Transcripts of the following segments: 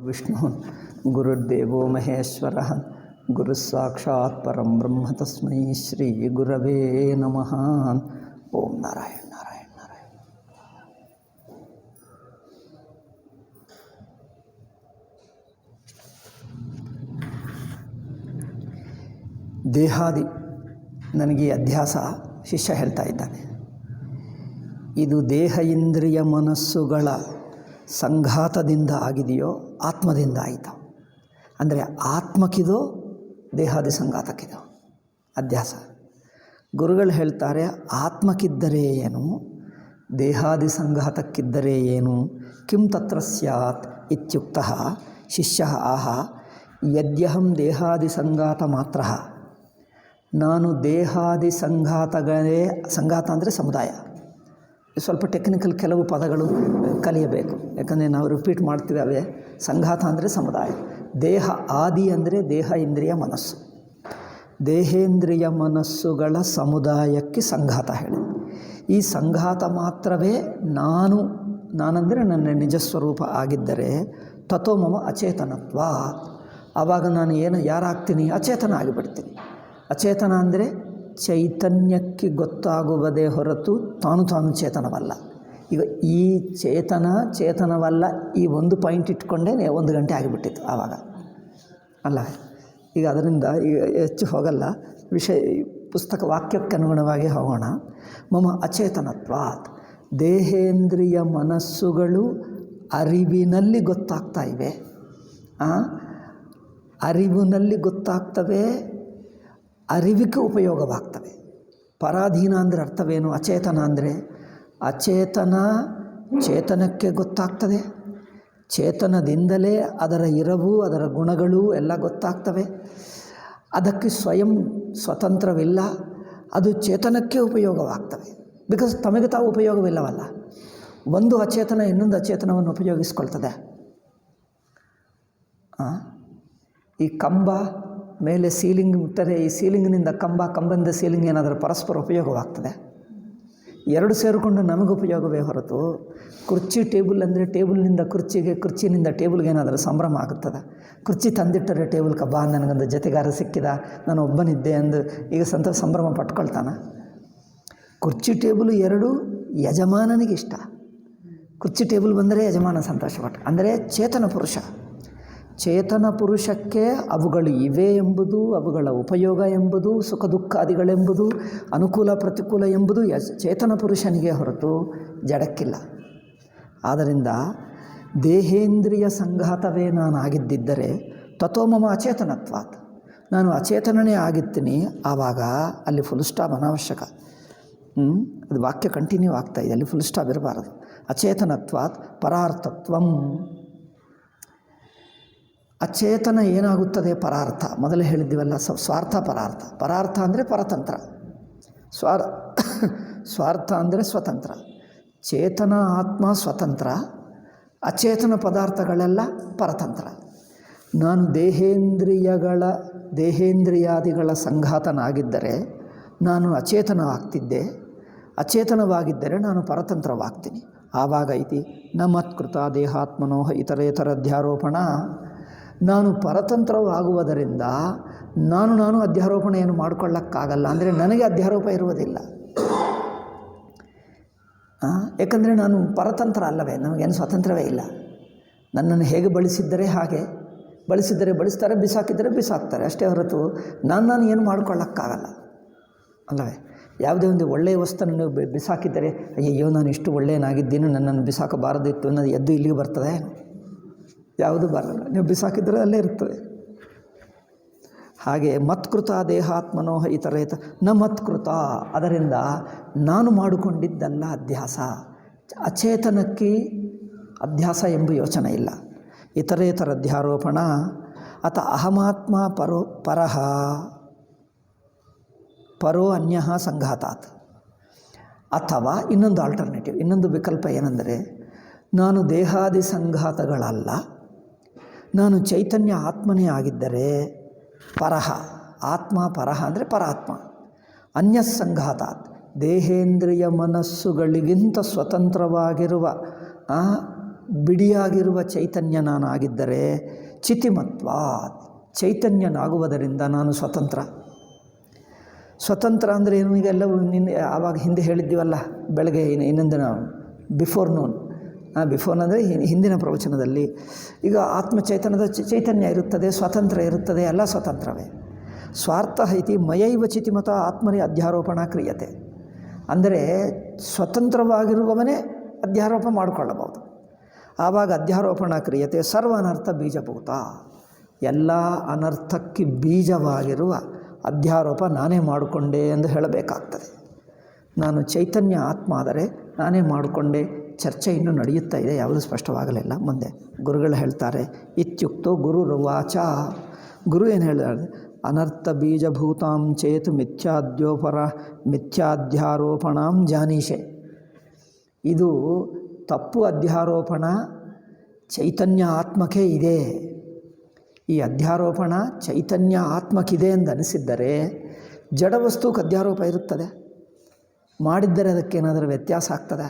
ವಿಷ್ಣು ಗುರುರ್ದೇವೋ ಮಹೇಶ್ವರಃ ಗುರುಸ್ಸಾಕ್ಷಾತ್ ಪರಂ ಬ್ರಹ್ಮ ತಸ್ಮೈ ಶ್ರೀ ಗುರವೇ ನಮಃ. ಓಂ ನಾರಾಯಣ ನಾರಾಯಣ ನಾರಾಯಣ. ದೇಹಾದಿ ನನಗೆ ಅಧ್ಯಾಸ ಶಿಷ್ಯ ಹೇಳ್ತಾ ಇದ್ದಾನೆ. ಇದು ದೇಹ ಇಂದ್ರಿಯ ಮನಸ್ಸುಗಳ ಸಂಘಾತದಿಂದ ಆಗಿದೆಯೋ ಆತ್ಮದಿಂದ ಆಯಿತು. ಅಂದರೆ ಆತ್ಮಕ್ಕಿದೋ ದೇಹಾದಿ ಸಂಘಾತಕ್ಕಿದೋ ಅಧ್ಯಾಸ. ಗುರುಗಳು ಹೇಳ್ತಾರೆ ಆತ್ಮಕ್ಕಿದ್ದರೆ ಏನು, ದೇಹಾದಿ ಸಂಘಾತಕ್ಕಿದ್ದರೆ ಏನು. ಕಿಂ ತತ್ರ ಸ್ಯಾತ್ ಇತ್ಯುಕ್ತಃ ಶಿಷ್ಯ ಆಹ ಯದ್ಯಹಂ ದೇಹಾದಿ ಸಂಘಾತ ಮಾತ್ರ. ನಾನು ದೇಹಾದಿ ಸಂಘಾತಗಳೇ, ಸಂಘಾತ ಅಂದರೆ ಸಮುದಾಯ. ಸ್ವಲ್ಪ ಟೆಕ್ನಿಕಲ್ ಕೆಲವು ಪದಗಳು ಕಲಿಯಬೇಕು, ಯಾಕಂದರೆ ನಾವು ರಿಪೀಟ್ ಮಾಡ್ತೀವಿ. ಸಂಘಾತ ಅಂದರೆ ಸಮುದಾಯ. ದೇಹ ಆದಿ ಅಂದರೆ ದೇಹ ಇಂದ್ರಿಯ ಮನಸ್ಸು. ದೇಹೇಂದ್ರಿಯ ಮನಸ್ಸುಗಳ ಸಮುದಾಯಕ್ಕೆ ಸಂಘಾತ ಹೇಳಿ. ಈ ಸಂಘಾತ ಮಾತ್ರವೇ ನಾನಂದರೆ ನನ್ನ ನಿಜಸ್ವರೂಪ ಆಗಿದ್ದರೆ ತಥೋ ಮಮ ಅಚೇತನತ್ವ. ಆವಾಗ ನಾನು ಯಾರಾಗ್ತೀನಿ? ಅಚೇತನ ಆಗಿಬಿಡ್ತೀನಿ. ಅಚೇತನ ಅಂದರೆ ಚೈತನ್ಯಕ್ಕೆ ಗೊತ್ತಾಗುವುದೇ ಹೊರತು ತಾನು ಚೇತನವಲ್ಲ. ಈಗ ಈ ಚೇತನವಲ್ಲ, ಈ ಒಂದು ಪಾಯಿಂಟ್ ಇಟ್ಕೊಂಡೇ 1 ಗಂಟೆ ಆಗಿಬಿಟ್ಟಿತ್ತು ಆವಾಗ ಅಲ್ಲ. ಈಗ ಅದರಿಂದ ಈಗ ಹೆಚ್ಚು ಹೋಗಲ್ಲ, ವಿಷಯ ಪುಸ್ತಕ ವಾಕ್ಯಕ್ಕೆ ಅನುಗುಣವಾಗಿ ಹೋಗೋಣ. ಮಮ ಅಚೇತನತ್ವಾತ್, ದೇಹೇಂದ್ರಿಯ ಮನಸ್ಸುಗಳು ಅರಿವಿನಲ್ಲಿ ಗೊತ್ತಾಗ್ತಾ ಇವೆ. ಅರಿವಿನಲ್ಲಿ ಗೊತ್ತಾಗ್ತವೆ, ಅರಿವಿಗೆ ಉಪಯೋಗವಾಗ್ತವೆ. ಪರಾಧೀನ ಅಂದರೆ ಅರ್ಥವೇನು? ಅಚೇತನ ಅಂದರೆ ಅಚೇತನ ಚೇತನಕ್ಕೆ ಗೊತ್ತಾಗ್ತದೆ. ಚೇತನದಿಂದಲೇ ಅದರ ಇರವು, ಅದರ ಗುಣಗಳು ಎಲ್ಲ ಗೊತ್ತಾಗ್ತವೆ. ಅದಕ್ಕೆ ಸ್ವಯಂ ಸ್ವತಂತ್ರವಿಲ್ಲ, ಅದು ಚೇತನಕ್ಕೆ ಉಪಯೋಗವಾಗ್ತವೆ. ಬಿಕಾಸ್ ತಮಗೆ ತಾವು ಉಪಯೋಗವಿಲ್ಲವಲ್ಲ. ಒಂದು ಅಚೇತನ ಇನ್ನೊಂದು ಅಚೇತನವನ್ನು ಉಪಯೋಗಿಸ್ಕೊಳ್ತದೆ. ಈ ಕಂಬ ಮೇಲೆ ಸೀಲಿಂಗ್ ಬಿಟ್ಟರೆ, ಈ ಸೀಲಿಂಗಿನಿಂದ ಕಂಬದಿಂದ ಸೀಲಿಂಗ್ ಏನಾದರೂ ಪರಸ್ಪರ ಉಪಯೋಗವಾಗ್ತದೆ. 2 ಸೇರಿಕೊಂಡು ನಮಗೆ ಉಪಯೋಗವೇ ಹೊರತು ಕುರ್ಚಿ ಟೇಬಲ್ ಅಂದರೆ ಟೇಬಲ್ನಿಂದ ಕುರ್ಚಿಗೆ, ಕುರ್ಚಿನಿಂದ ಟೇಬಲ್ಗೆ ಏನಾದರೂ ಸಂಭ್ರಮ ಆಗುತ್ತದೆ. ಕುರ್ಚಿ ತಂದಿಟ್ಟರೆ ಟೇಬಲ್ ಬಾ ನನಗೊಂದು ಜೊತೆಗಾರ ಸಿಕ್ಕಿದ, ನಾನು ಒಬ್ಬನಿದ್ದೆ ಎಂದು ಈಗ ಸಂಭ್ರಮ ಪಟ್ಕೊಳ್ತಾನೆ. ಕುರ್ಚಿ ಟೇಬಲು 2 ಯಜಮಾನನಿಗೆ ಇಷ್ಟ. ಕುರ್ಚಿ ಟೇಬಲ್ ಬಂದರೆ ಯಜಮಾನ ಸಂತೋಷಪಟ್ಟ. ಅಂದರೆ ಚೇತನ ಪುರುಷ. ಚೇತನ ಪುರುಷಕ್ಕೆ ಅವುಗಳು ಇವೆ ಎಂಬುದು, ಅವುಗಳ ಉಪಯೋಗ ಎಂಬುದು, ಸುಖ ದುಃಖಾದಿಗಳೆಂಬುದು, ಅನುಕೂಲ ಪ್ರತಿಕೂಲ ಎಂಬುದು ಚೇತನ ಪುರುಷನಿಗೆ ಹೊರತು ಜಡಕ್ಕಿಲ್ಲ. ಆದ್ದರಿಂದ ದೇಹೇಂದ್ರಿಯ ಸಂಘಾತವೇ ನಾನು ಆಗಿದ್ದಿದ್ದರೆ ತಥೋ ಮಮ ಅಚೇತನತ್ವಾತ್, ನಾನು ಅಚೇತನನೇ ಆಗಿರ್ತೀನಿ. ಆವಾಗ ಅಲ್ಲಿ ಫುಲ್ ಸ್ಟಾಪ್ ಅನಾವಶ್ಯಕ. ಅದು ವಾಕ್ಯ ಕಂಟಿನ್ಯೂ ಆಗ್ತಾಯಿದೆ, ಅಲ್ಲಿ ಫುಲ್ ಸ್ಟಾಪ್ ಇರಬಾರದು. ಅಚೇತನತ್ವಾತ್ ಪರಾರ್ಥತ್ವಂ. ಅಚೇತನ ಏನಾಗುತ್ತದೆ? ಪರಾರ್ಥ. ಮೊದಲೇ ಹೇಳಿದ್ದೀವಲ್ಲ, ಸ್ವಾರ್ಥ ಪರಾರ್ಥ. ಪರಾರ್ಥ ಅಂದರೆ ಪರತಂತ್ರ, ಸ್ವಾರ್ಥ ಅಂದರೆ ಸ್ವತಂತ್ರ. ಚೇತನ ಆತ್ಮ ಸ್ವತಂತ್ರ, ಅಚೇತನ ಪದಾರ್ಥಗಳೆಲ್ಲ ಪರತಂತ್ರ. ನಾನು ದೇಹೇಂದ್ರಿಯಾದಿಗಳ ಸಂಘಾತನಾಗಿದ್ದರೆ ನಾನು ಅಚೇತನವಾಗ್ತಿದ್ದೆ. ಅಚೇತನವಾಗಿದ್ದರೆ ನಾನು ಪರತಂತ್ರವಾಗ್ತೀನಿ. ಆವಾಗ ಇತಿ ನ ಮತ್ಕೃತ ದೇಹಾತ್ಮನೋ ಇತರೇತರಧ್ಯಾರೋಪಣ. ನಾನು ಪರತಂತ್ರವಾಗುವುದರಿಂದ ನಾನು ಅಧ್ಯಾರೋಪಣೆಯನ್ನು ಮಾಡಿಕೊಳ್ಳಕ್ಕಾಗಲ್ಲ. ಅಂದರೆ ನನಗೆ ಅಧ್ಯಾರೋಪ ಇರುವುದಿಲ್ಲ. ಏಕೆಂದರೆ ನಾನು ಪರತಂತ್ರ ಅಲ್ಲವೇ, ನಮಗೇನು ಸ್ವಾತಂತ್ರ್ಯವೇ ಇಲ್ಲ. ನನ್ನನ್ನು ಹೇಗೆ ಬಳಸಿದ್ದರೆ ಹಾಗೆ, ಬಳಸ್ತಾರೆ, ಬಿಸಾಕಿದರೆ ಬಿಸಾಕ್ತಾರೆ, ಅಷ್ಟೇ ಹೊರತು ನಾನು ಏನು ಮಾಡಿಕೊಳ್ಳಕ್ಕಾಗಲ್ಲ ಅಲ್ಲವೇ. ಯಾವುದೇ ಒಂದು ಒಳ್ಳೆಯ ವಸ್ತುವನ್ನು ನೀವು ಬಿಸಾಕಿದರೆ ಅಯ್ಯೋ ನಾನು ಇಷ್ಟು ಒಳ್ಳೆಯನಾಗಿದ್ದೀನಿ, ನನ್ನನ್ನು ಬಿಸಾಕಬಾರದಿತ್ತು ಅನ್ನೋದು ಎದ್ದು ಇಲ್ಲಿಗೆ ಬರ್ತದೆ? ಯಾವುದು ಬರಲ್ಲ. ನೀವು ಬಿಸಾಕಿದರೆ ಅಲ್ಲೇ ಇರ್ತದೆ. ಹಾಗೆ ಮತ್ಕೃತ ದೇಹಾತ್ಮನೋ ಇತರೇತ ನ ಮತ್ಕೃತ. ಅದರಿಂದ ನಾನು ಮಾಡಿಕೊಂಡಿದ್ದಲ್ಲ ಅಧ್ಯಾಸ. ಅಚೇತನಕ್ಕೆ ಅಧ್ಯಾಸ ಎಂಬ ಯೋಚನೆ ಇಲ್ಲ. ಇತರೇತರಧ್ಯಾರೋಪಣ ಅಥ ಅಹಮಾತ್ಮ ಪರೋ ಅನ್ಯ ಸಂಘಾತಾತ್. ಅಥವಾ ಇನ್ನೊಂದು ಆಲ್ಟರ್ನೇಟಿವ್, ಇನ್ನೊಂದು ವಿಕಲ್ಪ ಏನೆಂದರೆ, ನಾನು ದೇಹಾದಿ ಸಂಘಾತಗಳಲ್ಲ, ನಾನು ಚೈತನ್ಯ ಆತ್ಮನೇ ಆಗಿದ್ದರೆ ಪರಹ, ಆತ್ಮ ಪರಹ ಅಂದರೆ ಪರಾತ್ಮ. ಅನ್ಯಸಂಘಾತಾತ್, ದೇಹೇಂದ್ರಿಯ ಮನಸ್ಸುಗಳಿಗಿಂತ ಸ್ವತಂತ್ರವಾಗಿರುವ ಬಿಡಿಯಾಗಿರುವ ಚೈತನ್ಯ ನಾನಾಗಿದ್ದರೆ ಚಿತಿಮತ್ವ, ಚೈತನ್ಯನಾಗುವುದರಿಂದ ನಾನು ಸ್ವತಂತ್ರ. ಸ್ವತಂತ್ರ ಅಂದರೆ ಏನು? ಈಗೆಲ್ಲವೂ ಆವಾಗ ಹಿಂದೆ ಹೇಳಿದ್ದೀವಲ್ಲ, ಬೆಳಗ್ಗೆ ಇನ್ನೊಂದು ನಾವು ಬಿಫೋರ್ ಅಂದರೆ ಹಿಂದಿನ ಪ್ರವಚನದಲ್ಲಿ. ಈಗ ಆತ್ಮಚೈತನ್ಯದ ಚೈತನ್ಯ ಇರುತ್ತದೆ, ಸ್ವತಂತ್ರ ಇರುತ್ತದೆ, ಎಲ್ಲ ಸ್ವತಂತ್ರವೇ. ಸ್ವಾರ್ಥ ಇತಿ ಮಯೈವ ಚಿತಿಮತ ಆತ್ಮನಿ ಅಧ್ಯಾರೋಪಣ ಕ್ರಿಯತೆ. ಅಂದರೆ ಸ್ವತಂತ್ರವಾಗಿರುವವನೇ ಅಧ್ಯಾರೋಪ ಮಾಡಿಕೊಳ್ಳಬಹುದು. ಆವಾಗ ಅಧ್ಯಾರೋಪಣ ಕ್ರಿಯತೆ ಸರ್ವ ಅನರ್ಥ ಬೀಜಭೂತ. ಎಲ್ಲ ಅನರ್ಥಕ್ಕೆ ಬೀಜವಾಗಿರುವ ಅಧ್ಯಾರೋಪ ನಾನೇ ಮಾಡಿಕೊಂಡೆ ಎಂದು ಹೇಳಬೇಕಾಗ್ತದೆ. ನಾನು ಚೈತನ್ಯ ಆತ್ಮ ಆದರೆ ನಾನೇ ಮಾಡಿಕೊಂಡೆ. ಚರ್ಚೆ ಇನ್ನೂ ನಡೆಯುತ್ತಾ ಇದೆ, ಯಾವುದೂ ಸ್ಪಷ್ಟವಾಗಲಿಲ್ಲ. ಮುಂದೆ ಗುರುಗಳು ಹೇಳ್ತಾರೆ, ಇತ್ಯುಕ್ತೋ ಗುರುರ್ವಾಚ. ಗುರು ಏನು ಹೇಳಿದ್ದಾರೆ? ಅನರ್ಥ ಬೀಜಭೂತಾಂ ಚೇತ್ ಮಿಥ್ಯಾಧ್ಯಾರೋಪಣಾಂ ಜಾನೀಷೆ. ಇದು ತಪ್ಪು ಅಧ್ಯಾರೋಪಣ ಚೈತನ್ಯ ಆತ್ಮಕ್ಕೆ ಇದೆ. ಈ ಅಧ್ಯಾರೋಪಣ ಚೈತನ್ಯ ಆತ್ಮಕ್ಕಿದೆ ಎಂದು ಅನಿಸಿದ್ದರೆ ಜಡವಸ್ತುಕ್ಕೆ ಅಧ್ಯಾರೋಪ ಇರುತ್ತದೆ. ಮಾಡಿದ್ದರೆ ಅದಕ್ಕೇನಾದರೂ ವ್ಯತ್ಯಾಸ ಆಗ್ತದೆ.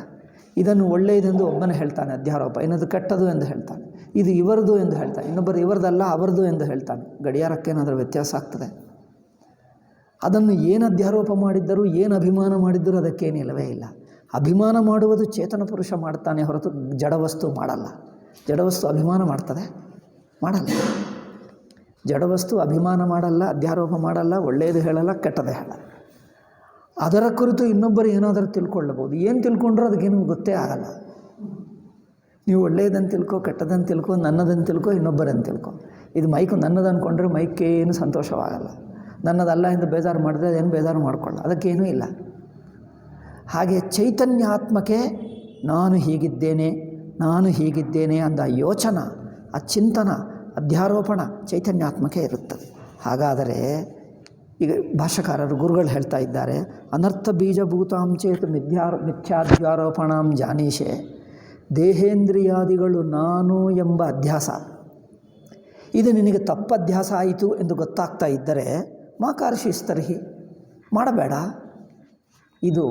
ಇದನ್ನು ಒಳ್ಳೆಯದೆಂದು ಒಬ್ಬನೇ ಹೇಳ್ತಾನೆ ಅಧ್ಯಾರೋಪ, ಇನ್ನದು ಕೆಟ್ಟದು ಎಂದು ಹೇಳ್ತಾನೆ. ಇದು ಇವರದು ಎಂದು ಹೇಳ್ತಾನೆ, ಇನ್ನೊಬ್ಬರು ಇವರದಲ್ಲ ಅವರದು ಎಂದು ಹೇಳ್ತಾನೆ. ಗಡಿಯಾರಕ್ಕೇನಾದರೂ ವ್ಯತ್ಯಾಸ ಆಗ್ತದೆ. ಅದನ್ನು ಏನು ಅಧ್ಯಾರೋಪ ಮಾಡಿದ್ದರೂ, ಏನು ಅಭಿಮಾನ ಮಾಡಿದ್ದರೂ ಅದಕ್ಕೇನಿಲ್ಲವೇ ಇಲ್ಲ. ಅಭಿಮಾನ ಮಾಡುವುದು ಚೇತನ ಪುರುಷ ಮಾಡ್ತಾನೆ ಹೊರತು ಜಡವಸ್ತು ಮಾಡಲ್ಲ. ಜಡವಸ್ತು ಅಭಿಮಾನ ಮಾಡ್ತದೆ? ಮಾಡಲ್ಲ. ಜಡವಸ್ತು ಅಭಿಮಾನ ಮಾಡಲ್ಲ, ಅಧ್ಯಾರೋಪ ಮಾಡಲ್ಲ, ಒಳ್ಳೆಯದು ಹೇಳಲ್ಲ, ಕೆಟ್ಟದೇ ಹೇಳಲ್ಲ. ಅದರ ಕುರಿತು ಇನ್ನೊಬ್ಬರು ಏನಾದರೂ ತಿಳ್ಕೊಳ್ಳಬಹುದು. ಏನು ತಿಳ್ಕೊಂಡ್ರೂ ಅದಕ್ಕೇನು ಗೊತ್ತೇ ಆಗಲ್ಲ. ನೀವು ಒಳ್ಳೆಯದನ್ನು ತಿಳ್ಕೊ, ಕೆಟ್ಟದನ್ನು ತಿಳ್ಕೊ, ನನ್ನದನ್ನು ತಿಳ್ಕೊ, ಇನ್ನೊಬ್ಬರನ್ನು ತಿಳ್ಕೊ. ಇದು ಮೈಕು ನನ್ನದು ಅಂದ್ಕೊಂಡ್ರೆ ಮೈಕೇನು ಸಂತೋಷವಾಗಲ್ಲ. ನನ್ನದಲ್ಲ ಎಂದು ಬೇಜಾರು ಮಾಡಿದ್ರೆ ಅದೇನು ಬೇಜಾರು ಮಾಡಿಕೊಳ್ಳ, ಅದಕ್ಕೇನೂ ಇಲ್ಲ. ಹಾಗೆ ಚೈತನ್ಯ ಆತ್ಮಕ್ಕೆ ನಾನು ಹೀಗಿದ್ದೇನೆ ಅಂದ ಯೋಚನ, ಆ ಚಿಂತನ, ಅಧ್ಯಾರೋಪಣ ಚೈತನ್ಯ ಆತ್ಮಕ್ಕೆ ಇರುತ್ತದೆ. ಹಾಗಾದರೆ ಈಗ ಭಾಷ್ಯಕಾರರು ಗುರುಗಳು ಹೇಳ್ತಾ ಇದ್ದಾರೆ, ಅನರ್ಥ ಬೀಜಭೂತಾಂ ಚೇತ್ ಮಿಥ್ಯಾಧ್ಯಾರೋಪಣಾಂ ಜಾನೀಷೆ. ದೇಹೇಂದ್ರಿಯಾದಿಗಳು ನಾನು ಎಂಬ ಅಧ್ಯಾಸ, ಇದು ನಿನಗೆ ತಪ್ಪಧ್ಯಾಸ ಆಯಿತು ಎಂದು ಗೊತ್ತಾಗ್ತಾ ಇದ್ದರೆ ಮಾಕಾರ್ಷಿಸ್ತರ್ಹಿ, ಮಾಡಬೇಡ. ಇದು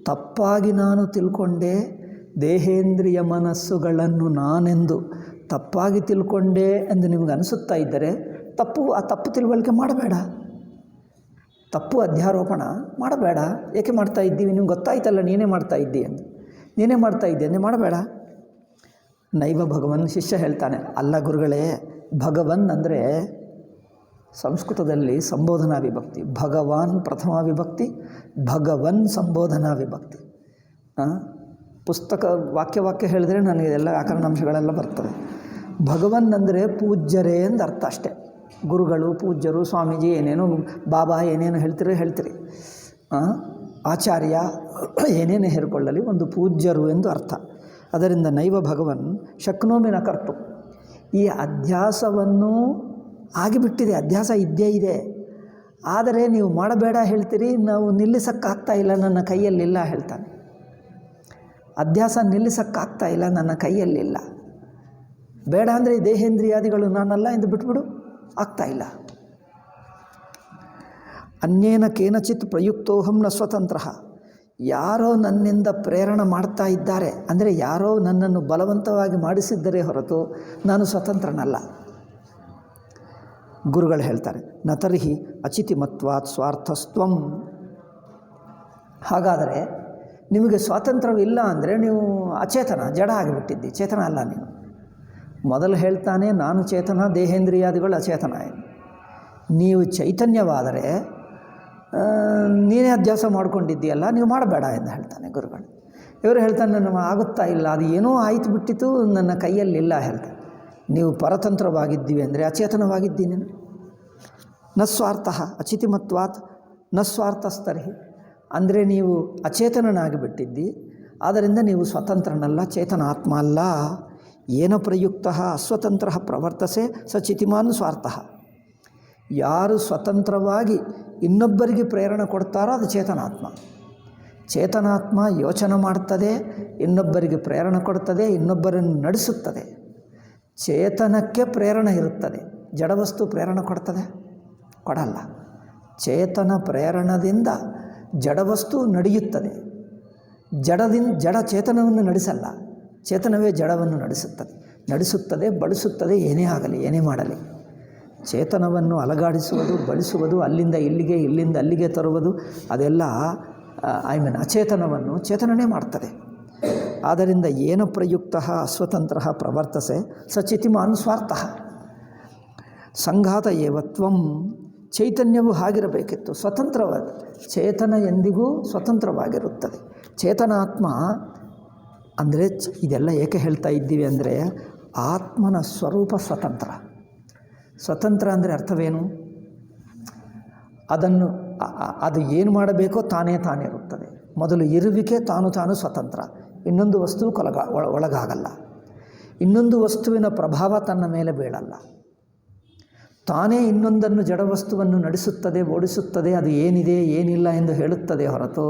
ತಪ್ಪಾಗಿ ನಾನು ತಿಳ್ಕೊಂಡೆ, ದೇಹೇಂದ್ರಿಯ ಮನಸ್ಸುಗಳನ್ನು ನಾನೆಂದು ತಪ್ಪಾಗಿ ತಿಳ್ಕೊಂಡೆ ಎಂದು ನಿಮಗೆ ಅನಿಸುತ್ತಾ ಇದ್ದರೆ ಆ ತಪ್ಪು ತಿಳುವಳಿಕೆ ಮಾಡಬೇಡ. ತಪ್ಪು ಅಧ್ಯಾರೋಪಣ ಮಾಡಬೇಡ. ಏಕೆ ಮಾಡ್ತಾ ಇದ್ದೀವಿ? ನಿಮ್ಗೆ ಗೊತ್ತಾಯ್ತಲ್ಲ ನೀನೇ ಮಾಡ್ತಾ ಇದ್ದೀ ಎಂದು. ನೀನೇ ಮಾಡ್ತಾ ಇದ್ದೆ ಅಂದರೆ ಮಾಡಬೇಡ. ನೈವ ಭಗವನ್. ಶಿಷ್ಯ ಹೇಳ್ತಾನೆ, ಅಲ್ಲ ಗುರುಗಳೇ, ಭಗವನ್ ಅಂದರೆ ಸಂಸ್ಕೃತದಲ್ಲಿ ಸಂಬೋಧನಾ ವಿಭಕ್ತಿ. ಭಗವಾನ್ ಪ್ರಥಮ ವಿಭಕ್ತಿ, ಭಗವನ್ ಸಂಬೋಧನಾ ವಿಭಕ್ತಿ. ಪುಸ್ತಕ ವಾಕ್ಯ ಹೇಳಿದರೆ ನನಗೆ ಎಲ್ಲ ವ್ಯಾಕರಣಾಂಶಗಳೆಲ್ಲ ಬರ್ತವೆ. ಭಗವನ್ ಅಂದರೆ ಪೂಜ್ಯರೇ ಎಂದು ಅರ್ಥ ಅಷ್ಟೇ. ಗುರುಗಳು, ಪೂಜ್ಯರು, ಸ್ವಾಮೀಜಿ ಏನೇನು, ಬಾಬಾ ಏನೇನು ಹೇಳ್ತೀರಿ, ಆಚಾರ್ಯ ಏನೇನು ಹೇರಿಕೊಳ್ಳಲಿ, ಒಂದು ಪೂಜ್ಯರು ಎಂದು ಅರ್ಥ. ಅದರಿಂದ ನೈವ ಭಗವನ್ ಶಕ್ನೋಮಿ ನ ಕರ್ತು. ಈ ಅಧ್ಯಾಸವನ್ನು ಆಗಿಬಿಟ್ಟಿದೆ, ಅಧ್ಯಾಸ ಇದ್ದೇ ಇದೆ. ಆದರೆ ನೀವು ಮಾಡಬೇಡ ಹೇಳ್ತೀರಿ, ನಾವು ನಿಲ್ಲಿಸೋಕ್ಕಾಗ್ತಾ ಇಲ್ಲ, ನನ್ನ ಕೈಯಲ್ಲಿಲ್ಲ ಹೇಳ್ತಾನೆ. ಅಧ್ಯಾಸ ನಿಲ್ಲಿಸೋಕ್ಕಾಗ್ತಾ ಇಲ್ಲ, ನನ್ನ ಕೈಯಲ್ಲಿಲ್ಲ. ಬೇಡ ಅಂದರೆ ಈ ದೇಹೇಂದ್ರಿಯಾದಿಗಳು ನಾನಲ್ಲ ಎಂದು ಬಿಟ್ಬಿಡು, ಆಗ್ತಾ ಇಲ್ಲ. ಅನ್ಯೇನ ಕೇನಚಿತ್ ಪ್ರಯುಕ್ತೋಹಂ ನ ಸ್ವತಂತ್ರ. ಯಾರೋ ನನ್ನಿಂದ ಪ್ರೇರಣೆ ಮಾಡ್ತಾ ಇದ್ದಾರೆ ಅಂದರೆ ಯಾರೋ ನನ್ನನ್ನು ಬಲವಂತವಾಗಿ ಮಾಡಿಸಿದ್ದರೆ ಹೊರತು ನಾನು ಸ್ವತಂತ್ರನಲ್ಲ. ಗುರುಗಳು ಹೇಳ್ತಾರೆ, ನ ತರ್ಹಿ ಅಚಿತಿಮತ್ವಾತ್ ಸ್ವಾರ್ಥಸ್ತ್ವಂ. ಹಾಗಾದರೆ ನಿಮಗೆ ಸ್ವಾತಂತ್ರ್ಯವಿಲ್ಲ ಅಂದರೆ ನೀವು ಅಚೇತನ, ಜಡ ಆಗಿಬಿಟ್ಟಿದ್ದಿ, ಚೇತನ ಅಲ್ಲ ನೀನು. ಮೊದಲು ಹೇಳ್ತಾನೆ, ನಾನು ಚೇತನ, ದೇಹೇಂದ್ರಿಯಾದಿಗಳು ಅಚೇತನ. ನೀವು ಚೈತನ್ಯವಾದರೆ ನೀನೇ ಅಧ್ಯಾಸ ಮಾಡ್ಕೊಂಡಿದ್ದೀಯಲ್ಲ, ನೀವು ಮಾಡಬೇಡ ಎಂದು ಹೇಳ್ತಾನೆ ಗುರುಗಳು. ಇವರು ಹೇಳ್ತಾನೆ, ನನ್ನ ಆಗುತ್ತಾ ಇಲ್ಲ, ಅದು ಏನೋ ಆಯ್ತು ಬಿಟ್ಟಿತು, ನನ್ನ ಕೈಯಲ್ಲಿಲ್ಲ ಹೇಳ್ತಾನೆ. ನೀವು ಪರತಂತ್ರವಾಗಿದ್ದೀವಿ ಅಂದರೆ ಅಚೇತನವಾಗಿದ್ದೀನಿ. ನ ಸ್ವಾರ್ಥ ಅಚಿತಿಮತ್ವಾತ್ ನ ಸ್ವಾರ್ಥಸ್ತರ್ಹಿ. ಅಂದರೆ ನೀವು ಅಚೇತನನಾಗಿಬಿಟ್ಟಿದ್ದಿ, ಆದ್ದರಿಂದ ನೀವು ಸ್ವತಂತ್ರನಲ್ಲ, ಚೇತನ ಆತ್ಮ ಅಲ್ಲ. ಏನ ಪ್ರಯುಕ್ತ ಅಸ್ವತಂತ್ರ ಪ್ರವರ್ತಸೆ ಸ ಚಿತಿಮಾನ್ ಸ್ವಾರ್ಥ. ಯಾರು ಸ್ವತಂತ್ರವಾಗಿ ಇನ್ನೊಬ್ಬರಿಗೆ ಪ್ರೇರಣೆ ಕೊಡ್ತಾರೋ ಅದು ಚೇತನಾತ್ಮ. ಚೇತನಾತ್ಮ ಯೋಚನೆ ಮಾಡ್ತದೆ, ಇನ್ನೊಬ್ಬರಿಗೆ ಪ್ರೇರಣೆ ಕೊಡ್ತದೆ, ಇನ್ನೊಬ್ಬರನ್ನು ನಡೆಸುತ್ತದೆ. ಚೇತನಕ್ಕೆ ಪ್ರೇರಣೆ ಇರುತ್ತದೆ, ಜಡವಸ್ತು ಪ್ರೇರಣೆ ಕೊಡ್ತದೆ? ಕೊಡಲ್ಲ. ಚೇತನ ಪ್ರೇರಣದಿಂದ ಜಡವಸ್ತು ನಡೆಯುತ್ತದೆ, ಜಡ ಚೇತನವನ್ನು ನಡೆಸಲ್ಲ. ಚೇತನವೇ ಜಡವನ್ನು ನಡೆಸುತ್ತದೆ, ಬಳಸುತ್ತದೆ, ಏನೇ ಆಗಲಿ, ಏನೇ ಮಾಡಲಿ. ಚೇತನವನ್ನು ಅಲಗಾಡಿಸುವುದು, ಬಳಸುವುದು, ಅಲ್ಲಿಂದ ಇಲ್ಲಿಗೆ, ಇಲ್ಲಿಂದ ಅಲ್ಲಿಗೆ ತರುವುದು, ಅದೆಲ್ಲ ಅಚೇತನವನ್ನು ಚೇತನನೇ ಮಾಡ್ತದೆ. ಆದ್ದರಿಂದ ಏನ ಪ್ರಯುಕ್ತ ಅಸ್ವತಂತ್ರ ಪ್ರವರ್ತಸೆ ಸಚಿತಿಮಾನ್ ಸ್ವಾರ್ಥ ಸಂಘಾತ ಏವತ್ವಂ. ಚೈತನ್ಯವು ಹಾಗಿರಬೇಕಿತ್ತು, ಸ್ವತಂತ್ರವಾದ. ಚೇತನ ಎಂದಿಗೂ ಸ್ವತಂತ್ರವಾಗಿರುತ್ತದೆ. ಚೇತನಾತ್ಮ ಅಂದರೆ ಇದೆಲ್ಲ ಏಕೆ ಹೇಳ್ತಾ ಇದ್ದೀವಿ ಅಂದರೆ, ಆತ್ಮನ ಸ್ವರೂಪ ಸ್ವತಂತ್ರ. ಸ್ವತಂತ್ರ ಅಂದರೆ ಅರ್ಥವೇನು? ಅದು ಏನು ಮಾಡಬೇಕೋ ತಾನೇ ಇರುತ್ತದೆ. ಮೊದಲು ಇರುವಿಕೆ ತಾನು ಸ್ವತಂತ್ರ, ಇನ್ನೊಂದು ವಸ್ತುವು ಒಳಗಾಗಲ್ಲ. ಇನ್ನೊಂದು ವಸ್ತುವಿನ ಪ್ರಭಾವ ತನ್ನ ಮೇಲೆ ಬೀಳಲ್ಲ. ತಾನೇ ಇನ್ನೊಂದನ್ನು ಜಡವಸ್ತುವನ್ನು ನಡೆಸುತ್ತದೆ, ಓಡಿಸುತ್ತದೆ. ಅದು ಏನಿದೆ ಏನಿಲ್ಲ ಎಂದು ಹೇಳುತ್ತದೆ ಹೊರತು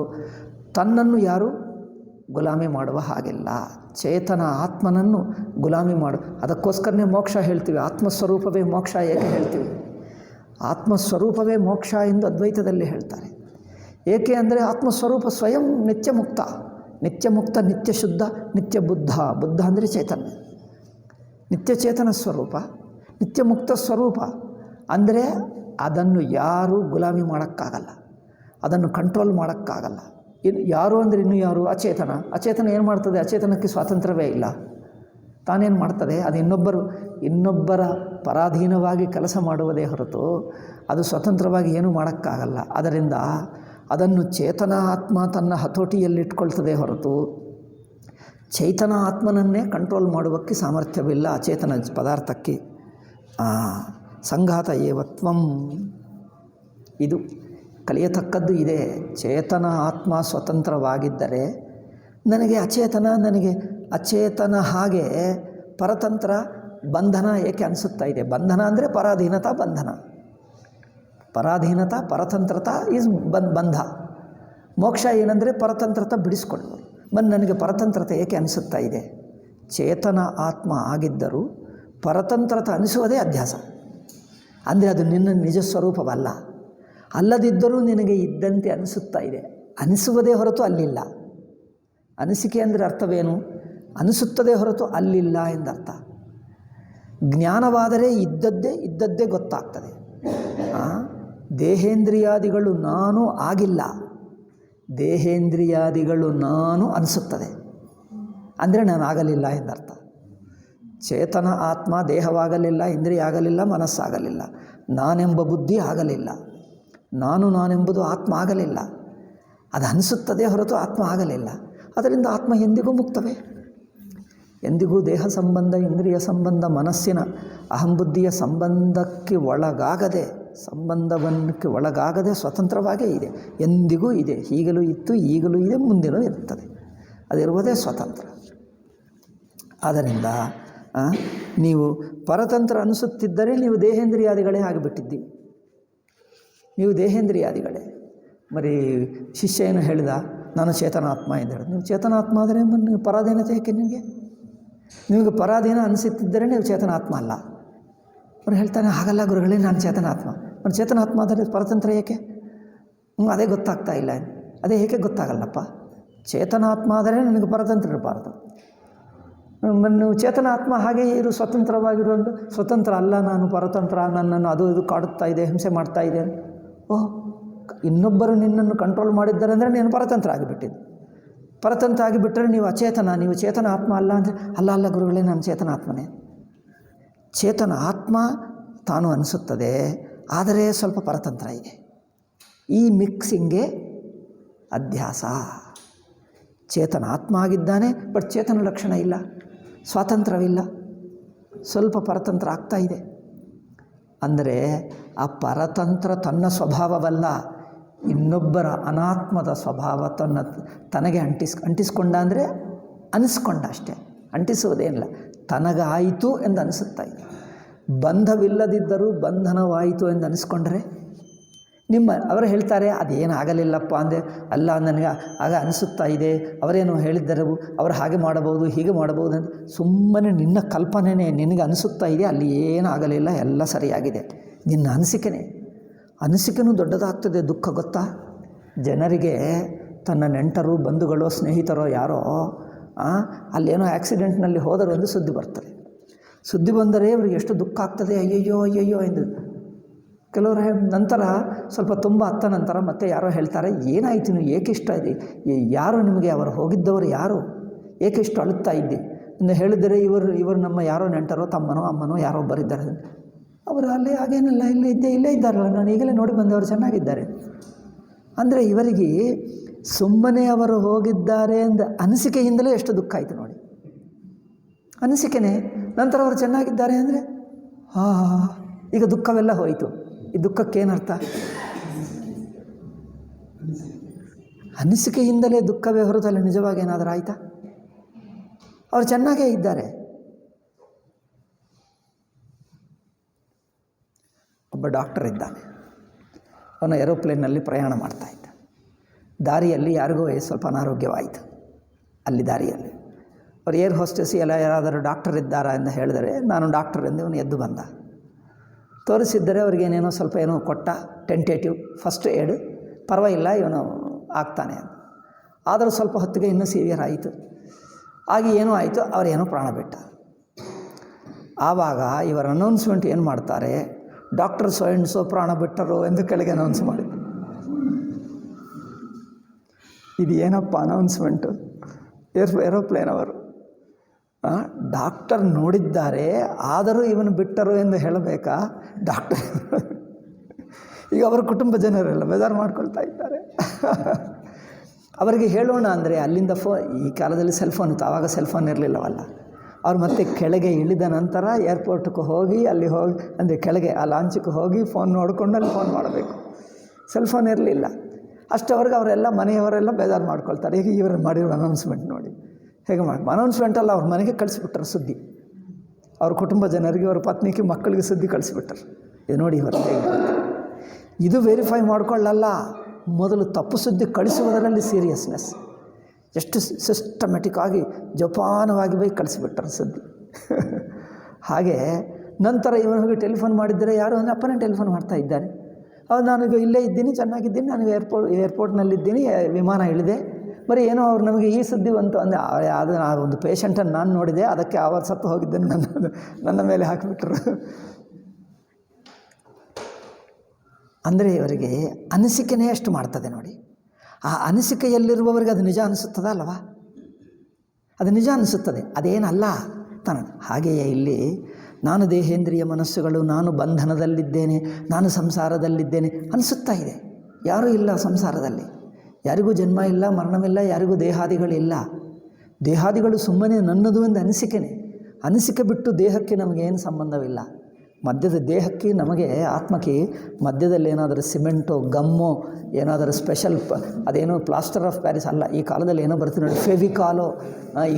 ತನ್ನನ್ನು ಯಾರು ಗುಲಾಮಿ ಮಾಡುವ ಹಾಗಿಲ್ಲ. ಚೇತನ ಆತ್ಮನನ್ನು ಗುಲಾಮಿ ಅದಕ್ಕೋಸ್ಕರನೇ ಮೋಕ್ಷ ಹೇಳ್ತೀವಿ. ಆತ್ಮಸ್ವರೂಪವೇ ಮೋಕ್ಷ ಏಕೆ ಹೇಳ್ತೀವಿ? ಆತ್ಮಸ್ವರೂಪವೇ ಮೋಕ್ಷ ಎಂದು ಅದ್ವೈತದಲ್ಲಿ ಹೇಳ್ತಾರೆ. ಏಕೆ ಅಂದರೆ ಆತ್ಮಸ್ವರೂಪ ಸ್ವಯಂ ನಿತ್ಯಮುಕ್ತ, ನಿತ್ಯ ಶುದ್ಧ, ನಿತ್ಯ ಬುದ್ಧ. ಬುದ್ಧ ಅಂದರೆ ಚೈತನ್ಯ, ನಿತ್ಯ ಚೇತನ ಸ್ವರೂಪ, ನಿತ್ಯ ಮುಕ್ತ ಸ್ವರೂಪ. ಅಂದರೆ ಅದನ್ನು ಯಾರೂ ಗುಲಾಮಿ ಮಾಡೋಕ್ಕಾಗಲ್ಲ, ಅದನ್ನು ಕಂಟ್ರೋಲ್ ಮಾಡೋಕ್ಕಾಗಲ್ಲ. ಯಾರು ಅಂದರೆ ಇನ್ನೂ ಯಾರು? ಅಚೇತನ ಏನು ಮಾಡ್ತದೆ? ಅಚೇತನಕ್ಕೆ ಸ್ವಾತಂತ್ರ್ಯವೇ ಇಲ್ಲ. ತಾನೇನು ಮಾಡ್ತದೆ? ಅದು ಇನ್ನೊಬ್ಬರ ಪರಾಧೀನವಾಗಿ ಕೆಲಸ ಮಾಡುವುದೇ ಹೊರತು ಅದು ಸ್ವತಂತ್ರವಾಗಿ ಏನೂ ಮಾಡೋಕ್ಕಾಗಲ್ಲ. ಅದರಿಂದ ಅದನ್ನು ಚೇತನ ಆತ್ಮ ತನ್ನ ಹತೋಟಿಯಲ್ಲಿಟ್ಕೊಳ್ತದೆ ಹೊರತು ಚೈತನ ಆತ್ಮನನ್ನೇ ಕಂಟ್ರೋಲ್ ಮಾಡುವಕ್ಕೆ ಸಾಮರ್ಥ್ಯವಿಲ್ಲ ಅಚೇತನ ಪದಾರ್ಥಕ್ಕೆ. ಸಂಘಾತ ಏವತ್ವಂ, ಇದು ಕಲಿಯತಕ್ಕದ್ದು ಇದೆ. ಚೇತನ ಆತ್ಮ ಸ್ವತಂತ್ರವಾಗಿದ್ದರೆ ನನಗೆ ಅಚೇತನ ಹಾಗೆ ಪರತಂತ್ರ ಬಂಧನ ಏಕೆ ಅನಿಸುತ್ತಾ ಇದೆ? ಬಂಧನ ಅಂದರೆ ಪರಾಧೀನತಾ ಪರತಂತ್ರತಾ ಈಸ್ ಬಂಧ. ಮೋಕ್ಷ ಏನಂದರೆ ಪರತಂತ್ರತ ಬಿಡಿಸ್ಕೊಳ್ಳೋದು. ನನಗೆ ಪರತಂತ್ರತೆ ಏಕೆ ಅನಿಸುತ್ತಾ ಇದೆ? ಚೇತನ ಆತ್ಮ ಆಗಿದ್ದರೂ ಪರತಂತ್ರತ ಅನಿಸುವುದೇ ಅಧ್ಯಾಸ. ಅಂದರೆ ಅದು ನಿನ್ನ ನಿಜ ಸ್ವರೂಪವಲ್ಲ. ಅಲ್ಲದಿದ್ದರೂ ನಿನಗೆ ಇದ್ದಂತೆ ಅನಿಸುತ್ತಾ ಇದೆ. ಅನಿಸುವುದೇ ಹೊರತು ಅಲ್ಲಿಲ್ಲ. ಅನಿಸಿಕೆ ಅಂದರೆ ಅರ್ಥವೇನು? ಅನಿಸುತ್ತದೆ ಹೊರತು ಅಲ್ಲಿಲ್ಲ ಎಂದರ್ಥ. ಜ್ಞಾನವಾದರೆ ಇದ್ದದ್ದೇ ಗೊತ್ತಾಗ್ತದೆ. ದೇಹೇಂದ್ರಿಯಾದಿಗಳು ನಾನು ಆಗಿಲ್ಲ, ದೇಹೇಂದ್ರಿಯಾದಿಗಳು ನಾನು ಅನಿಸುತ್ತದೆ ಅಂದರೆ ನಾನು ಆಗಲಿಲ್ಲ ಎಂದರ್ಥ. ಚೇತನ ಆತ್ಮ ದೇಹವಾಗಲಿಲ್ಲ, ಇಂದ್ರಿಯ ಆಗಲಿಲ್ಲ, ಮನಸ್ಸಾಗಲಿಲ್ಲ, ನಾನೆಂಬ ಬುದ್ಧಿ ಆಗಲಿಲ್ಲ. ನಾನೆಂಬುದು ಆತ್ಮ ಆಗಲಿಲ್ಲ. ಅದು ಅನಿಸುತ್ತದೆ ಹೊರತು ಆತ್ಮ ಆಗಲಿಲ್ಲ. ಅದರಿಂದ ಆತ್ಮ ಎಂದಿಗೂ ಮುಕ್ತವೇ. ಎಂದಿಗೂ ದೇಹ ಸಂಬಂಧ, ಇಂದ್ರಿಯ ಸಂಬಂಧ, ಮನಸ್ಸಿನ ಅಹಂಬುದ್ಧಿಯ ಸಂಬಂಧಕ್ಕೆ ಒಳಗಾಗದೆ ಸ್ವತಂತ್ರವಾಗೇ ಇದೆ. ಎಂದಿಗೂ ಇದೆ. ಈಗಲೂ ಇತ್ತು, ಈಗಲೂ ಇದೆ, ಮುಂದಿನೂ ಇರುತ್ತದೆ. ಅದಿರುವುದೇ ಸ್ವತಂತ್ರ. ಆದ್ದರಿಂದ ನೀವು ಪರತಂತ್ರ ಅನಿಸುತ್ತಿದ್ದರೆ ನೀವು ದೇಹೇಂದ್ರಿಯಾದಿಗಳೇ ಆಗಿಬಿಟ್ಟಿದ್ದೀವಿ. ನೀವು ದೇಹೇಂದ್ರಿಯಾದಿಗಳೇ. ಮರಿ ಶಿಷ್ಯ ಏನು ಹೇಳಿದ? ನಾನು ಚೇತನಾತ್ಮ ಎಂದು ಹೇಳಿದ. ನೀವು ಚೇತನಾತ್ಮ ಆದರೆ ನೀವು ಪರಾಧೀನತೆ ಏಕೆ? ನಿಮಗೆ ಪರಾಧೀನ ಅನಿಸುತ್ತಿದ್ದರೆ ನೀವು ಚೇತನಾತ್ಮ ಅಲ್ಲ. ಅವ್ರು ಹೇಳ್ತಾನೆ, ಹಾಗಲ್ಲ ಗುರುಗಳೇ, ನಾನು ಚೇತನಾತ್ಮ. ಚೇತನಾತ್ಮ ಆದರೆ ಪರತಂತ್ರ ಏಕೆ? ಅದೇ ಗೊತ್ತಾಗ್ತಾ ಇಲ್ಲ. ಅದೇ ಏಕೆ ಗೊತ್ತಾಗಲ್ಲಪ್ಪ? ಚೇತನಾತ್ಮ ಆದರೆ ನನಗೆ ಪರತಂತ್ರ ಇರಬಾರ್ದು. ನೀವು ಚೇತನಾತ್ಮ ಹಾಗೆಯೇ ಇರು, ಸ್ವತಂತ್ರವಾಗಿರೋದು. ಸ್ವತಂತ್ರ ಅಲ್ಲ, ನಾನು ಪರತಂತ್ರ, ನನ್ನನ್ನು ಅದು ಇದು ಕಾಡುತ್ತಾ ಇದೆ, ಹಿಂಸೆ ಮಾಡ್ತಾ ಇದೆ. ಇನ್ನೊಬ್ಬರು ನಿನ್ನನ್ನು ಕಂಟ್ರೋಲ್ ಮಾಡಿದ್ದಾರೆ ಅಂದರೆ ನೀನು ಪರತಂತ್ರ ಆಗಿಬಿಟ್ಟಿದ್ದು. ಪರತಂತ್ರ ಆಗಿಬಿಟ್ಟರೆ ನೀವು ಅಚೇತನ, ನೀವು ಚೇತನ ಆತ್ಮ ಅಲ್ಲ ಅಂದರೆ ಅಲ್ಲ ಗುರುಗಳೇ, ನಾನು ಚೇತನಾತ್ಮನೇ. ಚೇತನ ಆತ್ಮ ತಾನು ಅನಿಸುತ್ತದೆ, ಆದರೆ ಸ್ವಲ್ಪ ಪರತಂತ್ರ ಇದೆ. ಈ ಮಿಕ್ಸಿಂಗೇ ಅಧ್ಯಾಸ. ಚೇತನ ಆತ್ಮ ಆಗಿದ್ದಾನೆ, ಬಟ್ ಚೇತನ ಲಕ್ಷಣ ಇಲ್ಲ, ಸ್ವಾತಂತ್ರ್ಯವಿಲ್ಲ, ಸ್ವಲ್ಪ ಪರತಂತ್ರ ಆಗ್ತಾ ಇದೆ. ಅಂದರೆ ಆ ಪರತಂತ್ರ ತನ್ನ ಸ್ವಭಾವವಲ್ಲ, ಇನ್ನೊಬ್ಬರ ಅನಾತ್ಮದ ಸ್ವಭಾವ ತನಗೆ ಅಂಟಿಸ್ಕೊಂಡ ಅಂದರೆ ಅನಿಸ್ಕೊಂಡ ಅಷ್ಟೇ. ಅಂಟಿಸುವುದೇನಿಲ್ಲ, ತನಗಾಯಿತು ಎಂದು ಅನಿಸುತ್ತಾ ಇದೆ. ಬಂಧವಿಲ್ಲದಿದ್ದರೂ ಬಂಧನವಾಯಿತು ಎಂದು ಅನಿಸ್ಕೊಂಡ್ರೆ ಅವರು ಹೇಳ್ತಾರೆ ಅದೇನಾಗಲಿಲ್ಲಪ್ಪ ಅಂದರೆ, ಅಲ್ಲ ನನಗೆ ಆಗ ಅನಿಸುತ್ತಾ ಇದೆ, ಅವರೇನು ಹೇಳಿದ್ದರು, ಅವರು ಹಾಗೆ ಮಾಡಬಹುದು ಹೀಗೆ ಮಾಡಬಹುದು ಅಂತ ಸುಮ್ಮನೆ ನಿನ್ನ ಕಲ್ಪನೆಯೇ ನಿನಗೆ ಅನಿಸುತ್ತಾ ಇದೆ. ಅಲ್ಲಿ ಏನಾಗಲಿಲ್ಲ, ಎಲ್ಲ ಸರಿಯಾಗಿದೆ. ನಿನ್ನ ಅನಿಸಿಕೆನೂ ದೊಡ್ಡದಾಗ್ತದೆ. ದುಃಖ ಗೊತ್ತಾ? ಜನರಿಗೆ ತನ್ನ ನೆಂಟರು, ಬಂಧುಗಳು, ಸ್ನೇಹಿತರೋ ಯಾರೋ ಅಲ್ಲೇನೋ ಆ್ಯಕ್ಸಿಡೆಂಟ್ನಲ್ಲಿ ಹೋದರೂ ಒಂದು ಸುದ್ದಿ ಬರ್ತದೆ. ಸುದ್ದಿ ಬಂದರೆ ಇವರಿಗೆ ಎಷ್ಟು ದುಃಖ ಆಗ್ತದೆ, ಅಯ್ಯಯ್ಯೋ ಅಯ್ಯಯ್ಯೋ ಎಂದು. ಕೆಲವರು ನಂತರ ಸ್ವಲ್ಪ ತುಂಬ ಅತ್ತ ನಂತರ ಮತ್ತೆ ಯಾರೋ ಹೇಳ್ತಾರೆ, ಏನಾಯಿತು ನೀವು ಏಕೆ ಇಷ್ಟ ಇದೆ, ಯಾರು ನಿಮಗೆ ಅವರು ಹೋಗಿದ್ದವರು ಯಾರು, ಏಕೆ ಇಷ್ಟು ಅಳುತ್ತಾ ಇದ್ದೆ ಇನ್ನು ಹೇಳಿದರೆ ಇವರು ನಮ್ಮ ಯಾರೋ ನೆಂಟರೋ ತಮ್ಮನೋ ಅಮ್ಮನೋ ಯಾರೋ ಬರಿದ್ದಾರೆ. ಅವರು ಅಲ್ಲೇ ಹಾಗೇನಿಲ್ಲ, ಇಲ್ಲೇ ಇದ್ದಾರಲ್ಲ, ನಾನು ಈಗಲೇ ನೋಡಿ ಬಂದವರು ಚೆನ್ನಾಗಿದ್ದಾರೆ. ಅಂದರೆ ಇವರಿಗೆ ಸುಮ್ಮನೆ ಅವರು ಹೋಗಿದ್ದಾರೆ ಎಂದ ಅನಿಸಿಕೆಯಿಂದಲೇ ಎಷ್ಟು ದುಃಖ ಆಯಿತು ನೋಡಿ, ಅನಿಸಿಕೆನೇ. ನಂತರ ಅವರು ಚೆನ್ನಾಗಿದ್ದಾರೆ ಅಂದರೆ ಈಗ ದುಃಖವೆಲ್ಲ ಹೋಯಿತು. ಈ ದುಃಖಕ್ಕೇನರ್ಥ? ಅನಿಸಿಕೆಯಿಂದಲೇ ದುಃಖವೇ ಹೊರತಲ್ಲ, ನಿಜವಾಗಿ ಏನಾದರೂ ಆಯಿತಾ? ಅವರು ಚೆನ್ನಾಗೇ ಇದ್ದಾರೆ. ಒಬ್ಬ ಡಾಕ್ಟರ್ ಇದ್ದಾನೆ, ಅವನು ಏರೋಪ್ಲೇನ್ನಲ್ಲಿ ಪ್ರಯಾಣ ಮಾಡ್ತಾಯಿದ್ದ. ದಾರಿಯಲ್ಲಿ ಯಾರಿಗೂ ಸ್ವಲ್ಪ ಅನಾರೋಗ್ಯವಾಯಿತು. ಅಲ್ಲಿ ದಾರಿಯಲ್ಲಿ ಅವ್ರು ಏರ್ ಹೋಸ್ಟೆಸ್ ಎಲ್ಲ ಯಾರಾದರೂ ಡಾಕ್ಟರ್ ಇದ್ದಾರಾ ಎಂದು ಹೇಳಿದರೆ, ನಾನು ಡಾಕ್ಟರ್ ಎಂದು ಇವನು ಎದ್ದು ಬಂದ. ತೋರಿಸಿದ್ದರೆ ಅವ್ರಿಗೇನೇನೋ ಸ್ವಲ್ಪ ಏನೋ ಕೊಟ್ಟ, ಟೆಂಟೇಟಿವ್ ಫಸ್ಟ್ ಏಡ್, ಪರವಾಗಿಲ್ಲ ಇವನು ಆಗ್ತಾನೆ ಅಂತ. ಆದರೂ ಸ್ವಲ್ಪ ಹೊತ್ತಿಗೆ ಇನ್ನೂ ಸಿವಿಯರ್ ಆಯಿತು. ಆಗಿ ಏನೋ ಆಯಿತು, ಅವರೇನೋ ಪ್ರಾಣ ಬಿಟ್ಟ. ಆವಾಗ ಇವರ ಅನೌನ್ಸ್ಮೆಂಟ್ ಏನು ಮಾಡ್ತಾರೆ, ಡಾಕ್ಟರ್ ಸೋ ಆ್ಯಂಡ್ ಸೋ ಪ್ರಾಣ ಬಿಟ್ಟರು ಎಂದು ಕೆಳಗೆ ಅನೌನ್ಸ್ ಮಾಡಿ. ಇದು ಏನಪ್ಪ ಅನೌನ್ಸ್ಮೆಂಟು? ಏರೋಪ್ಲೇನ್ ಅವರು ಡಾಕ್ಟರ್ ನೋಡಿದ್ದಾರೆ, ಆದರೂ ಇವನು ಬಿಟ್ಟರು ಎಂದು ಹೇಳಬೇಕಾ? ಡಾಕ್ಟರ್ ಈಗ ಅವರ ಕುಟುಂಬ ಜನರೆಲ್ಲ ಬೇಜಾರು ಮಾಡ್ಕೊಳ್ತಾ ಇದ್ದಾರೆ. ಅವರಿಗೆ ಹೇಳೋಣ ಅಂದರೆ ಅಲ್ಲಿಂದ ಈ ಕಾಲದಲ್ಲಿ ಸೆಲ್ಫೋನ್ ಇತ್ತು, ಆವಾಗ ಸೆಲ್ಫೋನ್ ಇರಲಿಲ್ಲವಲ್ಲ. ಅವ್ರು ಮತ್ತೆ ಕೆಳಗೆ ಇಳಿದ ನಂತರ ಏರ್ಪೋರ್ಟ್ಗೆ ಹೋಗಿ ಅಲ್ಲಿ ಹೋಗಿ ಅಂದರೆ ಕೆಳಗೆ ಆ ಲಾಂಚಿಗೆ ಹೋಗಿ ಫೋನ್ ನೋಡಿಕೊಂಡು ಅಲ್ಲಿ ಫೋನ್ ಮಾಡಬೇಕು. ಸೆಲ್ಫೋನ್ ಇರಲಿಲ್ಲ. ಅಷ್ಟವರೆಗೆ ಅವರೆಲ್ಲ ಮನೆಯವರೆಲ್ಲ ಬೇಜಾರು ಮಾಡ್ಕೊಳ್ತಾರೆ. ಈಗ ಇವರು ಮಾಡಿರೋ ಅನೌನ್ಸ್ಮೆಂಟ್ ನೋಡಿ ಹೇಗೆ ಅನೌನ್ಸ್ಮೆಂಟಲ್ಲ ಅವ್ರ ಮನೆಗೆ ಕಳಿಸ್ಬಿಟ್ರು ಸುದ್ದಿ. ಅವ್ರ ಕುಟುಂಬ ಜನರಿಗೆ, ಅವ್ರ ಪತ್ನಿಗೆ, ಮಕ್ಕಳಿಗೆ ಸುದ್ದಿ ಕಳಿಸ್ಬಿಟ್ರು. ಇದು ನೋಡಿ ಇವರು ಹೇಗೆ. ಇದು ವೆರಿಫೈ ಮಾಡ್ಕೊಳ್ಳಲ್ಲ, ಮೊದಲು ತಪ್ಪು ಸುದ್ದಿ ಕಳಿಸುವುದರಲ್ಲಿ ಸೀರಿಯಸ್ನೆಸ್. ಎಷ್ಟು ಸಿಸ್ಟಮೆಟಿಕ್ ಆಗಿ ಜೋಪಾನವಾಗಿ ಬೈ ಕಳಿಸಿಬಿಟ್ಟರು ಸುದ್ದಿ. ಹಾಗೆ ನಂತರ ಇವನಿಗೆ ಟೆಲಿಫೋನ್ ಮಾಡಿದ್ದರೆ ಯಾರು ಅಂದರೆ ಅಪ್ಪನೇ ಟೆಲಿಫೋನ್ ಮಾಡ್ತಾ ಇದ್ದಾರೆ. ಅವ್ರು ನಾನೀಗ ಇಲ್ಲೇ ಇದ್ದೀನಿ, ಚೆನ್ನಾಗಿದ್ದೀನಿ, ನನಗೆ ಏರ್ಪೋರ್ಟ್ನಲ್ಲಿದ್ದೀನಿ, ವಿಮಾನ ಇಳಿದೆ, ಬರೀ ಏನೋ ಅವ್ರು ನಮಗೆ ಈ ಸುದ್ದಿ ಬಂತು ಅಂದರೆ ಅದು ಒಂದು ಪೇಷಂಟನ್ನು ನಾನು ನೋಡಿದೆ, ಅದಕ್ಕೆ ಅವರು ಸತ್ತು ಹೋಗಿದ್ದನ್ನು ನನ್ನ ಮೇಲೆ ಹಾಕಿಬಿಟ್ರು. ಅಂದರೆ ಇವರಿಗೆ ಅನಿಸಿಕೆನೇ ಅಷ್ಟು ಮಾಡ್ತದೆ ನೋಡಿ. ಆ ಅನಿಸಿಕೆಯಲ್ಲಿರುವವರಿಗೆ ಅದು ನಿಜ ಅನಿಸುತ್ತದೆ ಅಲ್ಲವಾ? ಅದು ನಿಜ ಅನಿಸುತ್ತದೆ, ಅದೇನಲ್ಲ ತಾನು. ಹಾಗೆಯೇ ಇಲ್ಲಿ ನಾನು ದೇಹೇಂದ್ರಿಯ ಮನಸ್ಸುಗಳು, ನಾನು ಬಂಧನದಲ್ಲಿದ್ದೇನೆ, ನಾನು ಸಂಸಾರದಲ್ಲಿದ್ದೇನೆ ಅನಿಸುತ್ತಾ ಇದೆ. ಯಾರೂ ಇಲ್ಲ ಸಂಸಾರದಲ್ಲಿ, ಯಾರಿಗೂ ಜನ್ಮ ಇಲ್ಲ, ಮರಣವಿಲ್ಲ, ಯಾರಿಗೂ ದೇಹಾದಿಗಳಿಲ್ಲ. ದೇಹಾದಿಗಳು ಸುಮ್ಮನೆ ನನ್ನದು ಎಂದು ಅನಿಸಿಕೆನೇ. ಅನಿಸಿಕೆ ಬಿಟ್ಟು ದೇಹಕ್ಕೆ ನಮಗೇನು ಸಂಬಂಧವಿಲ್ಲ. ಮಧ್ಯದ ದೇಹಕ್ಕೆ ನಮಗೆ ಆತ್ಮಕ್ಕೆ ಮಧ್ಯದಲ್ಲಿ ಏನಾದರೂ ಸಿಮೆಂಟೋ ಗಮ್ಮೋ ಏನಾದರೂ ಸ್ಪೆಷಲ್ ಅದೇನೋ ಪ್ಲಾಸ್ಟರ್ ಆಫ್ ಪ್ಯಾರಿಸ್ ಅಲ್ಲ, ಈ ಕಾಲದಲ್ಲಿ ಏನೋ ಬರ್ತೀನಿ ನೋಡಿ, ಫೆವಿಕಾಲೋ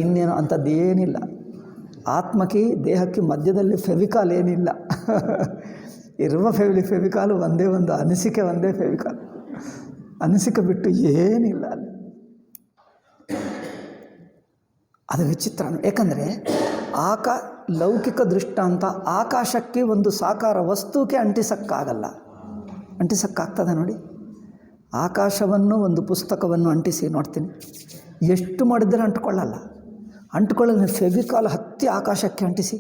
ಇನ್ನೇನೋ ಅಂಥದ್ದೇನಿಲ್ಲ. ಆತ್ಮಕ್ಕೆ ದೇಹಕ್ಕೆ ಮಧ್ಯದಲ್ಲಿ ಫೆವಿಕಾಲ್ ಏನಿಲ್ಲ. ಇರುವ ಫೆವಿಕಾಲು ಒಂದೇ ಒಂದು, ಅನಿಸಿಕೆ ಒಂದೇ ಫೆವಿಕಾಲ್. ಅನಿಸಿಕೆ ಬಿಟ್ಟು ಏನಿಲ್ಲ ಅಲ್ಲಿ. ಅದು ವಿಚಿತ್ರ. ಏಕೆಂದರೆ ಲೌಕಿಕ ದೃಷ್ಟಾಂತ ಆಕಾಶಕ್ಕೆ ಒಂದು ಸಾಕಾರ ವಸ್ತುಕ್ಕೆ ಅಂಟಿಸೋಕ್ಕಾಗಲ್ಲ. ಅಂಟಿಸೋಕ್ಕಾಗ್ತದೆ ನೋಡಿ. ಆಕಾಶವನ್ನು ಒಂದು ಪುಸ್ತಕವನ್ನು ಅಂಟಿಸಿ ನೋಡ್ತೀನಿ, ಎಷ್ಟು ಮಾಡಿದರೆ ಅಂಟ್ಕೊಳ್ಳಲ್ಲ. ಅಂಟ್ಕೊಳ್ಳೋದು ಫೆವಿಕಾಲ್ ಹತ್ತಿ ಆಕಾಶಕ್ಕೆ ಅಂಟಿಸಿ,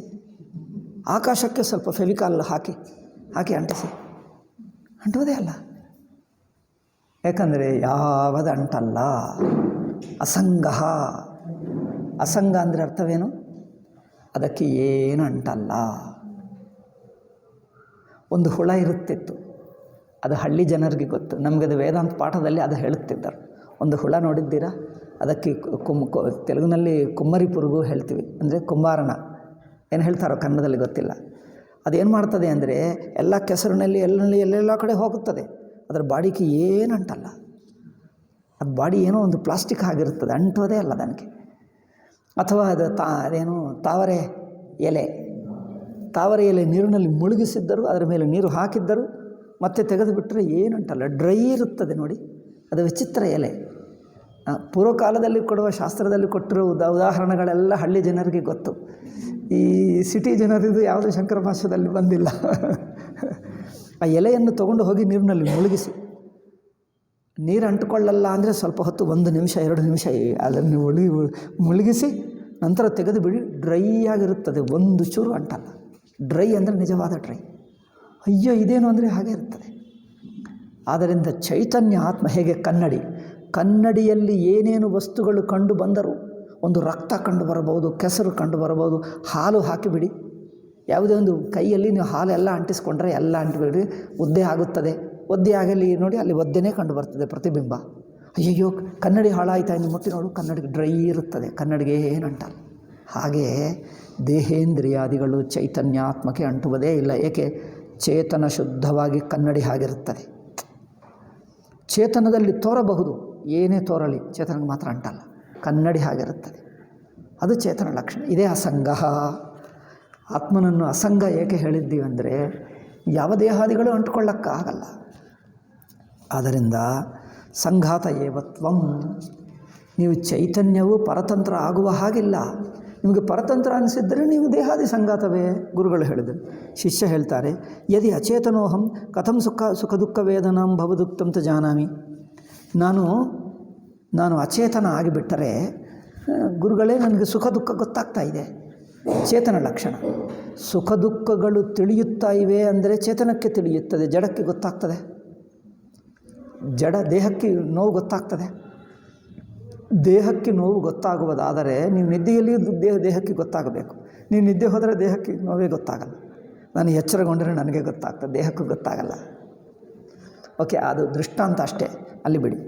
ಆಕಾಶಕ್ಕೆ ಸ್ವಲ್ಪ ಫೆವಿಕಾಲ್ ಹಾಕಿ ಅಂಟಿಸಿ, ಅಂಟೋದೇ ಅಲ್ಲ. ಯಾಕಂದರೆ ಯಾವುದು ಅಂಟಲ್ಲ. ಅಸಂಗ. ಅಸಂಗ ಅಂದರೆ ಅರ್ಥವೇನು? ಅದಕ್ಕೆ ಏನು ಅಂಟಲ್ಲ. ಒಂದು ಹುಳ ಇರುತ್ತಿತ್ತು, ಅದು ಹಳ್ಳಿ ಜನರಿಗೆ ಗೊತ್ತು. ನಮಗೆ ಅದು ವೇದಾಂತ ಪಾಠದಲ್ಲಿ ಅದು ಹೇಳುತ್ತಿದ್ದರು. ಒಂದು ಹುಳ ನೋಡಿದ್ದೀರಾ? ಅದಕ್ಕೆ ತೆಲುಗಿನಲ್ಲಿ ಕುಮ್ಮರಿ ಪುರುಗು ಹೇಳ್ತೀವಿ, ಅಂದರೆ ಕುಂಬಾರಣ ಏನು ಹೇಳ್ತಾರೋ ಕನ್ನಡದಲ್ಲಿ ಗೊತ್ತಿಲ್ಲ. ಅದೇನು ಮಾಡ್ತದೆ ಅಂದರೆ ಎಲ್ಲ ಕೆಸರಿನಲ್ಲಿ ಎಲ್ಲೆಲ್ಲ ಕಡೆ ಹೋಗುತ್ತದೆ, ಅದರ ಬಾಡಿಗೆ ಏನು ಅಂಟಲ್ಲ. ಅದು ಬಾಡಿ ಏನೋ ಒಂದು ಪ್ಲಾಸ್ಟಿಕ್ ಆಗಿರುತ್ತದೆ, ಅಂಟೋದೇ ಅಲ್ಲ ನನಗೆ. ಅಥವಾ ಅದು ಅದೇನು ತಾವರೆ ಎಲೆ ನೀರಿನಲ್ಲಿ ಮುಳುಗಿಸಿದ್ದರು, ಅದರ ಮೇಲೆ ನೀರು ಹಾಕಿದ್ದರು, ಮತ್ತೆ ತೆಗೆದುಬಿಟ್ರೆ ಏನಂಟಲ್ಲ, ಡ್ರೈ ಇರುತ್ತದೆ ನೋಡಿ. ಅದು ವಿಚಿತ್ರ ಎಲೆ. ಪೂರ್ವಕಾಲದಲ್ಲಿ ಕೊಡುವ ಶಾಸ್ತ್ರದಲ್ಲಿ ಕೊಟ್ಟಿರೋ ಉದಾಹರಣೆಗಳೆಲ್ಲ ಹಳ್ಳಿ ಜನರಿಗೆ ಗೊತ್ತು. ಈ ಸಿಟಿ ಜನರಿದು ಯಾವುದೇ ಶಂಕರ ಭಾಷ್ಯದಲ್ಲಿ ಬಂದಿಲ್ಲ. ಆ ಎಲೆಯನ್ನು ತೊಗೊಂಡು ಹೋಗಿ ನೀರಿನಲ್ಲಿ ಮುಳುಗಿಸಿ, ನೀರು ಅಂಟ್ಕೊಳ್ಳಲ್ಲ ಅಂದರೆ ಸ್ವಲ್ಪ ಹೊತ್ತು 1 ನಿಮಿಷ 2 ನಿಮಿಷ ಅದನ್ನು ಮುಳುಗಿಸಿ ನಂತರ ತೆಗೆದು ಬಿಡಿ, ಡ್ರೈ ಆಗಿರುತ್ತದೆ, ಒಂದು ಚೂರು ಅಂಟಲ್ಲ. ಡ್ರೈ ಅಂದರೆ ನಿಜವಾದ ಡ್ರೈ. ಅಯ್ಯೋ ಇದೇನು ಅಂದರೆ ಹಾಗೆ ಇರ್ತದೆ. ಆದ್ದರಿಂದ ಚೈತನ್ಯ ಆತ್ಮ ಹೇಗೆ ಕನ್ನಡಿಯಲ್ಲಿ ಏನೇನು ವಸ್ತುಗಳು ಕಂಡು ಬಂದರೂ, ಒಂದು ರಕ್ತ ಕಂಡು ಬರಬಹುದು, ಕೆಸರು ಕಂಡು ಬರಬಹುದು, ಹಾಲು ಹಾಕಿಬಿಡಿ, ಯಾವುದೇ ಒಂದು ಕೈಯಲ್ಲಿ ನೀವು ಹಾಲೆಲ್ಲ ಅಂಟಿಸ್ಕೊಂಡ್ರೆ ಎಲ್ಲ ಅಂಟಿಬಿಡ್ರಿ, ಒದ್ದೆ ಆಗುತ್ತದೆ. ಒದ್ದೆ ಆಗಲಿ ನೋಡಿ, ಅಲ್ಲಿ ಒದ್ದೆನೇ ಕಂಡು ಬರ್ತದೆ ಪ್ರತಿಬಿಂಬ. ಅಯ್ಯಯ್ಯೋ ಕನ್ನಡಿ ಹಾಳಾಯ್ತಾ ಎಂದು ಮುಟ್ಟಿ ನೋಡು, ಕನ್ನಡಿಗೆ ಡ್ರೈ ಇರುತ್ತದೆ, ಕನ್ನಡಿಗೆ ಏನು ಅಂಟಲ್ಲ. ಹಾಗೆಯೇ ದೇಹೇಂದ್ರಿಯಾದಿಗಳು ಚೈತನ್ಯಾತ್ಮಕ್ಕೆ ಅಂಟುವುದೇ ಇಲ್ಲ. ಏಕೆ? ಚೇತನ ಶುದ್ಧವಾಗಿ ಕನ್ನಡಿ ಹಾಗಿರುತ್ತದೆ. ಚೇತನದಲ್ಲಿ ತೋರಬಹುದು, ಏನೇ ತೋರಲಿ, ಚೇತನಕ್ಕೆ ಮಾತ್ರ ಅಂಟಲ್ಲ, ಕನ್ನಡಿ ಹಾಗಿರುತ್ತದೆ. ಅದು ಚೇತನ ಲಕ್ಷಣ. ಇದೇ ಅಸಂಗ. ಆತ್ಮನನ್ನು ಅಸಂಗ ಏಕೆ ಹೇಳಿದ್ದೀವಿ ಅಂದರೆ, ಯಾವ ದೇಹಾದಿಗಳು ಅಂಟ್ಕೊಳ್ಳೋಕ್ಕಾಗಲ್ಲ. ಆದ್ದರಿಂದ ಸಂಘಾತ ಏವತ್ವಂ. ನೀವು ಚೈತನ್ಯವು ಪರತಂತ್ರ ಆಗುವ ಹಾಗಿಲ್ಲ. ನಿಮಗೆ ಪರತಂತ್ರ ಅನಿಸಿದ್ದರೆ ನೀವು ದೇಹಾದಿ ಸಂಘಾತವೇ. ಗುರುಗಳು ಹೇಳಿದರು. ಶಿಷ್ಯ ಹೇಳ್ತಾರೆ, ಯದಿ ಅಚೇತನೋಹಂ ಕಥಂ ಸುಖ ದುಃಖ ವೇದನಾಂ ಭವದುಕ್ತಂ ತ ಜಾನಾಮಿ. ನಾನು ಅಚೇತನ ಆಗಿಬಿಟ್ಟರೆ ಗುರುಗಳೇ ನನಗೆ ಸುಖ ದುಃಖ ಗೊತ್ತಾಗ್ತಾ ಇದೆ. ಚೇತನ ಲಕ್ಷಣ. ಸುಖ ದುಃಖಗಳು ತಿಳಿಯುತ್ತಾ ಇವೆ ಅಂದರೆ ಚೇತನಕ್ಕೆ ತಿಳಿಯುತ್ತದೆ, ಜಡಕ್ಕೆ ಗೊತ್ತಾಗ್ತದೆ. ಜಡ ದೇಹಕ್ಕೆ ನೋವು ಗೊತ್ತಾಗ್ತದೆ. ದೇಹಕ್ಕೆ ನೋವು ಗೊತ್ತಾಗುವುದಾದರೆ ನೀವು ನಿದ್ದೆಯಲ್ಲಿ ದೇಹಕ್ಕೆ ಗೊತ್ತಾಗಬೇಕು. ನೀವು ನಿದ್ದೆ ಹೋದರೆ ದೇಹಕ್ಕೆ ನೋವೇ ಗೊತ್ತಾಗಲ್ಲ. ನಾನು ಎಚ್ಚರಗೊಂಡರೆ ನನಗೆ ಗೊತ್ತಾಗ್ತದೆ, ದೇಹಕ್ಕೂ ಗೊತ್ತಾಗಲ್ಲ. ಓಕೆ, ಅದು ದೃಷ್ಟಾಂತ ಅಷ್ಟೇ, ಅಲ್ಲಿ ಬಿಡಿ.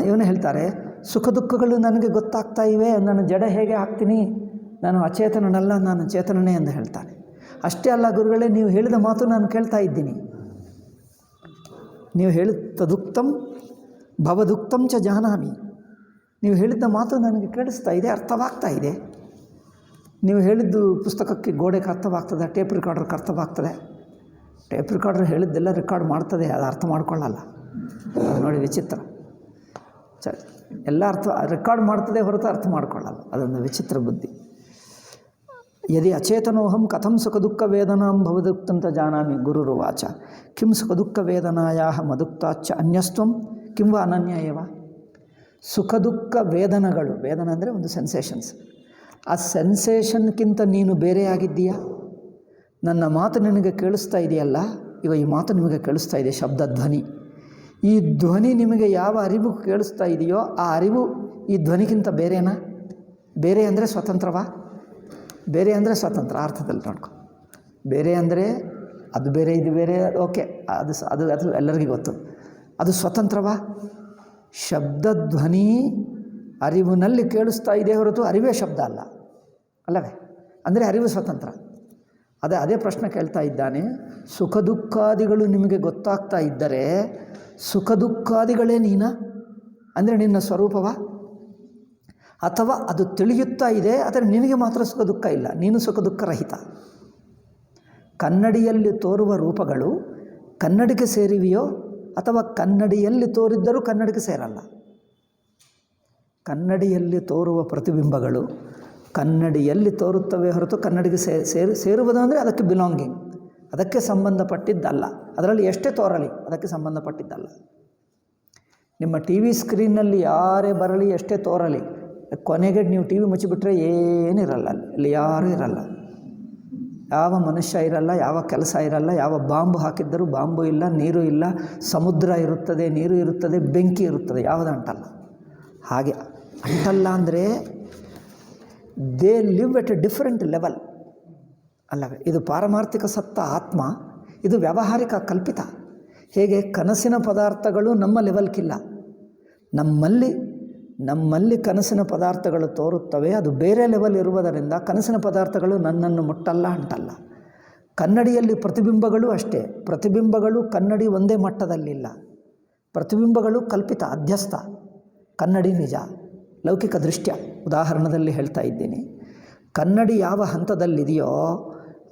ಇವನು ಹೇಳ್ತಾರೆ, ಸುಖ ದುಃಖಗಳು ನನಗೆ ಗೊತ್ತಾಗ್ತಾ ಇವೆ, ನಾನು ಜಡ ಹೇಗೆ ಆಗ್ತೀನಿ, ನಾನು ಅಚೇತನನಲ್ಲ, ನಾನು ಚೇತನನೇ ಎಂದು ಹೇಳ್ತಾನೆ. ಅಷ್ಟೇ ಅಲ್ಲ ಗುರುಗಳೇ, ನೀವು ಹೇಳಿದ ಮಾತು ನಾನು ಕೇಳ್ತಾ ಇದ್ದೀನಿ. ನೀವು ಹೇಳಿದ ತದುಕ್ತಂ ಭವದುಕ್ತಂ ಚ ಜಾನಾಮಿ. ನೀವು ಹೇಳಿದ್ದ ಮಾತು ನನಗೆ ಕೇಳಿಸ್ತಾ ಇದೆ, ಅರ್ಥವಾಗ್ತಾ ಇದೆ. ನೀವು ಹೇಳಿದ್ದು ಪುಸ್ತಕಕ್ಕೆ ಗೋಡೆಗೆ ಅರ್ಥವಾಗ್ತದೆ, ಟೇಪ್ ರೆಕಾರ್ಡರ್ಗೆ ಅರ್ಥವಾಗ್ತದೆ. ಟೇಪ್ ರೆಕಾರ್ಡರ್ ಹೇಳಿದ್ದೆಲ್ಲ ರೆಕಾರ್ಡ್ ಮಾಡ್ತದೆ, ಅದು ಅರ್ಥ ಮಾಡ್ಕೊಳ್ಳಲ್ಲ. ನೋಡಿ ವಿಚಿತ್ರ. ಎಲ್ಲ ರೆಕಾರ್ಡ್ ಮಾಡ್ತದೆ ಹೊರತು ಅರ್ಥ ಮಾಡ್ಕೊಳ್ಳಲ್ಲ. ಅದೊಂದು ವಿಚಿತ್ರ ಬುದ್ಧಿ. ಯದಿ ಅಚೇತನೋಹಂ ಕಥಂ ಸುಖ ದುಃಖ ವೇದನಾಂ ಭವದುಕ್ತಂತ ಜಾನಾಮಿ ಗುರುರುವಾಚ. ಕಿಂ ಸುಖ ದುಃಖ ವೇದನಾಯಾಹ ಮದುಕ್ತಾಚ್ಚ ಅನ್ಯಸ್ತ್ವಂ ಕಿಂ ವಾ ಅನನ್ಯ ಏವ. ಸುಖ ದುಃಖ ವೇದನೆಗಳು, ವೇದನೆ ಅಂದರೆ ಒಂದು ಸೆನ್ಸೇಷನ್ಸ್. ಆ ಸೆನ್ಸೇಷನ್ಗಿಂತ ನೀನು ಬೇರೆಯಾಗಿದ್ದೀಯಾ? ನನ್ನ ಮಾತು ನಿನಗೆ ಕೇಳಿಸ್ತಾ ಇದೆಯಲ್ಲ, ಈ ಮಾತು ನಿಮಗೆ ಕೇಳಿಸ್ತಾ ಇದೆ, ಶಬ್ದ ಧ್ವನಿ. ಈ ಧ್ವನಿ ನಿಮಗೆ ಯಾವ ಅರಿವು ಕೇಳಿಸ್ತಾ ಇದೆಯೋ ಆ ಅರಿವು ಈ ಧ್ವನಿಗಿಂತ ಬೇರೆನಾ? ಬೇರೆ ಅಂದರೆ ಸ್ವತಂತ್ರವಾ? ಬೇರೆ ಅಂದರೆ ಸ್ವತಂತ್ರ ಅರ್ಥದಲ್ಲಿ ನೋಡ್ಕೊ. ಬೇರೆ ಅಂದರೆ ಅದು ಬೇರೆ ಇದು ಬೇರೆ, ಓಕೆ, ಅದು ಎಲ್ಲರಿಗೂ ಗೊತ್ತು. ಅದು ಸ್ವತಂತ್ರವಾ? ಶಬ್ದ ಧ್ವನಿ ಅರಿವಿನಲ್ಲಿ ಕೇಳಿಸ್ತಾ ಇದೆ ಹೊರತು ಅರಿವೇ ಶಬ್ದ ಅಲ್ಲ, ಅಲ್ಲವೇ? ಅಂದರೆ ಅರಿವು ಸ್ವತಂತ್ರ. ಅದೇ ಪ್ರಶ್ನೆ ಕೇಳ್ತಾ ಇದ್ದಾನೆ. ಸುಖ ದುಃಖಾದಿಗಳು ನಿಮಗೆ ಗೊತ್ತಾಗ್ತಾ ಇದ್ದರೆ ಸುಖ ದುಃಖಾದಿಗಳೇ ನೀನಾ? ಅಂದರೆ ನಿನ್ನ ಸ್ವರೂಪವಾ? ಅಥವಾ ಅದು ತಿಳಿಯುತ್ತಾ ಇದೆ ಆದರೆ ನಿನಗೆ ಮಾತ್ರ ಸುಖ ದುಃಖ ಇಲ್ಲ, ನೀನು ಸುಖ ದುಃಖ ರಹಿತ. ಕನ್ನಡಿಯಲ್ಲಿ ತೋರುವ ರೂಪಗಳು ಕನ್ನಡಿಗೆ ಸೇರಿವೆಯೋ ಅಥವಾ ಕನ್ನಡಿಯಲ್ಲಿ ತೋರಿದ್ದರೂ ಕನ್ನಡಿಗೆ ಸೇರಲ್ಲ. ಕನ್ನಡಿಯಲ್ಲಿ ತೋರುವ ಪ್ರತಿಬಿಂಬಗಳು ಕನ್ನಡಿಯಲ್ಲಿ ತೋರುತ್ತವೆ ಹೊರತು ಕನ್ನಡಿಗೆ ಸೇರುವುದು ಅಂದರೆ ಅದಕ್ಕೆ ಬಿಲಾಂಗಿಂಗ್, ಅದಕ್ಕೆ ಸಂಬಂಧಪಟ್ಟಿದ್ದಲ್ಲ. ಅದರಲ್ಲಿ ಎಷ್ಟೇ ತೋರಲಿ ಅದಕ್ಕೆ ಸಂಬಂಧಪಟ್ಟಿದ್ದಲ್ಲ. ನಿಮ್ಮ ಟಿ ವಿ ಸ್ಕ್ರೀನ್ನಲ್ಲಿ ಯಾರೇ ಬರಲಿ, ಎಷ್ಟೇ ತೋರಲಿ, ಕೊನೆಗೆ ನೀವು ಟಿ ವಿ ಮುಚ್ಚಿಬಿಟ್ರೆ ಏನಿರಲ್ಲ, ಅಲ್ಲಿ ಯಾರೂ ಇರಲ್ಲ. ಯಾವ ಮನುಷ್ಯ ಇರಲ್ಲ, ಯಾವ ಕೆಲಸ ಇರಲ್ಲ, ಯಾವ ಬಾಂಬು ಹಾಕಿದ್ದರೂ ಬಾಂಬು ಇಲ್ಲ, ನೀರು ಇಲ್ಲ, ಸಮುದ್ರ ಇರುತ್ತದೆ, ನೀರು ಇರುತ್ತದೆ, ಬೆಂಕಿ ಇರುತ್ತದೆ, ಯಾವುದು ಅಂಟಲ್ಲ. ಹಾಗೆ ಅಂಟಲ್ಲ ಅಂದರೆ they live at a different level ಅಲ್ಲವೇ? ಇದು ಪಾರಮಾರ್ಥಿಕ ಸತ್ತ ಆತ್ಮ, ಇದು ವ್ಯಾವಹಾರಿಕ ಕಲ್ಪಿತ. ಹೇಗೆ ಕನಸಿನ ಪದಾರ್ಥಗಳು ನಮ್ಮ ಲೆವೆಲ್ಗಿಲ್ಲ, ನಮ್ಮಲ್ಲಿ ಕನಸಿನ ಪದಾರ್ಥಗಳು ತೋರುತ್ತವೆ, ಅದು ಬೇರೆ ಲೆವೆಲ್ ಇರುವುದರಿಂದ ಕನಸಿನ ಪದಾರ್ಥಗಳು ನನ್ನನ್ನು ಮುಟ್ಟಲ್ಲ, ಅಂಟಲ್ಲ. ಕನ್ನಡಿಯಲ್ಲಿ ಪ್ರತಿಬಿಂಬಗಳು ಅಷ್ಟೇ, ಪ್ರತಿಬಿಂಬಗಳು ಕನ್ನಡಿ ಒಂದೇ ಮಟ್ಟದಲ್ಲಿಲ್ಲ. ಪ್ರತಿಬಿಂಬಗಳು ಕಲ್ಪಿತ, ಅಧ್ಯಸ್ಥ, ಕನ್ನಡಿ ನಿಜ. ಲೌಕಿಕ ದೃಷ್ಟ್ಯ ಉದಾಹರಣದಲ್ಲಿ ಹೇಳ್ತಾ ಇದ್ದೀನಿ. ಕನ್ನಡಿ ಯಾವ ಹಂತದಲ್ಲಿದೆಯೋ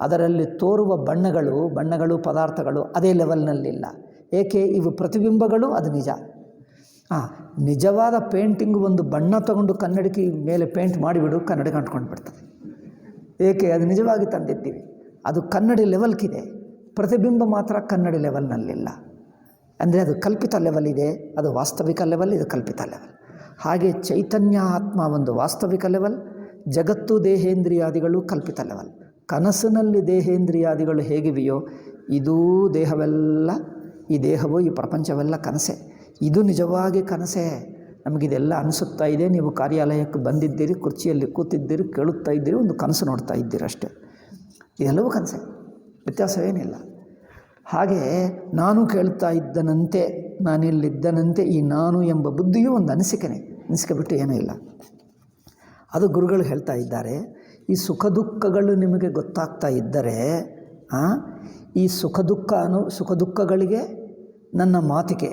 ಅದರಲ್ಲಿ ತೋರುವ ಬಣ್ಣಗಳು ಪದಾರ್ಥಗಳು ಅದೇ ಲೆವೆಲ್ನಲ್ಲಿಲ್ಲ. ಏಕೆ? ಇವು ಪ್ರತಿಬಿಂಬಗಳು, ಅದು ನಿಜ. ನಿಜವಾದ ಪೇಂಟಿಂಗು ಒಂದು ಬಣ್ಣ ತಗೊಂಡು ಕನ್ನಡಿಗೆ ಮೇಲೆ ಪೇಂಟ್ ಮಾಡಿಬಿಡು, ಕನ್ನಡಿಗೆ ಅಂಟ್ಕೊಂಡು ಬಿಡ್ತದೆ. ಏಕೆ? ಅದು ನಿಜವಾಗಿ ತಂದಿದ್ದೀವಿ, ಅದು ಕನ್ನಡಿ ಲೆವೆಲ್ಗಿದೆ. ಪ್ರತಿಬಿಂಬ ಮಾತ್ರ ಕನ್ನಡಿ ಲೆವೆಲ್ನಲ್ಲಿಲ್ಲ. ಅಂದರೆ ಅದು ಕಲ್ಪಿತ ಲೆವೆಲ್ ಇದೆ, ಅದು ವಾಸ್ತವಿಕ ಲೆವೆಲ್, ಇದು ಕಲ್ಪಿತ ಲೆವೆಲ್. ಹಾಗೆ ಚೈತನ್ಯ ಆತ್ಮ ಒಂದು ವಾಸ್ತವಿಕ ಲೆವೆಲ್, ಜಗತ್ತು ದೇಹೇಂದ್ರಿಯಾದಿಗಳು ಕಲ್ಪಿತ ಲೆವೆಲ್. ಕನಸಿನಲ್ಲಿ ದೇಹೇಂದ್ರಿಯಾದಿಗಳು ಹೇಗಿವೆಯೋ ಇದೂ ದೇಹವೆಲ್ಲ, ಈ ದೇಹವು ಈ ಪ್ರಪಂಚವೆಲ್ಲ ಕನಸೆ. ಇದು ನಿಜವಾಗಿ ಕನಸೇ. ನಮಗಿದೆಲ್ಲ ಅನಿಸುತ್ತಾ ಇದೆ, ನೀವು ಕಾರ್ಯಾಲಯಕ್ಕೆ ಬಂದಿದ್ದೀರಿ, ಕುರ್ಚಿಯಲ್ಲಿ ಕೂತಿದ್ದೀರಿ, ಕೇಳುತ್ತಾ ಇದ್ದೀರಿ, ಒಂದು ಕನಸು ನೋಡ್ತಾ ಇದ್ದೀರಿ ಅಷ್ಟೇ. ಇದೆಲ್ಲವೂ ಕನಸೆ, ವ್ಯತ್ಯಾಸವೇನಿಲ್ಲ. ಹಾಗೆ ನಾನು ಕೇಳ್ತಾ ಇದ್ದನಂತೆ, ನಾನಿಲ್ಲಿದ್ದನಂತೆ, ಈ ನಾನು ಎಂಬ ಬುದ್ಧಿಯೂ ಒಂದು ಅನಿಸಿಕೆ ಬಿಟ್ಟು ಏನೂ ಇಲ್ಲ. ಅದು ಗುರುಗಳು ಹೇಳ್ತಾ ಇದ್ದಾರೆ. ಈ ಸುಖ ದುಃಖಗಳು ನಿಮಗೆ ಗೊತ್ತಾಗ್ತಾ ಇದ್ದರೆ ಈ ಸುಖ ದುಃಖಗಳಿಗೆ ನನ್ನ ಮಾತಿಗೆ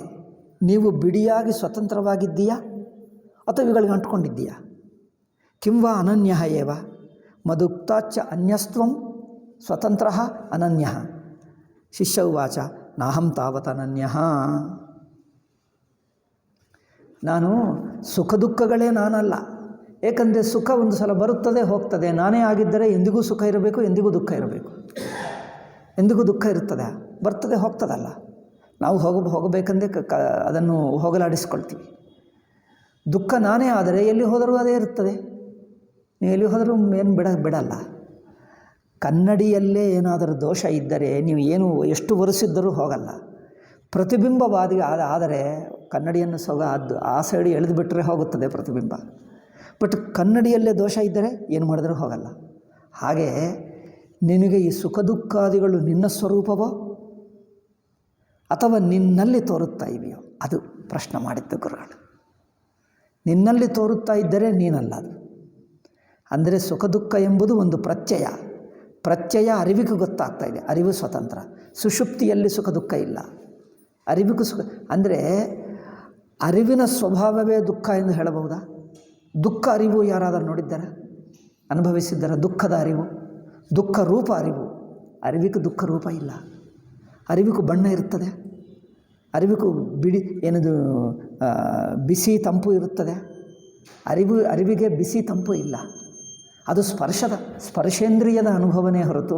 ನೀವು ಬಿಡಿಯಾಗಿ ಸ್ವತಂತ್ರವಾಗಿದ್ದೀಯಾ ಅಥವಾ ಇವುಗಳಿಗೆ ಅಂಟ್ಕೊಂಡಿದ್ದೀಯಾ? ಕಿಂವಾ ಅನನ್ಯ ಏವ ಮದುಕ್ತಾಚ್ಚ ಅನ್ಯಸ್ತ್ವಂ ಸ್ವತಂತ್ರ ಅನನ್ಯ. ಶಿಷ್ಯ ಉವಾಚ ನಾಹಂ ತಾವತ್ ಅನನ್ಯ. ನಾನು ಸುಖ ದುಃಖಗಳೇ ನಾನಲ್ಲ. ಏಕೆಂದರೆ ಸುಖ ಒಂದು ಸಲ ಬರುತ್ತದೆ ಹೋಗ್ತದೆ. ನಾನೇ ಆಗಿದ್ದರೆ ಎಂದಿಗೂ ಸುಖ ಇರಬೇಕು, ಎಂದಿಗೂ ದುಃಖ ಇರಬೇಕು. ಎಂದಿಗೂ ದುಃಖ ಇರುತ್ತದೆ, ಬರ್ತದೆ ಹೋಗ್ತದಲ್ಲ. ನಾವು ಹೋಗಬೇಕಂದ್ರೆ ಅದನ್ನು ಹೋಗಲಾಡಿಸ್ಕೊಳ್ತೀವಿ. ದುಃಖ ನಾನೇ ಆದರೆ ಎಲ್ಲಿ ಹೋದರೂ ಅದೇ ಇರುತ್ತದೆ. ನೀವು ಎಲ್ಲಿ ಹೋದರೂ ಏನು ಬಿಡಲ್ಲ. ಕನ್ನಡಿಯಲ್ಲೇ ಏನಾದರೂ ದೋಷ ಇದ್ದರೆ ನೀವು ಏನು ಎಷ್ಟು ಒರೆಸಿದ್ದರೂ ಹೋಗಲ್ಲ. ಪ್ರತಿಬಿಂಬವಾದಿ ಆದರೆ ಕನ್ನಡಿಯನ್ನು ಆ ಸೈಡ್ ಎಳೆದು ಬಿಟ್ಟರೆ ಹೋಗುತ್ತದೆ ಪ್ರತಿಬಿಂಬ. ಬಟ್ ಕನ್ನಡಿಯಲ್ಲೇ ದೋಷ ಇದ್ದರೆ ಏನು ಮಾಡಿದರೂ ಹೋಗಲ್ಲ. ಹಾಗೆ ನಿನಗೆ ಈ ಸುಖ ದುಃಖಾದಿಗಳು ನಿನ್ನ ಸ್ವರೂಪವೋ ಅಥವಾ ನಿನ್ನಲ್ಲಿ ತೋರುತ್ತಾ ಇವೆಯೋ? ಅದು ಪ್ರಶ್ನೆ ಮಾಡಿದ್ದು ಗುರುಗಳು. ನಿನ್ನಲ್ಲಿ ತೋರುತ್ತಾ ಇದ್ದರೆ ನೀನಲ್ಲ ಅದು. ಅಂದರೆ ಸುಖ ದುಃಖ ಎಂಬುದು ಒಂದು ಪ್ರತ್ಯಯ ಅರಿವಿಗೆ ಗೊತ್ತಾಗ್ತಾ ಇದೆ. ಅರಿವು ಸ್ವತಂತ್ರ. ಸುಷುಪ್ತಿಯಲ್ಲಿ ಸುಖ ದುಃಖ ಇಲ್ಲ. ಅರಿವಿಗೂ ಸುಖ ಅಂದರೆ ಅರಿವಿನ ಸ್ವಭಾವವೇ ದುಃಖ ಎಂದು ಹೇಳಬಹುದಾ? ದುಃಖ ಅರಿವು ಯಾರಾದರೂ ನೋಡಿದ್ದಾರ, ಅನುಭವಿಸಿದ್ದಾರ? ದುಃಖದ ಅರಿವು, ದುಃಖ ರೂಪ ಅರಿವು. ಅರಿವಿಗೂ ದುಃಖ ರೂಪ ಇಲ್ಲ. ಅರಿವಿಗೂ ಬಣ್ಣ ಇರುತ್ತದೆ, ಅರಿವಿಗೂ ಏನದು ಬಿಸಿ ತಂಪು ಇರುತ್ತದೆ. ಅರಿವಿಗೆ ಬಿಸಿ ತಂಪು ಇಲ್ಲ. ಅದು ಸ್ಪರ್ಶೇಂದ್ರಿಯದ ಅನುಭವನೇ ಹೊರತು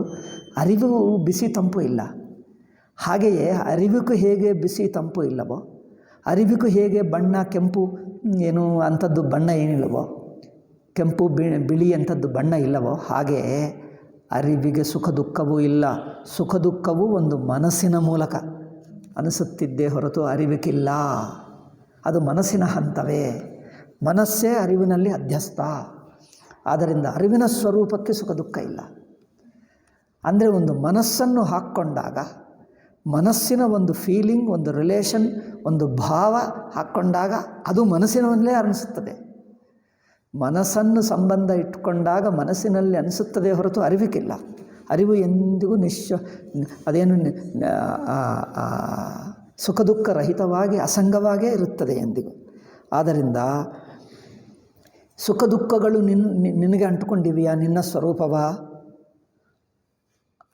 ಅರಿವು ಬಿಸಿ ತಂಪು ಇಲ್ಲ. ಹಾಗೆಯೇ ಅರಿವಿಗೂ ಹೇಗೆ ಬಿಸಿ ತಂಪು ಇಲ್ಲವೋ, ಅರಿವಿಗೂ ಹೇಗೆ ಬಣ್ಣ ಕೆಂಪು ಏನು ಅಂಥದ್ದು ಬಣ್ಣ ಏನಿಲ್ಲವೋ, ಕೆಂಪು ಬಿಳಿ ಅಂಥದ್ದು ಬಣ್ಣ ಇಲ್ಲವೋ, ಹಾಗೆ ಅರಿವಿಗೆ ಸುಖ ದುಃಖವೂ ಇಲ್ಲ. ಸುಖ ದುಃಖವೂ ಒಂದು ಮನಸ್ಸಿನ ಮೂಲಕ ಅನಿಸುತ್ತಿದ್ದೇ ಹೊರತು ಅರಿವಿಗಿಲ್ಲ. ಅದು ಮನಸ್ಸಿನ ಹಂತವೇ. ಮನಸ್ಸೇ ಅರಿವಿನಲ್ಲಿ ಅಧ್ಯಸ್ಥ. ಆದ್ದರಿಂದ ಅರಿವಿನ ಸ್ವರೂಪಕ್ಕೆ ಸುಖ ದುಃಖ ಇಲ್ಲ. ಅಂದರೆ ಒಂದು ಮನಸ್ಸನ್ನು ಹಾಕ್ಕೊಂಡಾಗ, ಮನಸ್ಸಿನ ಒಂದು ಫೀಲಿಂಗ್, ಒಂದು ರಿಲೇಷನ್, ಒಂದು ಭಾವ ಹಾಕ್ಕೊಂಡಾಗ ಅದು ಮನಸ್ಸಿನಲ್ಲೇ ಅನಿಸುತ್ತದೆ. ಮನಸ್ಸನ್ನು ಸಂಬಂಧ ಇಟ್ಕೊಂಡಾಗ ಮನಸ್ಸಿನಲ್ಲಿ ಅನಿಸುತ್ತದೆ ಹೊರತು ಅರಿವಿಗಿಲ್ಲ. ಅರಿವು ಎಂದಿಗೂ ಅದೇನು ಸುಖ ದುಃಖ ರಹಿತವಾಗಿ ಅಸಂಗವಾಗೇ ಇರುತ್ತದೆ ಎಂದಿಗೂ. ಆದ್ದರಿಂದ ಸುಖ ದುಃಖಗಳು ನಿನಗೆ ಅಂಟುಕೊಂಡಿವೆಯಾ, ನಿನ್ನ ಸ್ವರೂಪವಾ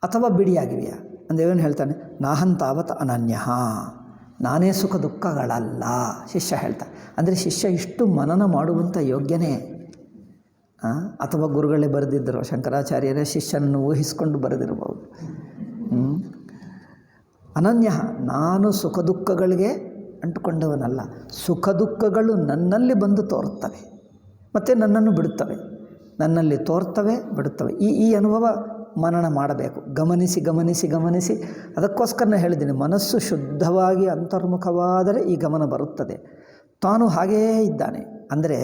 ಅಥವಾ ಬಿಡಿಯಾಗಿವೆಯಾ? ಅಂದರೆ ಏನು ಹೇಳ್ತಾನೆ? ನಾಹಂತಾವತ್ ಅನನ್ಯ, ನಾನೇ ಸುಖ ದುಃಖಗಳಲ್ಲ ಶಿಷ್ಯ ಹೇಳ್ತಾನೆ. ಅಂದರೆ ಶಿಷ್ಯ ಇಷ್ಟು ಮನನ ಮಾಡುವಂಥ ಯೋಗ್ಯನೇ. ಅಥವಾ ಗುರುಗಳೇ ಬರೆದಿದ್ದರು, ಶಂಕರಾಚಾರ್ಯರೇ ಶಿಷ್ಯನನ್ನು ಊಹಿಸ್ಕೊಂಡು ಬರೆದಿರಬಹುದು. ಅನನ್ಯ, ನಾನು ಸುಖ ದುಃಖಗಳಿಗೆ ಅಂಟುಕೊಂಡವನಲ್ಲ. ಸುಖ ದುಃಖಗಳು ನನ್ನಲ್ಲಿ ಬಂದು ತೋರುತ್ತವೆ ಮತ್ತು ನನ್ನನ್ನು ಬಿಡುತ್ತವೆ. ನನ್ನಲ್ಲಿ ತೋರ್ತವೆ, ಬಿಡುತ್ತವೆ. ಈ ಅನುಭವ ಮನನ ಮಾಡಬೇಕು. ಗಮನಿಸಿ ಅದಕ್ಕೋಸ್ಕರ ಹೇಳಿದ್ದೀನಿ, ಮನಸ್ಸು ಶುದ್ಧವಾಗಿ ಅಂತರ್ಮುಖವಾದರೆ ಈ ಗಮನ ಬರುತ್ತದೆ. ತಾನು ಹಾಗೇ ಇದ್ದಾನೆ. ಅಂದರೆ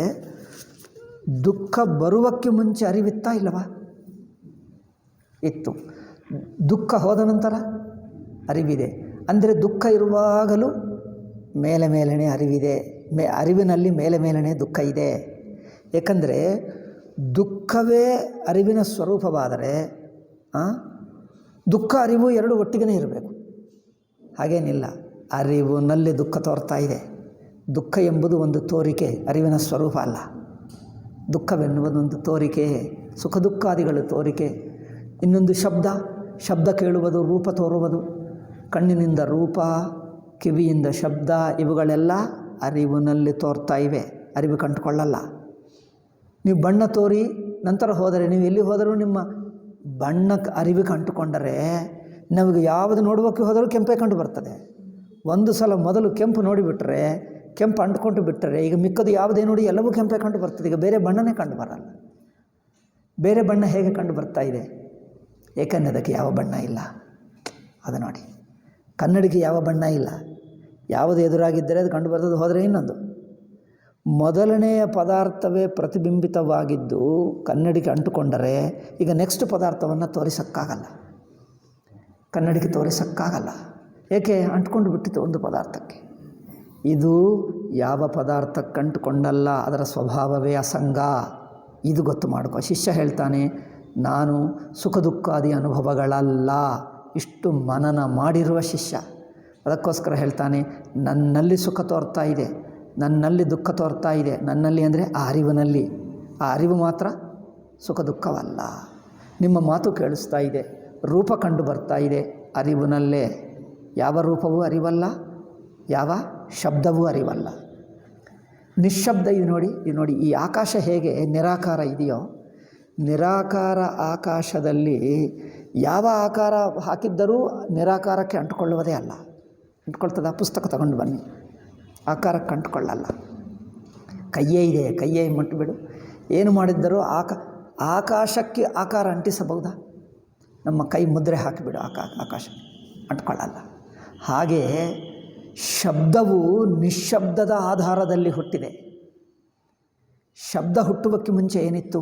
ದುಃಖ ಬರುವಕ್ಕೆ ಮುಂಚೆ ಅರಿವಿತ್ತಾ ಇಲ್ಲವಾ? ಇತ್ತು. ದುಃಖ ಹೋದ ನಂತರ ಅರಿವಿದೆ. ಅಂದರೆ ದುಃಖ ಇರುವಾಗಲೂ ಮೇಲೆನೇ ಅರಿವಿದೆ. ಅರಿವಿನಲ್ಲಿ ಮೇಲೆನೇ ದುಃಖ ಇದೆ. ಏಕೆಂದರೆ ದುಃಖವೇ ಅರಿವಿನ ಸ್ವರೂಪವಾದರೆ ದುಃಖ ಅರಿವು ಎರಡು ಒಟ್ಟಿಗೆ ಇರಬೇಕು. ಹಾಗೇನಿಲ್ಲ. ಅರಿವಿನಲ್ಲಿ ದುಃಖ ತೋರ್ತಾ ಇದೆ. ದುಃಖ ಎಂಬುದು ಒಂದು ತೋರಿಕೆ, ಅರಿವಿನ ಸ್ವರೂಪ ಅಲ್ಲ. ದುಃಖವೆನ್ನುವುದೊಂದು ತೋರಿಕೆ, ಸುಖ ದುಃಖಾದಿಗಳು ತೋರಿಕೆ. ಇನ್ನೊಂದು ಶಬ್ದ ಕೇಳುವುದು, ರೂಪ ತೋರುವುದು. ಕಣ್ಣಿನಿಂದ ರೂಪ, ಕಿವಿಯಿಂದ ಶಬ್ದ, ಇವುಗಳೆಲ್ಲ ಅರಿವಿನಲ್ಲಿ ತೋರ್ತಾ ಇವೆ. ಅರಿವು ಕಂಡುಕೊಳ್ಳಲ್ಲ. ನೀವು ಬಣ್ಣ ತೋರಿ ನಂತರ ಹೋದರೆ, ನೀವು ಎಲ್ಲಿ ಹೋದರೂ ನಿಮ್ಮ ಬಣ್ಣಕ್ಕೆ ಅರಿವಿಗೆ ಅಂಟುಕೊಂಡರೆ, ನಮಗೆ ಯಾವುದು ನೋಡುವಕ್ಕೆ ಹೋದರೂ ಕೆಂಪೇ ಕಂಡು ಬರ್ತದೆ. ಒಂದು ಸಲ ಮೊದಲು ಕೆಂಪು ನೋಡಿಬಿಟ್ರೆ, ಕೆಂಪು ಅಂಟ್ಕೊಂಡು ಬಿಟ್ಟರೆ ಈಗ ಮಿಕ್ಕದು ಯಾವುದೇ ನೋಡಿ ಎಲ್ಲವೂ ಕೆಂಪೇ ಕಂಡು ಬರ್ತದೆ. ಈಗ ಬೇರೆ ಬಣ್ಣನೇ ಕಂಡು ಬರಲ್ಲ. ಬೇರೆ ಬಣ್ಣ ಹೇಗೆ ಕಂಡು ಬರ್ತಾ ಇದೆ? ಏಕೆಂದರೆ ಅದಕ್ಕೆ ಯಾವ ಬಣ್ಣ ಇಲ್ಲ. ಅದು ನೋಡಿ, ಕನ್ನಡಿಗೆ ಯಾವ ಬಣ್ಣ ಇಲ್ಲ. ಯಾವುದು ಎದುರಾಗಿದ್ದರೆ ಅದು ಕಂಡು ಬರ್ತದೆ, ಹೋದರೆ ಇನ್ನೊಂದು. ಮೊದಲನೆಯ ಪದಾರ್ಥವೇ ಪ್ರತಿಬಿಂಬಿತವಾಗಿದ್ದು ಕನ್ನಡಿಗೆ ಅಂಟುಕೊಂಡರೆ ಈಗ ನೆಕ್ಸ್ಟ್ ಪದಾರ್ಥವನ್ನು ತೋರಿಸೋಕ್ಕಾಗಲ್ಲ, ಕನ್ನಡಿಗೆ ತೋರಿಸೋಕ್ಕಾಗಲ್ಲ. ಏಕೆ? ಅಂಟ್ಕೊಂಡು ಬಿಟ್ಟಿತ್ತು ಒಂದು ಪದಾರ್ಥಕ್ಕೆ. ಇದು ಯಾವ ಪದಾರ್ಥಕ್ಕೆ ಅಂಟುಕೊಂಡಲ್ಲ, ಅದರ ಸ್ವಭಾವವೇ ಅಸಂಗ. ಇದು ಗೊತ್ತು ಮಾಡ್ಕೊ. ಶಿಷ್ಯ ಹೇಳ್ತಾನೆ, ನಾನು ಸುಖ ದುಃಖಾದಿ ಅನುಭವಗಳಲ್ಲ, ಇಷ್ಟು ಮನನ ಮಾಡಿರುವ ಶಿಷ್ಯ. ಅದಕ್ಕೋಸ್ಕರ ಹೇಳ್ತಾನೆ, ನನ್ನಲ್ಲಿ ಸುಖ ತೋರ್ತಾ ಇದೆ, ನನ್ನಲ್ಲಿ ದುಃಖ ತೋರ್ತಾ ಇದೆ. ನನ್ನಲ್ಲಿ ಅಂದರೆ ಆ ಅರಿವಿನಲ್ಲಿ. ಆ ಅರಿವು ಮಾತ್ರ ಸುಖ ದುಃಖವಲ್ಲ. ನಿಮ್ಮ ಮಾತು ಕೇಳಿಸ್ತಾ ಇದೆ, ರೂಪ ಕಂಡು ಬರ್ತಾ ಇದೆ, ಅರಿವಿನಲ್ಲೇ. ಯಾವ ರೂಪವೂ ಅರಿವಲ್ಲ, ಯಾವ ಶಬ್ದವೂ ಅರಿವಲ್ಲ. ನಿಶ್ಶಬ್ದ. ಇದು ನೋಡಿ ಈ ಆಕಾಶ ಹೇಗೆ ನಿರಾಕಾರ ಇದೆಯೋ, ನಿರಾಕಾರ ಆಕಾಶದಲ್ಲಿ ಯಾವ ಆಕಾರ ಹಾಕಿದ್ದರೂ ನಿರಾಕಾರಕ್ಕೆ ಅಂಟುಕೊಳ್ಳುವುದೇ ಅಲ್ಲ. ಅಂಟ್ಕೊಳ್ತದ? ಪುಸ್ತಕ ತಗೊಂಡು ಬನ್ನಿ, ಆಕಾರಕ್ಕೆ ಅಂಟುಕೊಳ್ಳಲ್ಲ. ಕೈಯೇ ಇದೆ, ಕೈಯೇ ಮುಟ್ಟಿಬಿಡು, ಏನು ಮಾಡಿದ್ದರೂ ಆಕಾಶಕ್ಕೆ ಆಕಾರ ಅಂಟಿಸಬಹುದಾ? ನಮ್ಮ ಕೈ ಮುದ್ರೆ ಹಾಕಿಬಿಡು, ಆಕಾಶ ಅಂಟ್ಕೊಳ್ಳಲ್ಲ. ಹಾಗೆ ಶಬ್ದವು ನಿಶ್ಶಬ್ದದ ಆಧಾರದಲ್ಲಿ ಹುಟ್ಟಿದೆ. ಶಬ್ದ ಹುಟ್ಟುವಕ್ಕೆ ಮುಂಚೆ ಏನಿತ್ತು?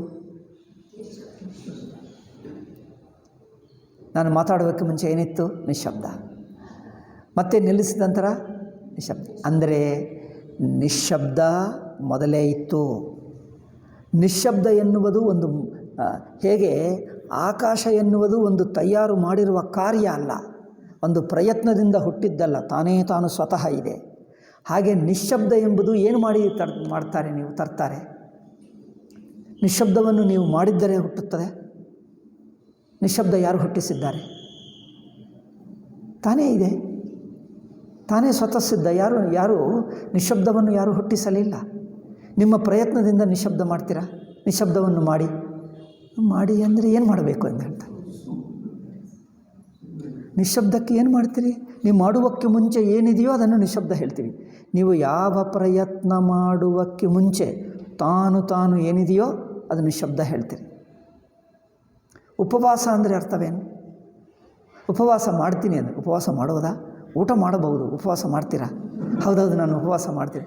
ನಾನು ಮಾತಾಡೋದಕ್ಕೆ ಮುಂಚೆ ಏನಿತ್ತು? ನಿಶ್ಶಬ್ದ. ಮತ್ತೆ ನಿಲ್ಲಿಸಿದ ನಂತರ ನಿಶ್ಶಬ್ದ. ಅಂದರೆ ನಿಶ್ಶಬ್ದ ಮೊದಲೇ ಇತ್ತು. ನಿಶ್ಶಬ್ದ ಎನ್ನುವುದು ಒಂದು ಹೇಗೆ ಆಕಾಶ ಎನ್ನುವುದು ಒಂದು ತಯಾರು ಮಾಡಿರುವ ಕಾರ್ಯ ಅಲ್ಲ, ಒಂದು ಪ್ರಯತ್ನದಿಂದ ಹುಟ್ಟಿದ್ದಲ್ಲ, ತಾನೇ ತಾನು ಸ್ವತಃ ಇದೆ. ಹಾಗೆ ನಿಶ್ಶಬ್ದ ಎಂಬುದು ಏನು ಮಾಡ್ತಾರೆ ನೀವು? ತರ್ತಾರೆ. ನಿಶ್ಶಬ್ದವನ್ನು ನೀವು ಮಾಡಿದ್ದರೆ ಹುಟ್ಟುತ್ತದೆ. ನಿಶ್ಶಬ್ದ ಯಾರು ಹುಟ್ಟಿಸಿದ್ದಾರೆ? ತಾನೇ ಇದೆ, ತಾನೇ ಸ್ವತಃ ಸಿದ್ಧ. ಯಾರು ನಿಶ್ಶಬ್ದವನ್ನು ಯಾರು ಹುಟ್ಟಿಸಲಿಲ್ಲ. ನಿಮ್ಮ ಪ್ರಯತ್ನದಿಂದ ನಿಶ್ಶಬ್ದ ಮಾಡ್ತೀರಾ? ನಿಶ್ಶಬ್ದವನ್ನು ಮಾಡಿ ಅಂದರೆ ಏನು ಮಾಡಬೇಕು ಅಂತ ಹೇಳ್ತಾರೆ. ನಿಶ್ಶಬ್ದಕ್ಕೆ ಏನು ಮಾಡ್ತೀರಿ? ನೀವು ಮಾಡುವಕ್ಕೆ ಮುಂಚೆ ಏನಿದೆಯೋ ಅದನ್ನು ನಿಶ್ಶಬ್ದ ಹೇಳ್ತೀವಿ. ನೀವು ಯಾವ ಪ್ರಯತ್ನ ಮಾಡುವಕ್ಕೆ ಮುಂಚೆ ತಾನು ಏನಿದೆಯೋ ಅದು ನಿಶ್ಶಬ್ದ ಹೇಳ್ತೀರಿ. ಉಪವಾಸ ಅಂದರೆ ಅರ್ಥವೇನು? ಉಪವಾಸ ಮಾಡ್ತೀನಿ ಅಂದರೆ ಉಪವಾಸ ಮಾಡೋದಾ? ಊಟ ಮಾಡಬಹುದು, ಉಪವಾಸ ಮಾಡ್ತೀರಾ? ಹೌದೌದು, ನಾನು ಉಪವಾಸ ಮಾಡ್ತೀನಿ.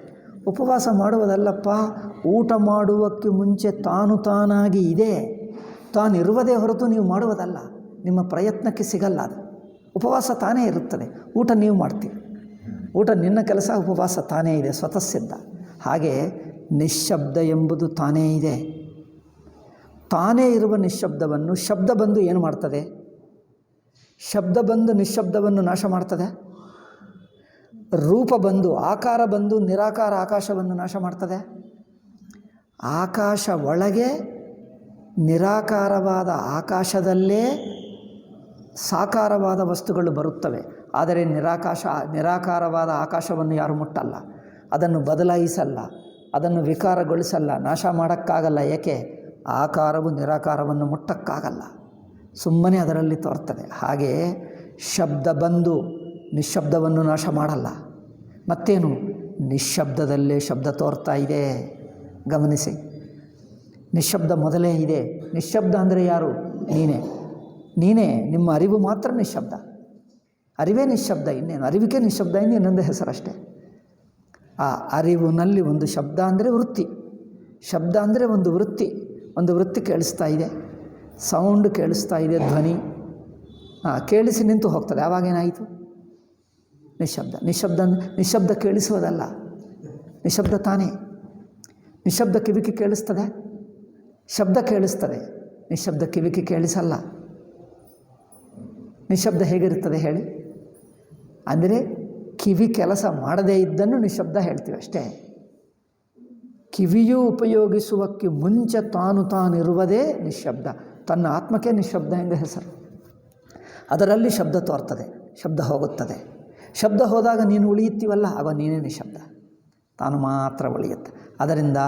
ಉಪವಾಸ ಮಾಡುವುದಲ್ಲಪ್ಪ, ಊಟ ಮಾಡುವಕ್ಕೆ ಮುಂಚೆ ತಾನಾಗಿ ಇದೆ, ತಾನಿರುವುದೇ ಹೊರತು ನೀವು ಮಾಡುವುದಲ್ಲ. ನಿಮ್ಮ ಪ್ರಯತ್ನಕ್ಕೆ ಸಿಗಲ್ಲ ಅದು. ಉಪವಾಸ ತಾನೇ ಇರುತ್ತದೆ, ಊಟ ನೀವು ಮಾಡ್ತೀರಿ. ಊಟ ನಿನ್ನ ಕೆಲಸ, ಉಪವಾಸ ತಾನೇ ಇದೆ, ಸ್ವತಃ ಸಿದ್ಧ. ಹಾಗೆ ನಿಶ್ಶಬ್ದ ಎಂಬುದು ತಾನೇ ಇದೆ. ತಾನೇ ಇರುವ ನಿಶ್ಶಬ್ದವನ್ನು ಶಬ್ದ ಬಂದು ಏನು ಮಾಡ್ತದೆ? ಶಬ್ದ ಬಂದು ನಿಶ್ಶಬ್ದವನ್ನು ನಾಶ ಮಾಡ್ತದೆ. ರೂಪ ಬಂದು, ಆಕಾರ ಬಂದು ನಿರಾಕಾರ ಆಕಾಶವನ್ನು ನಾಶ ಮಾಡ್ತದೆ. ಆಕಾಶ ಒಳಗೆ ನಿರಾಕಾರವಾದ ಆಕಾಶದಲ್ಲೇ ಸಾಕಾರವಾದ ವಸ್ತುಗಳು ಬರುತ್ತವೆ. ಆದರೆ ನಿರಾಕಾರವಾದ ಆಕಾಶವನ್ನು ಯಾರು ಮುಟ್ಟಲ್ಲ, ಅದನ್ನು ಬದಲಾಯಿಸಲ್ಲ, ಅದನ್ನು ವಿಕಾರಗೊಳಿಸಲ್ಲ, ನಾಶ ಮಾಡೋಕ್ಕಾಗಲ್ಲ. ಏಕೆ? ಆಕಾರವು ನಿರಾಕಾರವನ್ನು ಮುಟ್ಟಕ್ಕಾಗಲ್ಲ, ಸುಮ್ಮನೆ ಅದರಲ್ಲಿ ತೋರ್ತದೆ. ಹಾಗೆ ಶಬ್ದ ಬಂದು ನಿಶ್ಶಬ್ದವನ್ನು ನಾಶ ಮಾಡಲ್ಲ. ಮತ್ತೇನು? ನಿಶ್ಶಬ್ದದಲ್ಲೇ ಶಬ್ದ ತೋರ್ತಾ ಇದೆ. ಗಮನಿಸಿ, ನಿಶ್ಶಬ್ದ ಮೊದಲೇ ಇದೆ. ನಿಶ್ಶಬ್ದ ಅಂದರೆ ಯಾರು? ನೀನೇ. ನಿಮ್ಮ ಅರಿವು ಮಾತ್ರ ನಿಶ್ಶಬ್ದ. ಅರಿವೇ ನಿಶ್ಶಬ್ದ, ಇನ್ನೇನು? ಅರಿವಿಗೆ ನಿಶ್ಶಬ್ದ ಎಂದು ಇನ್ನೊಂದು ಹೆಸರಷ್ಟೇ. ಆ ಅರಿವಿನಲ್ಲಿ ಒಂದು ಶಬ್ದ ಅಂದರೆ ವೃತ್ತಿ. ಶಬ್ದ ಅಂದರೆ ಒಂದು ವೃತ್ತಿ ಕೇಳಿಸ್ತಾ ಇದೆ, ಸೌಂಡ್ ಕೇಳಿಸ್ತಾ ಇದೆ, ಧ್ವನಿ ಕೇಳಿಸಿ ನಿಂತು ಹೋಗ್ತದೆ. ಆವಾಗೇನಾಯಿತು? ನಿಶ್ಶಬ್ದ ಕೇಳಿಸುವುದಲ್ಲ, ನಿಶ್ಶಬ್ದ ತಾನೇ. ನಿಶ್ಶಬ್ದ ಕಿವಿಗೆ ಕೇಳಿಸ್ತದೆ, ಶಬ್ದ ಕೇಳಿಸ್ತದೆ. ನಿಶ್ಶಬ್ದ ಕಿವಿಗೆ ಕೇಳಿಸಲ್ಲ. ನಿಶ್ಶಬ್ದ ಹೇಗಿರುತ್ತದೆ ಹೇಳಿ? ಅಂದರೆ ಕಿವಿ ಕೆಲಸ ಮಾಡದೇ ಇದ್ದನ್ನು ನಿಶ್ಶಬ್ದ ಹೇಳ್ತೀವಿ ಅಷ್ಟೇ. ಕಿವಿಯೂ ಉಪಯೋಗಿಸುವಕ್ಕೆ ಮುಂಚೆ ತಾನಿರುವುದೇ ನಿಶ್ಶಬ್ದ. ತನ್ನ ಆತ್ಮಕ್ಕೆ ನಿಶ್ಶಬ್ದ ಎಂದು ಹೆಸರು. ಅದರಲ್ಲಿ ಶಬ್ದ ತೋರ್ತದೆ, ಶಬ್ದ ಹೋಗುತ್ತದೆ. ಶಬ್ದ ಹೋದಾಗ ನೀನು ಉಳಿಯುತ್ತೀವಲ್ಲ, ಆಗ ನೀನೇ ನಿಶ್ಶಬ್ದ, ತಾನು ಮಾತ್ರ ಉಳಿಯುತ್ತೆ. ಅದರಿಂದ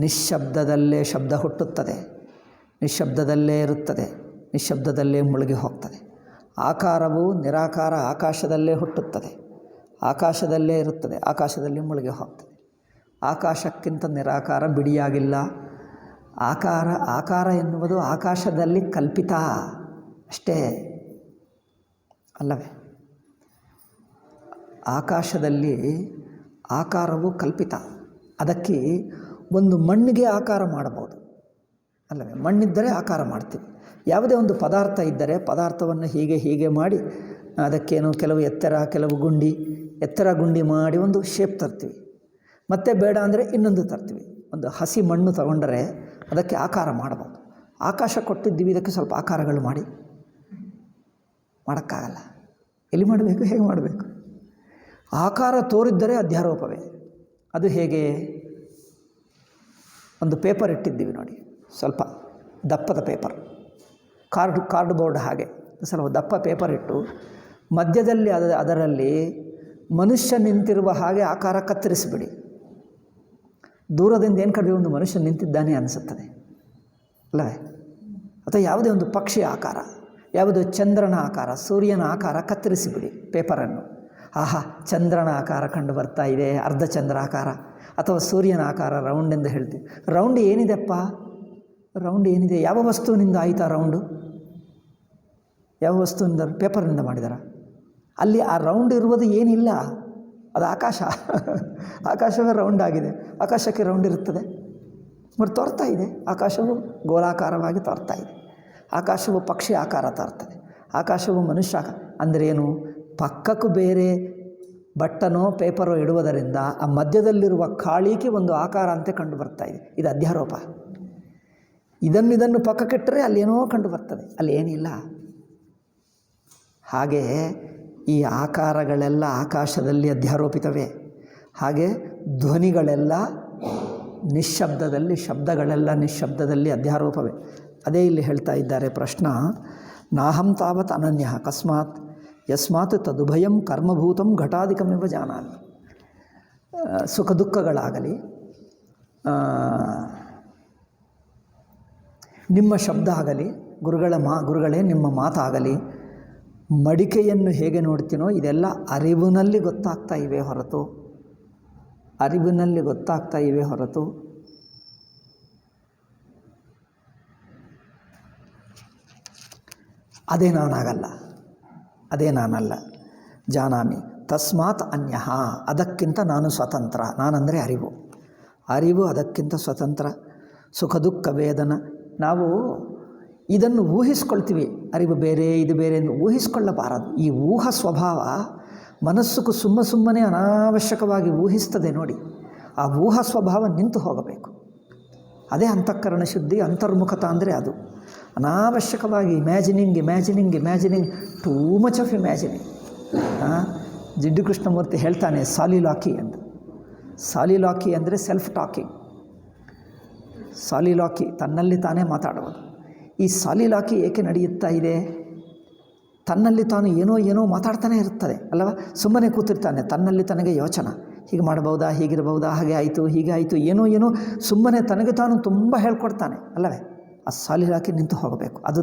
ನಿಶ್ಶಬ್ದದಲ್ಲೇ ಶಬ್ದ ಹುಟ್ಟುತ್ತದೆ, ನಿಶ್ಶಬ್ದದಲ್ಲೇ ಇರುತ್ತದೆ, ನಿಶ್ಶಬ್ದದಲ್ಲೇ ಮುಳುಗಿ ಹೋಗ್ತದೆ. ಆಕಾರವು ನಿರಾಕಾರ ಆಕಾಶದಲ್ಲೇ ಹುಟ್ಟುತ್ತದೆ, ಆಕಾಶದಲ್ಲೇ ಇರುತ್ತದೆ, ಆಕಾಶದಲ್ಲಿ ಮುಳುಗಿ ಹೋಗ್ತದೆ. ಆಕಾಶಕ್ಕಿಂತ ನಿರಾಕಾರ ಬಿಡಿಯಾಗಿಲ್ಲ. ಆಕಾರ ಎನ್ನುವುದು ಆಕಾಶದಲ್ಲಿ ಕಲ್ಪಿತ ಅಷ್ಟೇ ಅಲ್ಲವೇ? ಆಕಾಶದಲ್ಲಿ ಆಕಾರವು ಕಲ್ಪಿತ. ಅದಕ್ಕೆ ಒಂದು ಮಣ್ಣಿಗೆ ಆಕಾರ ಮಾಡಬಹುದು ಅಲ್ಲವೇ? ಮಣ್ಣಿದ್ದರೆ ಆಕಾರ ಮಾಡ್ತೀವಿ. ಯಾವುದೇ ಒಂದು ಪದಾರ್ಥ ಇದ್ದರೆ ಪದಾರ್ಥವನ್ನು ಹೀಗೆ ಮಾಡಿ ಅದಕ್ಕೇನು ಕೆಲವು ಕೆಲವು ಎತ್ತರ ಗುಂಡಿ ಮಾಡಿ ಒಂದು ಶೇಪ್ ತರ್ತೀವಿ. ಮತ್ತೆ ಬೇಡ ಅಂದರೆ ಇನ್ನೊಂದು ತರ್ತೀವಿ. ಒಂದು ಹಸಿ ಮಣ್ಣು ತಗೊಂಡರೆ ಅದಕ್ಕೆ ಆಕಾರ ಮಾಡಬಹುದು. ಆಕಾಶ ಕೊಟ್ಟಿದ್ದೀವಿ, ಇದಕ್ಕೆ ಸ್ವಲ್ಪ ಆಕಾರಗಳು ಮಾಡೋಕ್ಕಾಗಲ್ಲ. ಎಲ್ಲಿ ಮಾಡಬೇಕು, ಹೇಗೆ ಮಾಡಬೇಕು? ಆಕಾರ ತೋರಿದ್ದರೆ ಅಧ್ಯಾರೋಪವೇ. ಅದು ಹೇಗೆ? ಒಂದು ಪೇಪರ್ ಇಟ್ಟಿದ್ದೀವಿ ನೋಡಿ, ಸ್ವಲ್ಪ ದಪ್ಪದ ಪೇಪರ್, ಕಾರ್ಡ್ ಬೋರ್ಡ್ ಹಾಗೆ ಸ್ವಲ್ಪ ದಪ್ಪ ಪೇಪರ್ ಇಟ್ಟು ಮಧ್ಯದಲ್ಲಿ ಅದರಲ್ಲಿ ಮನುಷ್ಯ ನಿಂತಿರುವ ಹಾಗೆ ಆಕಾರ ಕತ್ತರಿಸಿಬಿಡಿ. ದೂರದಿಂದ ಏನು ಕಡಿಮೆ ಒಂದು ಮನುಷ್ಯ ನಿಂತಿದ್ದಾನೆ ಅನಿಸುತ್ತದೆ ಅಲ್ಲವೇ? ಅಥವಾ ಯಾವುದೇ ಒಂದು ಪಕ್ಷಿಯ ಆಕಾರ, ಯಾವುದೋ ಚಂದ್ರನ ಆಕಾರ, ಸೂರ್ಯನ ಆಕಾರ ಕತ್ತರಿಸಿಬಿಡಿ ಪೇಪರನ್ನು. ಆಹಾ, ಚಂದ್ರನ ಆಕಾರ ಕಂಡು ಬರ್ತಾ ಇದೆ, ಅರ್ಧ ಚಂದ್ರ ಆಕಾರ, ಅಥವಾ ಸೂರ್ಯನ ಆಕಾರ ರೌಂಡ್ ಎಂದು ಹೇಳ್ತೀವಿ. ರೌಂಡ್ ಏನಿದೆಪ್ಪ? ರೌಂಡ್ ಏನಿದೆ? ಯಾವ ವಸ್ತುವಿನಿಂದ ಆಯಿತಾ ರೌಂಡು? ಯಾವ ವಸ್ತುವಿನಿಂದ? ಪೇಪರ್ನಿಂದ ಮಾಡಿದಾರ? ಅಲ್ಲಿ ಆ ರೌಂಡ್ ಇರುವುದು ಏನಿಲ್ಲ, ಅದು ಆಕಾಶ. ಆಕಾಶವೇ ರೌಂಡ್ ಆಗಿದೆ. ಆಕಾಶಕ್ಕೆ ರೌಂಡ್ ಇರುತ್ತದೆ? ಮತ್ತು ತೋರ್ತಾ ಇದೆ. ಆಕಾಶವು ಗೋಲಾಕಾರವಾಗಿ ತೋರ್ತಾ ಇದೆ. ಆಕಾಶವು ಪಕ್ಷಿ ಆಕಾರ ತೋರ್ತದೆ. ಆಕಾಶವು ಮನುಷ್ಯ ಅಂದರೆ ಏನು? ಪಕ್ಕಕ್ಕೂ ಬೇರೆ ಬಟ್ಟನೋ ಪೇಪರೋ ಇಡುವುದರಿಂದ ಆ ಮಧ್ಯದಲ್ಲಿರುವ ಕಾಳಿಗೆ ಒಂದು ಆಕಾರ ಅಂತೆ ಕಂಡು ಬರ್ತಾ ಇದೆ. ಇದು ಅಧ್ಯಾರೋಪ. ಇದನ್ನು ಪಕ್ಕಕ್ಕಿಟ್ಟರೆ ಅಲ್ಲೇನೋ ಕಂಡು ಬರ್ತದೆ, ಅಲ್ಲಿ ಏನಿಲ್ಲ. ಹಾಗೆ ಈ ಆಕಾರಗಳೆಲ್ಲ ಆಕಾಶದಲ್ಲಿ ಅಧ್ಯಾರೋಪಿತವೇ. ಹಾಗೆ ಧ್ವನಿಗಳೆಲ್ಲ ನಿಶ್ಶಬ್ದದಲ್ಲಿ, ಶಬ್ದಗಳೆಲ್ಲ ನಿಶ್ಶಬ್ದದಲ್ಲಿ ಅಧ್ಯಾರೋಪವೇ. ಅದೇ ಇಲ್ಲಿ ಹೇಳ್ತಾ ಇದ್ದಾರೆ ಪ್ರಶ್ನ. ನಾಹಂ ತಾವತ್ ಅನನ್ಯ ಅಕಸ್ಮಾತ್ ಯಸ್ಮಾತ್ ತದುಭಯಂ ಕರ್ಮಭೂತಂ ಘಟಾಧಿಕಮಿವ ಜಾನಾಮಿ. ಸುಖ ದುಃಖಗಳಾಗಲಿ, ನಿಮ್ಮ ಶಬ್ದ ಆಗಲಿ, ಗುರುಗಳೇ ನಿಮ್ಮ ಮಾತಾಗಲಿ, ಮಡಿಕೆಯನ್ನು ಹೇಗೆ ನೋಡ್ತೀನೋ ಇದೆಲ್ಲ ಅರಿವಿನಲ್ಲಿ ಗೊತ್ತಾಗ್ತಾ ಇವೆ ಹೊರತು ಅದೇ ನಾನಲ್ಲ. ಜಾನಾಮಿ ತಸ್ಮಾತ್ ಅನ್ಯ, ಅದಕ್ಕಿಂತ ನಾನು ಸ್ವತಂತ್ರ. ನಾನಂದರೆ ಅರಿವು ಅದಕ್ಕಿಂತ ಸ್ವತಂತ್ರ. ಸುಖ ದುಃಖ ವೇದನ, ನಾವು ಇದನ್ನು ಊಹಿಸ್ಕೊಳ್ತೀವಿ. ಅರಿವು ಬೇರೆ, ಇದು ಬೇರೆ ಎಂದು ಊಹಿಸ್ಕೊಳ್ಳಬಾರದು. ಈ ಊಹಾ ಸ್ವಭಾವ ಮನಸ್ಸು ಸುಮ್ಮನೆ ಅನಾವಶ್ಯಕವಾಗಿ ಊಹಿಸ್ತದೆ ನೋಡಿ. ಆ ಊಹಾ ಸ್ವಭಾವ ನಿಂತು ಹೋಗಬೇಕು. ಅದೇ ಅಂತಃಕರಣ ಶುದ್ಧಿ, ಅಂತರ್ಮುಖತ ಅಂದರೆ ಅದು. ಅನಾವಶ್ಯಕವಾಗಿ imagining, too much of imagining. ಜಿಡ್ಡು ಕೃಷ್ಣಮೂರ್ತಿ ಹೇಳ್ತಾನೆ ಸಾಲಿಲಾಕಿ ಎಂದು. ಸಾಲಿಲಾಕಿ ಅಂದರೆ ಸೆಲ್ಫ್ ಟಾಕಿಂಗ್. ಸಾಲಿಲಾಕಿ ತನ್ನಲ್ಲಿ ತಾನೇ ಮಾತಾಡುವುದು. ಈ ಸಾಲಿಲಾಕಿ ಏಕೆ ನಡೆಯುತ್ತಾ ಇದೆ? ತನ್ನಲ್ಲಿ ತಾನು ಏನೋ ಮಾತಾಡ್ತಾನೆ ಇರ್ತದೆ ಅಲ್ಲವ? ಸುಮ್ಮನೆ ಕೂತಿರ್ತಾನೆ, ತನ್ನಲ್ಲಿ ತನಗೆ ಯೋಚನೆ, ಹೀಗೆ ಮಾಡಬಹುದಾ, ಹೀಗಿರಬಹುದಾ, ಹಾಗೆ ಆಯಿತು, ಹೀಗೆ ಆಯಿತು, ಏನೋ ಸುಮ್ಮನೆ ತನಗೆ ತಾನು ತುಂಬ ಹೇಳ್ಕೊಡ್ತಾನೆ ಅಲ್ಲವೇ? ಆ ಸಾಲಿಲಾಕಿ ನಿಂತು ಹೋಗಬೇಕು. ಅದು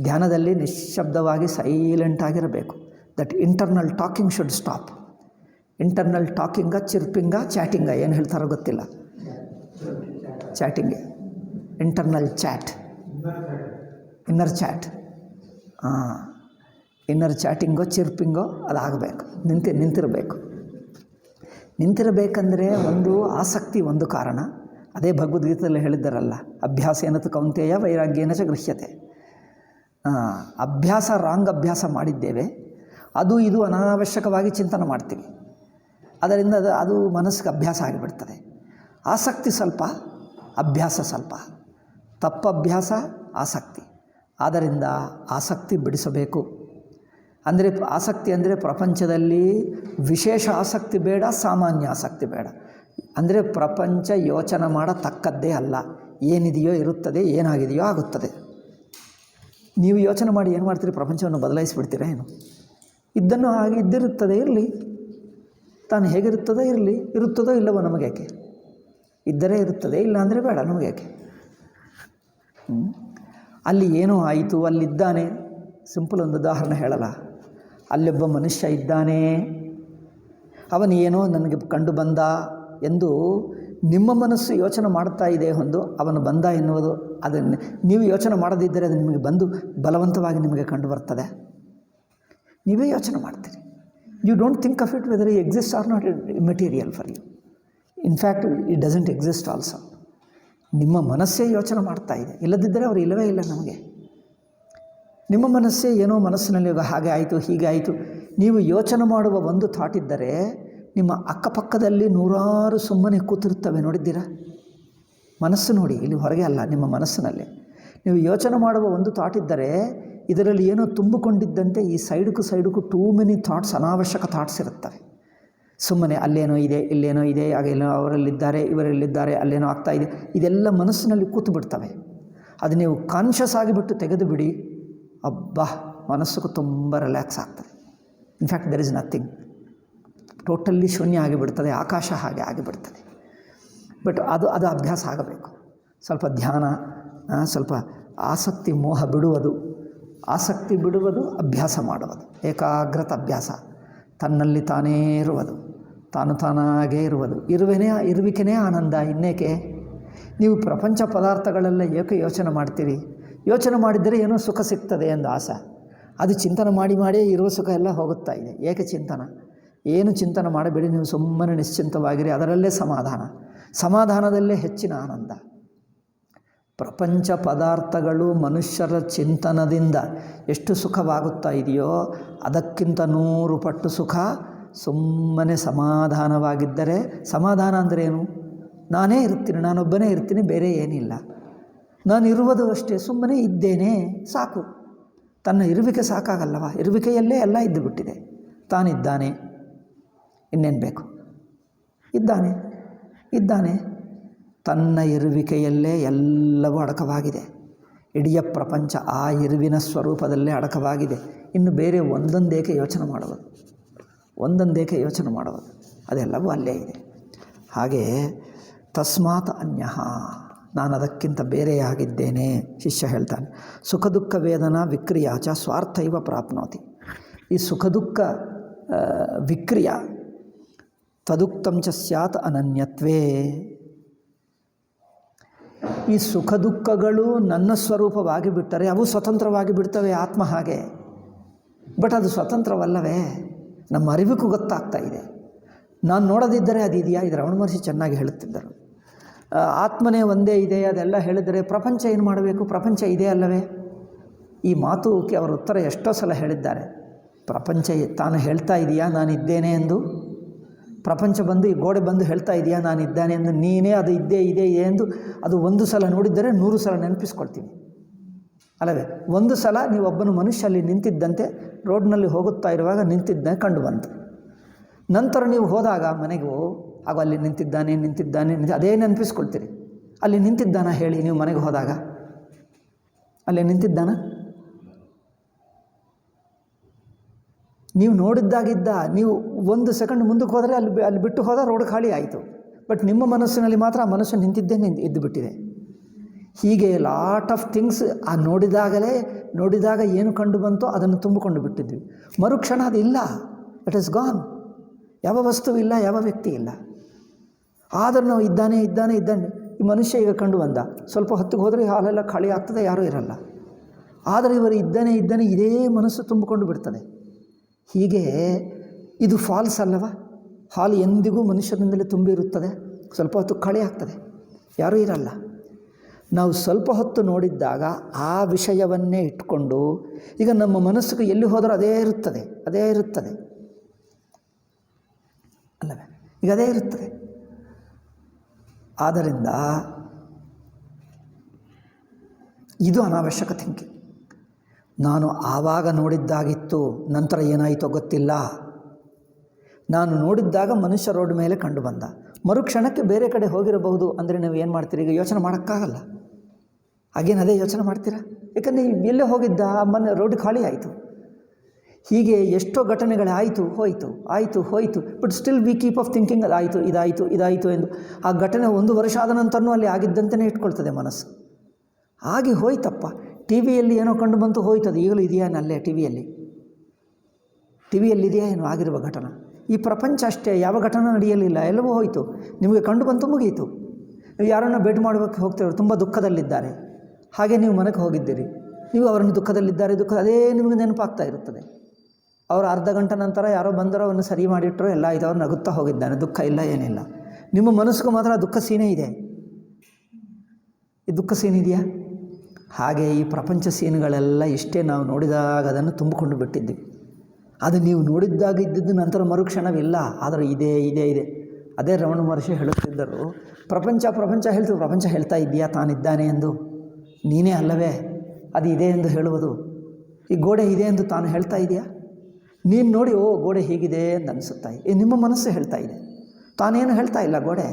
ಧ್ಯಾನದಲ್ಲಿ ನಿಶ್ಶಬ್ದವಾಗಿ ಸೈಲೆಂಟಾಗಿರಬೇಕು. That internal talking should stop. Internal talking, chirping, chatting, ಏನು ಹೇಳ್ತಾರೋ ಗೊತ್ತಿಲ್ಲ. ಚಾಟಿಂಗೆ, internal chat, inner chat. Inner ಚಾಟಿಂಗೋ ಚಿರ್ಪಿಂಗೋ ಅದಾಗಬೇಕು. ನಿಂತಿರಬೇಕಂದ್ರೆ ಒಂದು ಆಸಕ್ತಿ ಒಂದು ಕಾರಣ. ಅದೇ ಭಗವದ್ಗೀತೆಯಲ್ಲಿ ಹೇಳಿದ್ದಾರಲ್ಲ, ಅಭ್ಯಾಸೇನತು ಕೌಂತೆಯ ವೈರಾಗ್ಯೇನ ಚ ಗೃಹ್ಯತೆ. ಅಭ್ಯಾಸ, ರಾಂಗ್ ಅಭ್ಯಾಸ ಮಾಡಿದ್ದೇವೆ, ಇದು ಅನಾವಶ್ಯಕವಾಗಿ ಚಿಂತನೆ ಮಾಡ್ತೀವಿ. ಅದರಿಂದ ಅದು ಮನಸ್ಸಿಗೆ ಅಭ್ಯಾಸ ಆಗಿಬಿಡ್ತದೆ. ಆಸಕ್ತಿ ಸ್ವಲ್ಪ, ಅಭ್ಯಾಸ ಸ್ವಲ್ಪ. ತಪ್ಪಭ್ಯಾಸ, ಆಸಕ್ತಿ. ಆದ್ದರಿಂದ ಆಸಕ್ತಿ ಬಿಡಿಸಬೇಕು. ಅಂದರೆ ಆಸಕ್ತಿ ಅಂದರೆ ಪ್ರಪಂಚದಲ್ಲಿ ವಿಶೇಷ ಆಸಕ್ತಿ ಬೇಡ, ಸಾಮಾನ್ಯ ಆಸಕ್ತಿ ಬೇಡ. ಅಂದರೆ ಪ್ರಪಂಚ ಯೋಚನೆ ಮಾಡತಕ್ಕದ್ದೇ ಅಲ್ಲ. ಏನಿದೆಯೋ ಇರುತ್ತದೆ, ಏನಾಗಿದೆಯೋ ಆಗುತ್ತದೆ. ನೀವು ಯೋಚನೆ ಮಾಡಿ ಏನು ಮಾಡ್ತೀರಿ? ಪ್ರಪಂಚವನ್ನು ಬದಲಾಯಿಸಿಬಿಡ್ತೀರಾ ಏನು? ಇದನ್ನು ಹಾಗೆ ಇದ್ದಿರುತ್ತದೆ, ಇರಲಿ. ತಾನು ಹೇಗಿರುತ್ತದೋ ಇರಲಿ, ಇರುತ್ತದೋ ಇಲ್ಲವೋ ನಮಗೇಕೆ? ಇದ್ದರೆ ಇರುತ್ತದೆ, ಇಲ್ಲ ಅಂದರೆ ಬೇಡ, ನಮಗೇಕೆ? ಅಲ್ಲಿ ಏನೋ ಆಯಿತು, ಅಲ್ಲಿದ್ದಾನೆ. ಸಿಂಪಲ್ ಒಂದು ಉದಾಹರಣೆ ಹೇಳಲ್ಲ. ಅಲ್ಲೊಬ್ಬ ಮನುಷ್ಯ ಇದ್ದಾನೆ, ಅವನು ಏನೋ ನನಗೆ ಕಂಡು ಬಂದ ಎಂದು ನಿಮ್ಮ ಮನಸ್ಸು ಯೋಚನೆ ಮಾಡ್ತಾ ಇದೆ ಹೊಂದು ಅವನು ಬಂದ ಎನ್ನುವುದು ಅದನ್ನು ನೀವು ಯೋಚನೆ ಮಾಡದಿದ್ದರೆ ಅದು ನಿಮಗೆ ಬಂದು ಬಲವಂತವಾಗಿ ನಿಮಗೆ ಕಂಡು ಬರ್ತದೆ. ನೀವೇ ಯೋಚನೆ ಮಾಡ್ತೀರಿ. You don't think of it whether it exist or not material for you. In fact it doesn't exist also. ನಿಮ್ಮ ಮನಸ್ಸೇ ಯೋಚನೆ ಮಾಡ್ತಾ ಇದೆ, ಇಲ್ಲದಿದ್ದರೆ ಅವರು ಇಲ್ಲವೇ ಇಲ್ಲ ನಮಗೆ. ನಿಮ್ಮ ಮನಸ್ಸೇ ಏನೋ ಮನಸ್ಸಿನಲ್ಲಿ ಹಾಗೆ ಆಯಿತು ಹೀಗೆ ಆಯಿತು. ನೀವು ಯೋಚನೆ ಮಾಡುವ ಒಂದು ಥಾಟ್ ಇದ್ದರೆ ನಿಮ್ಮ ಅಕ್ಕಪಕ್ಕದಲ್ಲಿ ನೂರಾರು ಸುಮ್ಮನೆ ಕೂತಿರ್ತವೆ, ನೋಡಿದ್ದೀರಾ? ಮನಸ್ಸು ನೋಡಿ, ಇಲ್ಲಿ ಹೊರಗೆ ಅಲ್ಲ, ನಿಮ್ಮ ಮನಸ್ಸಿನಲ್ಲಿ ನೀವು ಯೋಚನೆ ಮಾಡುವ ಒಂದು ಥಾಟ್ ಇದ್ದರೆ ಇದರಲ್ಲಿ ಏನೋ ತುಂಬಿಕೊಂಡಿದ್ದಂತೆ ಈ ಸೈಡ್ಗೂ ಟೂ ಮೆನಿ ಥಾಟ್ಸ್, ಅನಾವಶ್ಯಕ ಥಾಟ್ಸ್ ಇರುತ್ತವೆ. ಸುಮ್ಮನೆ ಅಲ್ಲೇನೋ ಇದೆ, ಇಲ್ಲೇನೋ ಇದೆ, ಹಾಗೇನೋ ಅವರಲ್ಲಿದ್ದಾರೆ, ಇವರಲ್ಲಿದ್ದಾರೆ, ಅಲ್ಲೇನೋ ಆಗ್ತಾಯಿದೆ, ಇದೆಲ್ಲ ಮನಸ್ಸಿನಲ್ಲಿ ಕೂತು ಬಿಡ್ತವೆ. ಅದು ನೀವು ಕಾನ್ಷಿಯಸ್ ಆಗಿಬಿಟ್ಟು ತೆಗೆದು ಬಿಡಿ, ಅಬ್ಬಾ ಮನಸ್ಸಿಗೂ ತುಂಬ ರಿಲ್ಯಾಕ್ಸ್ ಆಗ್ತದೆ. ಇನ್ಫ್ಯಾಕ್ಟ್ ದೆರ್ ಇಸ್ ನಥಿಂಗ್, ಟೋಟಲ್ಲಿ ಶೂನ್ಯ ಆಗಿಬಿಡ್ತದೆ, ಆಕಾಶ ಹಾಗೆ ಆಗಿಬಿಡ್ತದೆ. ಬಟ್ ಅದು ಅಭ್ಯಾಸ ಆಗಬೇಕು. ಸ್ವಲ್ಪ ಧ್ಯಾನ, ಸ್ವಲ್ಪ ಆಸಕ್ತಿ ಮೋಹ ಬಿಡುವುದು, ಆಸಕ್ತಿ ಬಿಡುವುದು, ಅಭ್ಯಾಸ ಮಾಡುವುದು, ಏಕಾಗ್ರತ ಅಭ್ಯಾಸ, ತನ್ನಲ್ಲಿ ತಾನೇ ಇರುವುದು, ತಾನಾಗೇ ಇರುವುದು. ಇರುವಿಕೆನೇ ಆನಂದ, ಇನ್ನೇಕೆ? ನೀವು ಪ್ರಪಂಚ ಪದಾರ್ಥಗಳೆಲ್ಲ ಏಕೆ ಯೋಚನೆ ಮಾಡ್ತೀರಿ? ಯೋಚನೆ ಮಾಡಿದರೆ ಏನೋ ಸುಖ ಸಿಗ್ತದೆ ಎಂದು ಆಸೆ. ಅದು ಚಿಂತನೆ ಮಾಡಿ ಇರುವ ಸುಖ ಎಲ್ಲ ಹೋಗುತ್ತಾ ಇದೆ. ಏಕೆ ಚಿಂತನ? ಏನು ಚಿಂತನೆ ಮಾಡಬೇಡಿ, ನೀವು ಸುಮ್ಮನೆ ನಿಶ್ಚಿಂತವಾಗಿರಿ, ಅದರಲ್ಲೇ ಸಮಾಧಾನದಲ್ಲೇ ಹೆಚ್ಚಿನ ಆನಂದ. ಪ್ರಪಂಚ ಪದಾರ್ಥಗಳು ಮನುಷ್ಯರ ಚಿಂತನದಿಂದ ಎಷ್ಟು ಸುಖವಾಗುತ್ತಾ ಇದೆಯೋ ಅದಕ್ಕಿಂತ 100 ಪಟ್ಟು ಸುಖ ಸುಮ್ಮನೆ ಸಮಾಧಾನವಾಗಿದ್ದರೆ. ಸಮಾಧಾನ ಅಂದರೆ ಏನು? ನಾನೇ ಇರ್ತೀನಿ, ನಾನೊಬ್ಬನೇ ಇರ್ತೀನಿ, ಬೇರೆ ಏನಿಲ್ಲ, ನಾನು ಇರುವುದು ಅಷ್ಟೇ, ಸುಮ್ಮನೆ ಇದ್ದೇನೆ ಸಾಕು. ತನ್ನ ಇರುವಿಕೆ ಸಾಕಾಗಲ್ಲವಾ? ಇರುವಿಕೆಯಲ್ಲೇ ಎಲ್ಲ ಇದ್ದು ಬಿಟ್ಟಿದೆ. ತಾನಿದ್ದಾನೆ, ಇನ್ನೇನು ಬೇಕು? ಇದ್ದಾನೆ, ತನ್ನ ಇರುವಿಕೆಯಲ್ಲೇ ಎಲ್ಲವೂ ಅಡಕವಾಗಿದೆ. ಇಡೀ ಪ್ರಪಂಚ ಆ ಇರುವಿನ ಸ್ವರೂಪದಲ್ಲೇ ಅಡಕವಾಗಿದೆ. ಇನ್ನು ಬೇರೆ ಒಂದೊಂದೇಕೆ ಯೋಚನೆ ಮಾಡುವುದು, ಅದೆಲ್ಲವೂ ಅಲ್ಲೇ ಇದೆ. ಹಾಗೆ ತಸ್ಮಾತ್ ಅನ್ಯಃ, ನಾನು ಅದಕ್ಕಿಂತ ಬೇರೆಯಾಗಿದ್ದೇನೆ. ಶಿಷ್ಯ ಹೇಳ್ತಾನೆ, ಸುಖ ದುಃಖ ವೇದನಾ ವಿಕ್ರಿಯಾಚ ಸ್ವಾರ್ಥ ಇವ ಪ್ರಾಪ್ನೋತಿ. ಈ ಸುಖ ದುಃಖ ವಿಕ್ರಿಯ ತದುಕ್ತಂ ಚ ಸ್ಯಾತ್ ಅನನ್ಯತ್ವೇ. ಈ ಸುಖ ದುಃಖಗಳು ನನ್ನ ಸ್ವರೂಪವಾಗಿ ಬಿಟ್ಟರೆ ಅವು ಸ್ವತಂತ್ರವಾಗಿ ಬಿಡ್ತವೆ, ಆತ್ಮ ಹಾಗೆ. ಬಟ್ ಅದು ಸ್ವತಂತ್ರವಲ್ಲವೇ? ನಮ್ಮ ಅರಿವಿಗೂ ಗೊತ್ತಾಗ್ತಾ ಇದೆ. ನಾನು ನೋಡದಿದ್ದರೆ ಅದಿದೆಯಾ? ಇದು ರಮಣ ಮಹರ್ಷಿ ಚೆನ್ನಾಗಿ ಹೇಳುತ್ತಿದ್ದರು. ಆತ್ಮನೇ ಒಂದೇ ಇದೆ ಅದೆಲ್ಲ ಹೇಳಿದರೆ ಪ್ರಪಂಚ ಏನು ಮಾಡಬೇಕು? ಪ್ರಪಂಚ ಇದೆ ಅಲ್ಲವೇ? ಈ ಮಾತುಕ್ಕೆ ಅವರು ಉತ್ತರ ಎಷ್ಟೋ ಸಲ ಹೇಳಿದ್ದಾರೆ. ಪ್ರಪಂಚ ತಾನು ಹೇಳ್ತಾ ಇದೆಯಾ ನಾನಿದ್ದೇನೆ ಎಂದು? ಪ್ರಪಂಚ ಬಂದು ಈ ಗೋಡೆ ಬಂದು ಹೇಳ್ತಾ ಇದೆಯಾ ನಾನಿದ್ದಾನೆ ಎಂದು? ನೀನೇ ಅದು ಇದೆ ಎಂದು ಅದು ಒಂದು ಸಲ ನೋಡಿದ್ದರೆ 100 ಸಲ ನೆನಪಿಸ್ಕೊಳ್ತೀವಿ ಅಲ್ಲವೇ? ಒಂದು ಸಲ ನೀವೊಬ್ಬನು ಮನುಷ್ಯ ಅಲ್ಲಿ ನಿಂತಿದ್ದಂತೆ ರೋಡ್ನಲ್ಲಿ ಹೋಗುತ್ತಾ ಇರುವಾಗ ನಿಂತಿದ್ದ ಕಂಡು ಬಂತು. ನಂತರ ನೀವು ಹೋದಾಗ ಮನೆಗೂ ಆಗ ಅಲ್ಲಿ ನಿಂತಿದ್ದಾನೆ ಅದೇ ನೆನಪಿಸ್ಕೊಳ್ತೀರಿ. ಅಲ್ಲಿ ನಿಂತಿದ್ದಾನ ಹೇಳಿ, ನೀವು ಮನೆಗೆ ಹೋದಾಗ ಅಲ್ಲಿ ನಿಂತಿದ್ದಾನ? ನೀವು ನೋಡಿದ್ದಾಗಿದ್ದ. ನೀವು 1 ಸೆಕೆಂಡ್ ಮುಂದಕ್ಕೆ ಹೋದರೆ ಅಲ್ಲಿ ಬಿಟ್ಟು ಹೋದ ರೋಡ್ ಖಾಲಿ ಆಯಿತು. ಬಟ್ ನಿಮ್ಮ ಮನಸ್ಸಿನಲ್ಲಿ ಮಾತ್ರ ಆ ಮನಸ್ಸು ನಿಂತಿದ್ದೇ ಇದ್ದು ಬಿಟ್ಟಿದೆ. ಹೀಗೆ ಲಾಟ್ ಆಫ್ ಥಿಂಗ್ಸ್ ಆ ನೋಡಿದಾಗ ಏನು ಕಂಡು ಬಂತೋ ಅದನ್ನು ತುಂಬಿಕೊಂಡು ಬಿಟ್ಟಿದ್ವಿ. ಮರುಕ್ಷಣ ಅದು ಇಲ್ಲ, ಇಟ್ ಈಸ್ ಗಾನ್. ಯಾವ ವಸ್ತು ಇಲ್ಲ, ಯಾವ ವ್ಯಕ್ತಿ ಇಲ್ಲ. ಆದರೂ ನಾವು ಇದ್ದಾನೆ. ಈ ಮನುಷ್ಯ ಈಗ ಕಂಡು ಬಂದ, ಸ್ವಲ್ಪ ಹೊತ್ತಿಗೆ ಹೋದರೆ ಹಾಲೆಲ್ಲ ಖಾಲಿ ಆಗ್ತದೆ, ಯಾರೂ ಇರಲ್ಲ. ಆದರೆ ಇವರು ಇದ್ದಾನೆ ಇದೇ ಮನಸ್ಸು ತುಂಬಿಕೊಂಡು ಬಿಡ್ತದೆ. ಹೀಗೆ ಇದು ಫಾಲ್ಸ್ ಅಲ್ಲವ? ಹಾಲು ಎಂದಿಗೂ ಮನುಷ್ಯನಿಂದಲೇ ತುಂಬಿರುತ್ತದೆ, ಸ್ವಲ್ಪ ಹೊತ್ತು ಖಾಲಿ ಆಗ್ತದೆ, ಯಾರೂ ಇರಲ್ಲ. ನಾವು ಸ್ವಲ್ಪ ಹೊತ್ತು ನೋಡಿದ್ದಾಗ ಆ ವಿಷಯವನ್ನೇ ಇಟ್ಕೊಂಡು ಈಗ ನಮ್ಮ ಮನಸ್ಸಿಗೆ ಎಲ್ಲಿ ಹೋದರೂ ಅದೇ ಇರುತ್ತದೆ ಅಲ್ಲವೇ? ಈಗ ಅದೇ ಇರುತ್ತದೆ. ಆದ್ದರಿಂದ ಇದು ಅನಾವಶ್ಯಕ ಥಿಂಕಿಂಗ್. ನಾನು ಆವಾಗ ನೋಡಿದ್ದಾಗಿತ್ತು, ನಂತರ ಏನಾಯಿತೋ ಗೊತ್ತಿಲ್ಲ. ನಾನು ನೋಡಿದ್ದಾಗ ಮನುಷ್ಯ ರೋಡ್ ಮೇಲೆ ಕಂಡು ಬಂದ, ಮರುಕ್ಷಣಕ್ಕೆ ಬೇರೆ ಕಡೆ ಹೋಗಿರಬಹುದು. ಅಂದರೆ ನೀವು ಏನು ಮಾಡ್ತೀರಿ? ಈಗ ಯೋಚನೆ ಮಾಡೋಕ್ಕಾಗಲ್ಲ. ಹಾಗೇನು ಅದೇ ಯೋಚನೆ ಮಾಡ್ತೀರಾ? ಯಾಕಂದರೆ ಎಲ್ಲೇ ಹೋಗಿದ್ದ ಮೊನ್ನೆ ರೋಡ್ ಖಾಲಿ ಆಯಿತು. ಹೀಗೆ ಎಷ್ಟೋ ಘಟನೆಗಳಾಯಿತು ಹೋಯಿತು. But still we keep of thinking ಇದಾಯಿತು ಎಂದು. ಆ ಘಟನೆ 1 ವರ್ಷ ಆದ ನಂತರನೂ ಅಲ್ಲಿ ಆಗಿದ್ದಂತೆಯೇ ಇಟ್ಕೊಳ್ತದೆ ಮನಸ್ಸು. ಹಾಗೆ ಹೋಯ್ತಪ್ಪ. ಟಿ ವಿಯಲ್ಲಿ ಏನೋ ಕಂಡು ಬಂತು, ಹೋಯ್ತು. ಅದು ಈಗಲೂ ಇದೆಯಾ? ನಲ್ಲೇ ಟಿ ವಿಯಲ್ಲಿ ಇದೆಯಾ ಏನೋ ಆಗಿರುವ ಘಟನೆ? ಈ ಪ್ರಪಂಚ ಅಷ್ಟೇ, ಯಾವ ಘಟನೆ ನಡೆಯಲಿಲ್ಲ, ಎಲ್ಲವೂ ಹೋಯಿತು, ನಿಮಗೆ ಕಂಡು ಬಂತು, ಮುಗಿಯಿತು. ನೀವು ಯಾರನ್ನು ಭೇಟಿ ಮಾಡೋಕ್ಕೆ ಹೋಗ್ತಿರೋರು ತುಂಬ ದುಃಖದಲ್ಲಿದ್ದಾರೆ, ಹಾಗೆ ನೀವು ಮನೆಗೆ ಹೋಗಿದ್ದೀರಿ, ನೀವು ಅವರನ್ನು ದುಃಖದಲ್ಲಿದ್ದಾರೆ, ಅದೇ ನಿಮಗೆ ನೆನಪಾಗ್ತಾ ಇರುತ್ತದೆ. ಅವರು ಅರ್ಧ ಗಂಟೆ ನಂತರ ಯಾರೋ ಬಂದರೋ ಅವನು ಸರಿ ಮಾಡಿಟ್ಟರು, ಎಲ್ಲ ಇದು ಅವ್ರು ನಗುತ್ತಾ ಹೋಗಿದ್ದಾನೆ, ದುಃಖ ಇಲ್ಲ, ಏನಿಲ್ಲ. ನಿಮ್ಮ ಮನಸ್ಸಿಗೂ ಮಾತ್ರ ದುಃಖ ಸೀನೆ ಇದೆ. ಈ ದುಃಖ ಸೀನ್ ಇದೆಯಾ? ಹಾಗೆ ಈ ಪ್ರಪಂಚ ಸೀನುಗಳೆಲ್ಲ ಇಷ್ಟೇ, ನಾವು ನೋಡಿದಾಗ ಅದನ್ನು ತುಂಬಿಕೊಂಡು ಬಿಟ್ಟಿದ್ದೀವಿ. ಅದು ನೀವು ನೋಡಿದ್ದಾಗ ಇದ್ದಿದ್ದು ನಂತರ ಮರುಕ್ಷಣವಿಲ್ಲ, ಆದರೆ ಇದೇ ಇದೆ ಇದೆ. ಅದೇ ರಮಣ ಮಹರ್ಷಿ ಹೇಳುತ್ತಿದ್ದರು, ಪ್ರಪಂಚ ಹೇಳ್ತೀವಿ, ಪ್ರಪಂಚ ಹೇಳ್ತಾ ಇದೆಯಾ ತಾನಿದ್ದಾನೆ ಎಂದು? ನೀನೇ ಅಲ್ಲವೇ ಅದು ಇದೆ ಎಂದು ಹೇಳುವುದು? ಈ ಗೋಡೆ ಇದೆ ಎಂದು ತಾನು ಹೇಳ್ತಾ ಇದೆಯಾ? ನೀನು ನೋಡಿ, ಓ ಗೋಡೆ ಹೀಗಿದೆ ಎಂದು ಅನಿಸುತ್ತಾ ಇದೆ, ನಿಮ್ಮ ಮನಸ್ಸು ಹೇಳ್ತಾ ಇದೆ, ತಾನೇನು ಹೇಳ್ತಾ ಇಲ್ಲ, ಗೋಡೆ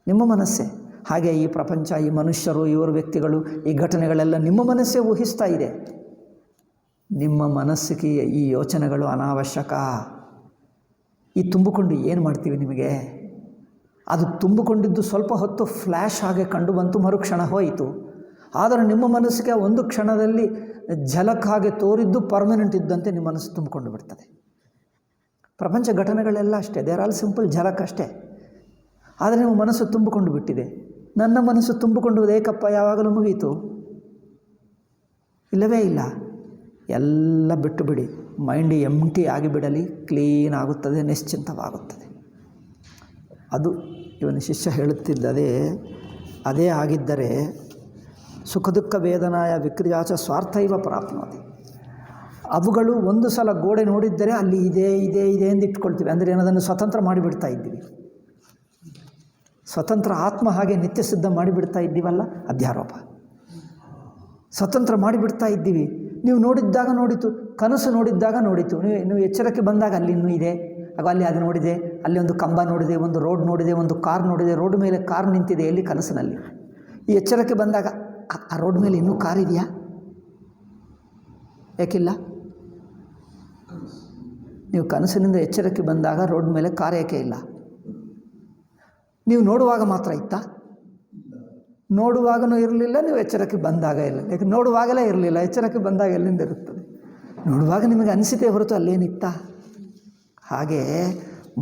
ನಿಮ್ಮ ಮನಸ್ಸೇ. ಹಾಗೆ ಈ ಪ್ರಪಂಚ, ಈ ಮನುಷ್ಯರು, ಇವರು ವ್ಯಕ್ತಿಗಳು, ಈ ಘಟನೆಗಳೆಲ್ಲ ನಿಮ್ಮ ಮನಸ್ಸೇ ಊಹಿಸ್ತಾ ಇದೆ. ನಿಮ್ಮ ಮನಸ್ಸಿಗೆ ಈ ಯೋಚನೆಗಳು ಅನಾವಶ್ಯಕ. ಈ ತುಂಬಿಕೊಂಡು ಏನು ಮಾಡ್ತೀವಿ? ನಿಮಗೆ ಅದು ತುಂಬಿಕೊಂಡಿದ್ದು ಸ್ವಲ್ಪ ಹೊತ್ತು ಫ್ಲ್ಯಾಶ್ ಹಾಗೆ ಕಂಡು ಬಂತು, ಮರುಕ್ಷಣ ಹೋಯಿತು. ಆದರೆ ನಿಮ್ಮ ಮನಸ್ಸಿಗೆ ಒಂದು ಕ್ಷಣದಲ್ಲಿ ಝಲಕ್ ಹಾಗೆ ತೋರಿದ್ದು ಪರ್ಮನೆಂಟ್ ಇದ್ದಂತೆ ನಿಮ್ಮ ಮನಸ್ಸು ತುಂಬಿಕೊಂಡು ಬಿಡ್ತದೆ. ಪ್ರಪಂಚ ಘಟನೆಗಳೆಲ್ಲ ಅಷ್ಟೇ, ದೇರ್ ಆಲ್ ಸಿಂಪಲ್ ಝಲಕ್ ಅಷ್ಟೇ. ಆದರೆ ನಿಮ್ಮ ಮನಸ್ಸು ತುಂಬಿಕೊಂಡು ಬಿಟ್ಟಿದೆ. ನನ್ನ ಮನಸ್ಸು ತುಂಬಿಕೊಂಡು ಏಕಪ್ಪ ಯಾವಾಗಲೂ ಮುಗಿಯಿತು, ಇಲ್ಲವೇ ಇಲ್ಲ. ಎಲ್ಲ ಬಿಟ್ಟು ಬಿಡಿ, ಮೈಂಡ್ ಎಂಟಿ ಆಗಿಬಿಡಲಿ, ಕ್ಲೀನ್ ಆಗುತ್ತದೆ, ನಿಶ್ಚಿಂತವಾಗುತ್ತದೆ. ಅದು ಇವನ ಶಿಷ್ಯ ಹೇಳುತ್ತಿದ್ದದೇ. ಅದೇ ಆಗಿದ್ದರೆ ಸುಖ ದುಃಖ ವೇದನಾಯ ವಿಕ್ರಿಯಾಚ ಸ್ವಾರ್ಥ ಇವ ಪ್ರಾಪ್ನೋತಿ. ಅವುಗಳು ಒಂದು ಸಲ ಗೋಡೆ ನೋಡಿದ್ದರೆ ಅಲ್ಲಿ ಇದೆ ಇದೆ ಇದೆ ಎಂದು ಇಟ್ಕೊಳ್ತೀವಿ. ಅಂದರೆ ಏನದನ್ನು ಸ್ವತಂತ್ರ ಮಾಡಿಬಿಡ್ತಾ ಇದ್ದೀವಿ. ಸ್ವತಂತ್ರ ಆತ್ಮ ಹಾಗೆ ನಿತ್ಯ ಸಿದ್ಧ ಮಾಡಿಬಿಡ್ತಾ ಇದ್ದೀವಲ್ಲ, ಅಧ್ಯಾರೋಪ. ಸ್ವತಂತ್ರ ಮಾಡಿಬಿಡ್ತಾ ಇದ್ದೀವಿ. ನೀವು ನೋಡಿದ್ದಾಗ ನೋಡಿತು, ಕನಸು ನೋಡಿದ್ದಾಗ ನೋಡಿತು, ನೀವು ಎಚ್ಚರಕ್ಕೆ ಬಂದಾಗ ಅಲ್ಲಿ ಇನ್ನೂ ಇದೆ, ಆಗ ಅಲ್ಲಿ ಅದು ನೋಡಿದೆ, ಅಲ್ಲಿ ಒಂದು ಕಂಬ ನೋಡಿದೆ, ಒಂದು ರೋಡ್ ನೋಡಿದೆ, ಒಂದು ಕಾರ್ ನೋಡಿದೆ, ರೋಡ್ ಮೇಲೆ ಕಾರ್ ನಿಂತಿದೆ, ಎಲ್ಲಿ? ಕನಸಿನಲ್ಲಿ. ಈ ಎಚ್ಚರಕ್ಕೆ ಬಂದಾಗ ಆ ರೋಡ್ ಮೇಲೆ ಇನ್ನೂ ಕಾರ್ ಇದೆಯಾ? ಯಾಕಿಲ್ಲ? ನೀವು ಕನಸಿನಿಂದ ಎಚ್ಚರಕ್ಕೆ ಬಂದಾಗ ರೋಡ್ ಮೇಲೆ ಕಾರ್ ಏಕೆ ಇಲ್ಲ? ನೀವು ನೋಡುವಾಗ ಮಾತ್ರ ಇತ್ತಾ? ನೋಡುವಾಗನೂ ಇರಲಿಲ್ಲ, ನೀವು ಎಚ್ಚರಕ್ಕೆ ಬಂದಾಗ ಇಲ್ಲ. ಯಾಕೆ? ನೋಡುವಾಗಲೇ ಇರಲಿಲ್ಲ, ಎಚ್ಚರಕ್ಕೆ ಬಂದಾಗ ಎಲ್ಲಿಂದ ಇರುತ್ತದೆ? ನೋಡುವಾಗ ನಿಮಗೆ ಅನಿಸಿತೆ ಹೊರತು ಅಲ್ಲೇನಿತ್ತ? ಹಾಗೆ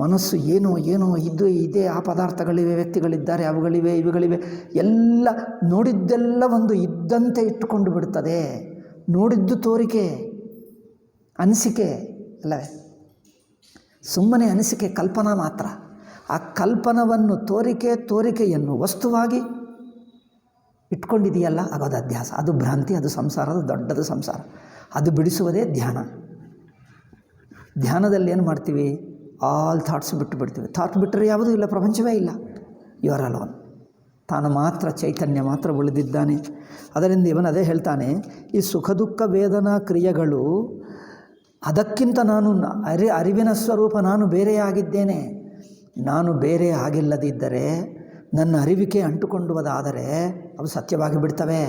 ಮನಸ್ಸು ಏನೋ ಏನೋ ಇದು ಇದೆ, ಆ ಪದಾರ್ಥಗಳಿವೆ, ವ್ಯಕ್ತಿಗಳಿದ್ದಾರೆ, ಅವುಗಳಿವೆ, ಇವುಗಳಿವೆ, ಎಲ್ಲ ನೋಡಿದ್ದೆಲ್ಲ ಒಂದು ಇದ್ದಂತೆ ಇಟ್ಟುಕೊಂಡು ಬಿಡ್ತದೆ. ನೋಡಿದ್ದು ತೋರಿಕೆ, ಅನಿಸಿಕೆ ಅಲ್ಲವೇ? ಸುಮ್ಮನೆ ಅನಿಸಿಕೆ, ಕಲ್ಪನಾ ಮಾತ್ರ. ಆ ಕಲ್ಪನವನ್ನು ತೋರಿಕೆಯನ್ನು ವಸ್ತುವಾಗಿ ಇಟ್ಕೊಂಡಿದೆಯಲ್ಲ, ಆಗೋದು ಅಧ್ಯಾಸ, ಅದು ಭ್ರಾಂತಿ, ಅದು ಸಂಸಾರದ ದೊಡ್ಡದು ಸಂಸಾರ. ಅದು ಬಿಡಿಸುವುದೇ ಧ್ಯಾನ. ಧ್ಯಾನದಲ್ಲಿ ಏನು ಮಾಡ್ತೀವಿ? ಆಲ್ ಥಾಟ್ಸ್ ಬಿಟ್ಟು ಬಿಡ್ತೀವಿ. ಥಾಟ್ ಬಿಟ್ಟರೆ ಯಾವುದೂ ಇಲ್ಲ, ಪ್ರಪಂಚವೇ ಇಲ್ಲ. You are alone. ತಾನು ಮಾತ್ರ, ಚೈತನ್ಯ ಮಾತ್ರ ಉಳಿದಿದ್ದಾನೆ. ಅದರಿಂದ ಇವನು ಅದೇ ಹೇಳ್ತಾನೆ, ಈ ಸುಖ ದುಃಖ ವೇದನಾ ಕ್ರಿಯೆಗಳು, ಅದಕ್ಕಿಂತ ನಾನು ಅರಿವಿನ ಸ್ವರೂಪ, ನಾನು ಬೇರೆಯಾಗಿದ್ದೇನೆ. ನಾನು ಬೇರೆ ಆಗಿಲ್ಲದಿದ್ದರೆ, ನನ್ನ ಅರಿವಿಕೆ ಅಂಟುಕೊಂಡುವುದಾದರೆ ಅವು ಸತ್ಯವಾಗಿ ಬಿಡ್ತವೆ.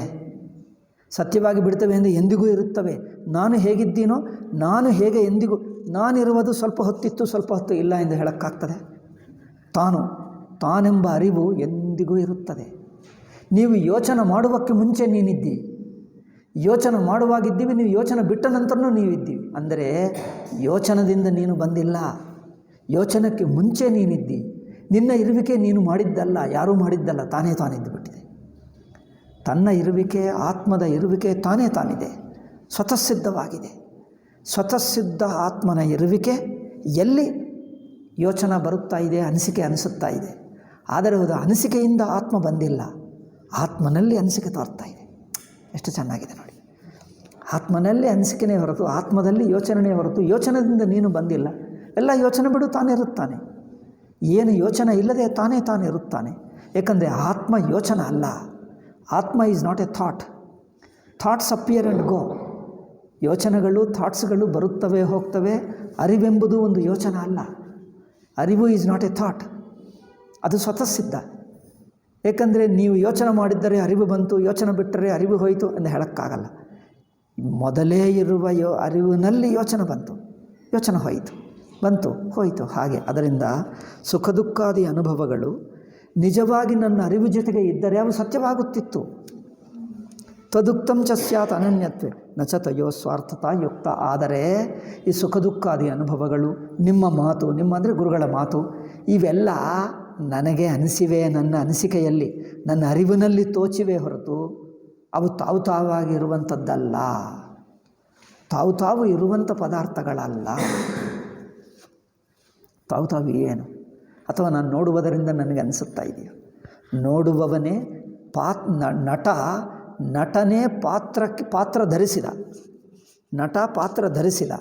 ಸತ್ಯವಾಗಿ ಬಿಡ್ತವೆ ಅಂದರೆ ಎಂದಿಗೂ ಇರುತ್ತವೆ. ನಾನು ಹೇಗಿದ್ದೀನೋ, ನಾನು ಹೇಗೆ ಎಂದಿಗೂ, ನಾನಿರುವುದು ಸ್ವಲ್ಪ ಹೊತ್ತಿತ್ತು, ಸ್ವಲ್ಪ ಹೊತ್ತು ಇಲ್ಲ ಎಂದು ಹೇಳೋಕ್ಕಾಗ್ತದೆ? ತಾನೆಂಬ ಅರಿವು ಎಂದಿಗೂ ಇರುತ್ತದೆ. ನೀವು ಯೋಚನೆ ಮಾಡುವಕ್ಕೆ ಮುಂಚೆ ನೀನಿದ್ದಿ, ಯೋಚನೆ ಮಾಡುವಾಗಿದ್ದೀವಿ, ನೀವು ಯೋಚನೆ ಬಿಟ್ಟ ನಂತರನೂ ನೀವಿದ್ದೀವಿ. ಅಂದರೆ ಯೋಚನದಿಂದ ನೀನು ಬಂದಿಲ್ಲ, ಯೋಚನಕ್ಕೆ ಮುಂಚೆ ನೀನಿದ್ದಿ. ನಿನ್ನ ಇರುವಿಕೆ ನೀನು ಮಾಡಿದ್ದಲ್ಲ, ಯಾರೂ ಮಾಡಿದ್ದಲ್ಲ, ತಾನಿದ್ದು ಬಿಟ್ಟಿದೆ. ತನ್ನ ಇರುವಿಕೆ, ಆತ್ಮದ ಇರುವಿಕೆ ತಾನಿದೆ, ಸ್ವತಃಸಿದ್ಧವಾಗಿದೆ. ಸ್ವತಃಸಿದ್ಧ ಆತ್ಮನ ಇರುವಿಕೆ ಎಲ್ಲಿ ಯೋಚನೆ ಬರುತ್ತಾ ಇದೆ, ಅನಿಸಿಕೆ ಅನಿಸುತ್ತಾ ಇದೆ. ಆದರೆ ಅದು ಅನಿಸಿಕೆಯಿಂದ ಆತ್ಮ ಬಂದಿಲ್ಲ, ಆತ್ಮನಲ್ಲಿ ಅನಿಸಿಕೆ ತೋರ್ತಾ ಇದೆ. ಎಷ್ಟು ಚೆನ್ನಾಗಿದೆ ನೋಡಿ. ಆತ್ಮನಲ್ಲಿ ಅನಿಸಿಕೆನೇ ಹೊರತು, ಆತ್ಮದಲ್ಲಿ ಯೋಚನೆಯೇ ಹೊರತು, ಯೋಚನೆಯಿಂದ ನೀನು ಬಂದಿಲ್ಲ. ಎಲ್ಲ ಯೋಚನೆ ಬಿಡು, ತಾನಿರುತ್ತಾನೆ. ಏನು ಯೋಚನೆ ಇಲ್ಲದೆ ತಾನಿರುತ್ತಾನೆ. ಏಕೆಂದರೆ ಆತ್ಮ ಯೋಚನೆ ಅಲ್ಲ. ಆತ್ಮ is not A thought. Thoughts appear and go. ಯೋಚನೆಗಳು, ಥಾಟ್ಸ್ಗಳು ಬರುತ್ತವೆ, ಹೋಗ್ತವೆ. ಅರಿವೆಂಬುದು ಒಂದು ಯೋಚನೆ ಅಲ್ಲ. ಅರಿವು ಈಸ್ ನಾಟ್ ಎ ಥಾಟ್, ಅದು ಸ್ವತಃ ಸಿದ್ಧ. ಏಕೆಂದರೆ ನೀವು ಯೋಚನೆ ಮಾಡಿದ್ದರೆ ಅರಿವು ಬಂತು, ಯೋಚನೆ ಬಿಟ್ಟರೆ ಅರಿವು ಹೋಯಿತು ಎಂದು ಹೇಳೋಕ್ಕಾಗಲ್ಲ. ಮೊದಲೇ ಇರುವ ಅರಿವಿನಲ್ಲಿ ಯೋಚನೆ ಬಂತು, ಯೋಚನೆ ಹೋಯಿತು, ಬಂತು, ಹೋಯಿತು. ಹಾಗೆ ಅದರಿಂದ ಸುಖ ದುಃಖಾದಿ ಅನುಭವಗಳು ನಿಜವಾಗಿ ನನ್ನ ಅರಿವು ಜೊತೆಗೆ ಇದ್ದರೆ ಅವು ಸತ್ಯವಾಗುತ್ತಿತ್ತು. ತದುಕ್ತಂ ಚ ಸ್ಯಾತ್ ಅನನ್ಯತ್ವೆ. ನಚ ತಯೋ ಸ್ವಾರ್ಥತಾ ಯುಕ್ತ. ಆದರೆ ಈ ಸುಖ ದುಃಖಾದಿ ಅನುಭವಗಳು, ನಿಮ್ಮ ಮಾತು, ನಿಮ್ಮ ಅಂದರೆ ಗುರುಗಳ ಮಾತು, ಇವೆಲ್ಲ ನನಗೆ ಅನಿಸಿವೆ, ನನ್ನ ಅನಿಸಿಕೆಯಲ್ಲಿ, ನನ್ನ ಅರಿವಿನಲ್ಲಿ ತೋಚಿವೆ ಹೊರತು ಅವು ತಾವು ತಾವಾಗಿರುವಂಥದ್ದಲ್ಲ, ತಾವು ಇರುವಂಥ ಪದಾರ್ಥಗಳಲ್ಲ. ತಾವು ಏನು? ಅಥವಾ ನಾನು ನೋಡುವುದರಿಂದ ನನಗೆ ಅನಿಸುತ್ತಾ ಇದೆಯೋ? ನೋಡುವವನೇ ನಟನೇ ಪಾತ್ರ ಧರಿಸಿದ. ನಟ ಪಾತ್ರ ಧರಿಸಿದ.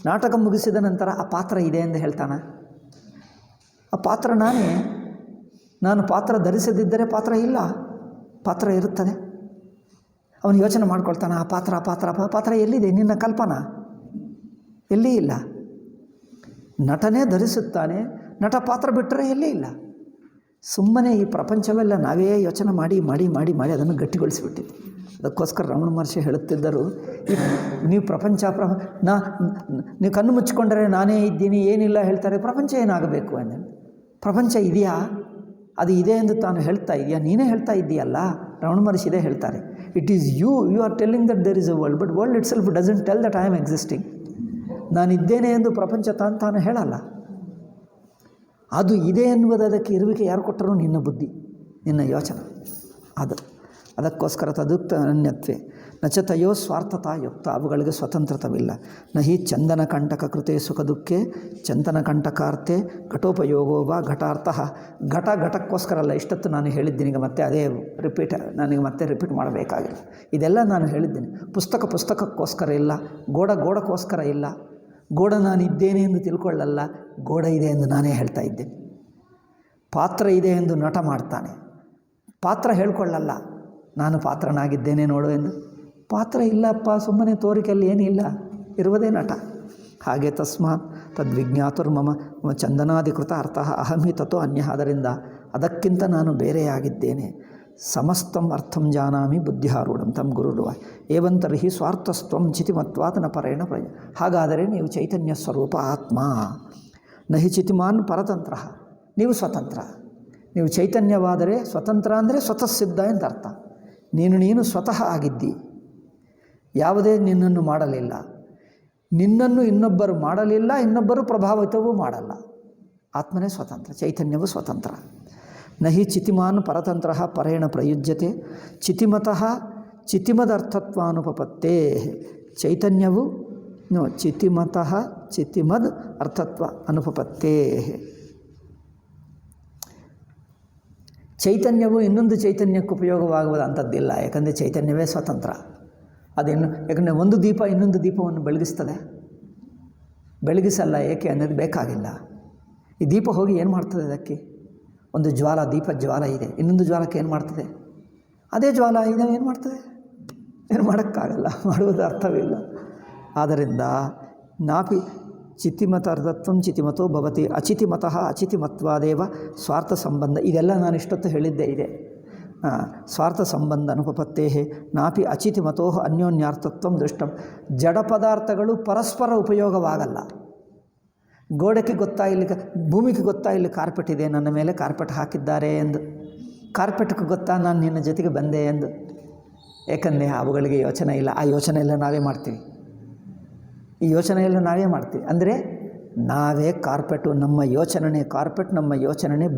ನಾಟಕ ಮುಗಿಸಿದ ನಂತರ ಆ ಪಾತ್ರ ಇದೆ ಎಂದು ಹೇಳ್ತಾನೆ. ಆ ಪಾತ್ರ ನಾನೇ. ನಾನು ಪಾತ್ರ ಧರಿಸದಿದ್ದರೆ ಪಾತ್ರ ಇಲ್ಲ, ಪಾತ್ರ ಇರುತ್ತದೆ. ಅವನು ಯೋಚನೆ ಮಾಡ್ಕೊಳ್ತಾನೆ, ಆ ಪಾತ್ರ ಎಲ್ಲಿದೆ? ನಿನ್ನ ಕಲ್ಪನಾ ಎಲ್ಲಿ ಇಲ್ಲ. ನಟನೇ ಧರಿಸುತ್ತಾನೆ, ನಟ ಪಾತ್ರ ಬಿಟ್ಟರೆ ಎಲ್ಲಿ ಇಲ್ಲ. ಸುಮ್ಮನೆ ಈ ಪ್ರಪಂಚವೆಲ್ಲ ನಾವೇ ಯೋಚನೆ ಮಾಡಿ ಮಾಡಿ ಮಾಡಿ ಮಾಡಿ ಅದನ್ನು ಗಟ್ಟಿಗೊಳಿಸಿಬಿಟ್ಟಿದ್ದೆ. ಅದಕ್ಕೋಸ್ಕರ ರಮಣ ಮಹರ್ಷಿ ಹೇಳುತ್ತಿದ್ದರು, ನೀವು ನೀವು ಕಣ್ಣು ಮುಚ್ಚಿಕೊಂಡರೆ ನಾನೇ ಇದ್ದೀನಿ, ಏನಿಲ್ಲ ಹೇಳ್ತಾರೆ. ಪ್ರಪಂಚ ಏನಾಗಬೇಕು ಅಂದರೆ, ಪ್ರಪಂಚ ಇದೆಯಾ? ಅದು ಇದೆ ಎಂದು ತಾನು ಹೇಳ್ತಾ ಇದೆಯಾ? ನೀನೇ ಹೇಳ್ತಾ ಇದ್ದೀಯಲ್ಲ. ರಮಣ ಮಹರ್ಷಿ ಇದೇ ಹೇಳ್ತಾರೆ, it is you are telling that there is a world, but world itself doesn't tell that I am existing. ನಾನಿದ್ದೇನೆ ಎಂದು ಪ್ರಪಂಚ ತಾನು ಹೇಳಲ್ಲ. ಅದು ಇದೆ ಎನ್ನುವುದಕ್ಕೆ ಇರುವಿಕೆ ಯಾರು ಕೊಟ್ಟರು? ನಿನ್ನ ಬುದ್ಧಿ, ನಿನ್ನ ಯೋಚನೆ. ಅದಕ್ಕೋಸ್ಕರ ತದುಕ್ತ ಅನ್ಯತ್ವೆ ನಚ ತಯೋ ಸ್ವಾರ್ಥತಾ ಯುಕ್ತ. ಅವುಗಳಿಗೆ ಸ್ವತಂತ್ರತವಿಲ್ಲ. ನ ಹಿ ಚಂದನ ಕಂಟಕ ಕೃತೆ ಸುಖ ದುಃಖೆ ಚಂದನ ಕಂಟಕಾರ್ಥೆ ಘಟೋಪಯೋಗೋ ವಾ ಘಟಾರ್ಥ. ಘಟಕ್ಕೋಸ್ಕರ ಅಲ್ಲ. ಇಷ್ಟೊತ್ತು ನಾನು ಹೇಳಿದ್ದೀನಿ, ಈಗ ಮತ್ತೆ ಅದೇ ನನಗೆ ಮತ್ತೆ ರಿಪೀಟ್ ಮಾಡಬೇಕಾಗಿಲ್ಲ. ಇದೆಲ್ಲ ನಾನು ಹೇಳಿದ್ದೀನಿ. ಪುಸ್ತಕಕ್ಕೋಸ್ಕರ ಇಲ್ಲ, ಗೋಡಕ್ಕೋಸ್ಕರ ಇಲ್ಲ. ಗೋಡ ನಾನು ಇದ್ದೇನೆ ಎಂದು ತಿಳ್ಕೊಳ್ಳಲ್ಲ, ಗೋಡ ಇದೆ ಎಂದು ನಾನೇ ಹೇಳ್ತಾ ಇದ್ದೇನೆ. ಪಾತ್ರ ಇದೆ ಎಂದು ನಟ ಮಾಡ್ತಾನೆ, ಪಾತ್ರ ಹೇಳ್ಕೊಳ್ಳಲ್ಲ, ನಾನು ಪಾತ್ರನಾಗಿದ್ದೇನೆ ನೋಡು ಎಂದು. ಪಾತ್ರ ಇಲ್ಲಪ್ಪ, ಸುಮ್ಮನೆ ತೋರಿಕೆಯಲ್ಲಿ ಏನಿಲ್ಲ, ಇರುವುದೇ ನಟ. ಹಾಗೆ ತಸ್ಮಾತ್ ತದ್ವಿಜ್ಞಾತುರ್ಮಮ ಚಂದನಾಧಿಕೃತ ಅರ್ಥ ಅಹಂ ಹಿ ತಥೋ ಅನ್ಯ. ಅದರಿಂದ ಅದಕ್ಕಿಂತ ನಾನು ಬೇರೆಯಾಗಿದ್ದೇನೆ. ಸಮಸ್ತಂ ಅರ್ಥಂ ಜಾನಾಮಿ ಬುದ್ಧಿಹಾರೂಢಂ ತಂ ಗುರುಡುವ ಏವಂತರ್ಹಿ ಸ್ವಾರ್ಥಸ್ತ್ವಂ ಚಿತಿಮತ್ವಾತ್ ನ ಪರೇಣ ಪ್ರಯ. ಹಾಗಾದರೆ ನೀವು ಚೈತನ್ಯ ಸ್ವರೂಪ ಆತ್ಮ. ನಹಿ ಚಿತಿಮಾನ್ ಪರತಂತ್ರ. ನೀವು ಸ್ವತಂತ್ರ. ನೀವು ಚೈತನ್ಯವಾದರೆ ಸ್ವತಂತ್ರ ಅಂದರೆ ಸ್ವತಃ ಸಿದ್ಧ ಅಂತ ಅರ್ಥ. ನೀನು ಸ್ವತಃ ಆಗಿದ್ದಿ, ಯಾವುದೇ ನಿನ್ನನ್ನು ಮಾಡಲಿಲ್ಲ. ನಿನ್ನನ್ನು ಇನ್ನೊಬ್ಬರು ಮಾಡಲಿಲ್ಲ, ಇನ್ನೊಬ್ಬರು ಪ್ರಭಾವಿತವೂ ಮಾಡಲ್ಲ. ಆತ್ಮನೇ ಸ್ವತಂತ್ರ, ಚೈತನ್ಯವು ಸ್ವತಂತ್ರ. ನಹಿ ಚಿತಿಮಾನ್ ಪರತಂತ್ರ ಪರೇಣ ಪ್ರಯುಜ್ಯತೆ ಚಿತಿಮತಃ ಚಿತಿಮದರ್ಥತ್ವಾನುಪಪತ್ತೇ. ಚೈತನ್ಯವು ಚಿತಿಮತಃ ಚಿತಿಮದ್ ಅರ್ಥತ್ವ ಅನುಪಪತ್ತೇ. ಚೈತನ್ಯವು ಇನ್ನೊಂದು ಚೈತನ್ಯಕ್ಕೆ ಉಪಯೋಗವಾಗುವುದಂಥದ್ದಿಲ್ಲ. ಯಾಕಂದರೆ ಚೈತನ್ಯವೇ ಸ್ವತಂತ್ರ. ಯಾಕಂದರೆ ಒಂದು ದೀಪ ಇನ್ನೊಂದು ದೀಪವನ್ನು ಬೆಳಗಿಸಲ್ಲ. ಏಕೆ ಅನ್ನೋದು ಬೇಕಾಗಿಲ್ಲ. ಈ ದೀಪ ಹೋಗಿ ಏನು ಮಾಡ್ತದೆ? ಅದಕ್ಕೆ ಒಂದು ದೀಪ ಜ್ವಾಲ ಇದೆ, ಇನ್ನೊಂದು ಜ್ವಾಲಕ್ಕೆ ಏನು ಮಾಡ್ತದೆ? ಅದೇ ಜ್ವಾಲ ಇದೆ, ಏನು ಮಾಡ್ತದೆ? ಏನು ಮಾಡೋಕ್ಕಾಗಲ್ಲ, ಮಾಡುವುದು ಅರ್ಥವಿಲ್ಲ. ಆದ್ದರಿಂದ ನಾಪಿ ಚಿತಿಮತಾರ್ಥತ್ವಂ ಚಿತಿಮತೋ ಭವತಿ ಅಚಿತಿಮತಃ ಅಚಿತಿಮತ್ವಾದೇವ ಸ್ವಾರ್ಥ ಸಂಬಂಧ. ಇದೆಲ್ಲ ನಾನು ಇಷ್ಟೊತ್ತು ಹೇಳಿದ್ದೇ ಇದೆ. ಸ್ವಾರ್ಥ ಸಂಬಂಧ ಅನುಪಪತ್ತೇ ನಾಪಿ ಅಚಿತಿಮತೋ ಅನ್ಯೋನ್ಯಾರ್ಥತ್ವಂ ದೃಷ್ಟಂ. ಜಡ ಪದಾರ್ಥಗಳು ಪರಸ್ಪರ ಉಪಯೋಗವಾಗಲ್ಲ. ಗೋಡೆಗೆ ಗೊತ್ತಾ ಇಲ್ಲಿ, ಭೂಮಿಗೆ ಗೊತ್ತಾ ಇಲ್ಲಿ ಕಾರ್ಪೆಟ್ ಇದೆ, ನನ್ನ ಮೇಲೆ ಕಾರ್ಪೆಟ್ ಹಾಕಿದ್ದಾರೆ ಎಂದು. ಕಾರ್ಪೆಟ್ಗೆ ಗೊತ್ತಾ ನಾನು ನಿನ್ನ ಜೊತೆಗೆ ಬಂದೆ ಎಂದು. ಏಕೆಂದರೆ ಅವುಗಳಿಗೆ ಯೋಚನೆ ಇಲ್ಲ. ಆ ಯೋಚನೆ ಎಲ್ಲ ನಾವೇ ಮಾಡ್ತೀವಿ. ಈ ಯೋಚನೆಯೆಲ್ಲ ನಾವೇ ಮಾಡ್ತೀವಿ. ಅಂದರೆ ನಾವೇ ಕಾರ್ಪೆಟು. ನಮ್ಮ ಯೋಚನೆ ಕಾರ್ಪೆಟ್, ನಮ್ಮ ಯೋಚನೆ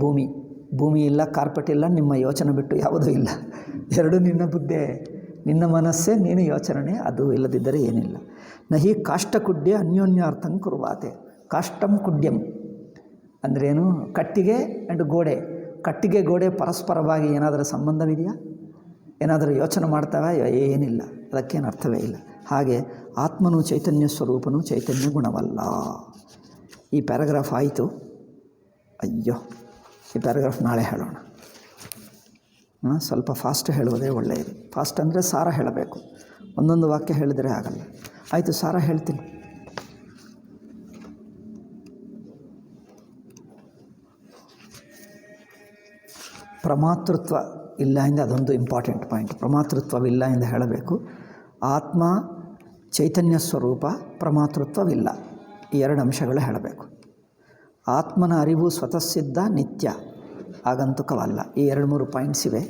ಭೂಮಿ ಇಲ್ಲ, ಕಾರ್ಪೆಟ್ ಇಲ್ಲ, ನಿಮ್ಮ ಯೋಚನೆ ಬಿಟ್ಟು ಯಾವುದೂ ಇಲ್ಲ. ಎರಡೂ ನಿನ್ನ ಬುದ್ಧಿ, ನಿನ್ನ ಮನಸ್ಸೇ, ನೀನು ಯೋಚನೆ. ಅದು ಇಲ್ಲದಿದ್ದರೆ ಏನಿಲ್ಲ. ನಹಿ ಕಾಷ್ಟಕುಡ್ಯ ಅನ್ಯೋನ್ಯಾರ್ಥಂ ಕುರುವಾತೆ. ಕಾಷ್ಟಂ ಕುಡ್ಯಂ ಅಂದ್ರೇನು? ಕಟ್ಟಿಗೆ ಆ್ಯಂಡ್ ಗೋಡೆ. ಕಟ್ಟಿಗೆ ಗೋಡೆ ಪರಸ್ಪರವಾಗಿ ಏನಾದರೂ ಸಂಬಂಧವಿದೆಯಾ? ಏನಾದರೂ ಯೋಚನೆ ಮಾಡ್ತಾವೆ? ಏನಿಲ್ಲ. ಅದಕ್ಕೇನು ಅರ್ಥವೇ ಇಲ್ಲ. ಹಾಗೆ ಆತ್ಮನು ಚೈತನ್ಯ ಸ್ವರೂಪನು ಚೈತನ್ಯ ಗುಣವಲ್ಲ. ಈ ಪ್ಯಾರಾಗ್ರಾಫ್ ಆಯಿತು. ಅಯ್ಯೋ, ಈ ಪ್ಯಾರಾಗ್ರಾಫ್ ನಾಳೆ ಹೇಳೋಣ. ಸ್ವಲ್ಪ ಫಾಸ್ಟ್ ಹೇಳುವುದೇ ಒಳ್ಳೆಯದು. ಫಾಸ್ಟ್ ಅಂದರೆ ಸಾರ ಹೇಳಬೇಕು. ಒಂದೊಂದು ವಾಕ್ಯ ಹೇಳಿದರೆ ಆಗಲ್ಲ. ಆಯಿತು, ಸಾರ ಹೇಳ್ತೀನಿ. ಪ್ರಮಾತೃತ್ವ ಇಲ್ಲ ಎಂದು, ಅದೊಂದು ಇಂಪಾರ್ಟೆಂಟ್ ಪಾಯಿಂಟ್. ಪ್ರಮಾತೃತ್ವವಿಲ್ಲ ಎಂದು ಹೇಳಬೇಕು. ಆತ್ಮ ಚೈತನ್ಯ ಸ್ವರೂಪ, ಪ್ರಮಾತೃತ್ವವಿಲ್ಲ. ಈ ಎರಡು ಅಂಶಗಳು ಹೇಳಬೇಕು. ಆತ್ಮನ ಅರಿವು ಸ್ವತಃ ಸಿದ್ಧ, ನಿತ್ಯ, ಆಗಂತುಕವಲ್ಲ. ಈ 2-3 ಪಾಯಿಂಟ್ಸ್ ಇವೆ.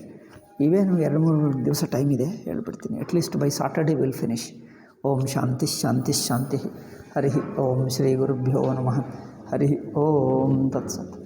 ಇವೇನು 2-3 ದಿವಸ ಟೈಮ್ ಇದೆ, ಹೇಳ್ಬಿಡ್ತೀನಿ. At least by Saturday will finish. ಓಂ ಶಾಂತಿ ಶಾಂತಿ ಶಾಂತಿ. ಹರಿ ಓಂ ಶ್ರೀ ಗುರುಭ್ಯೋ ನಮಃ. ಹರಿ ಓಂ ತತ್ಸತ್.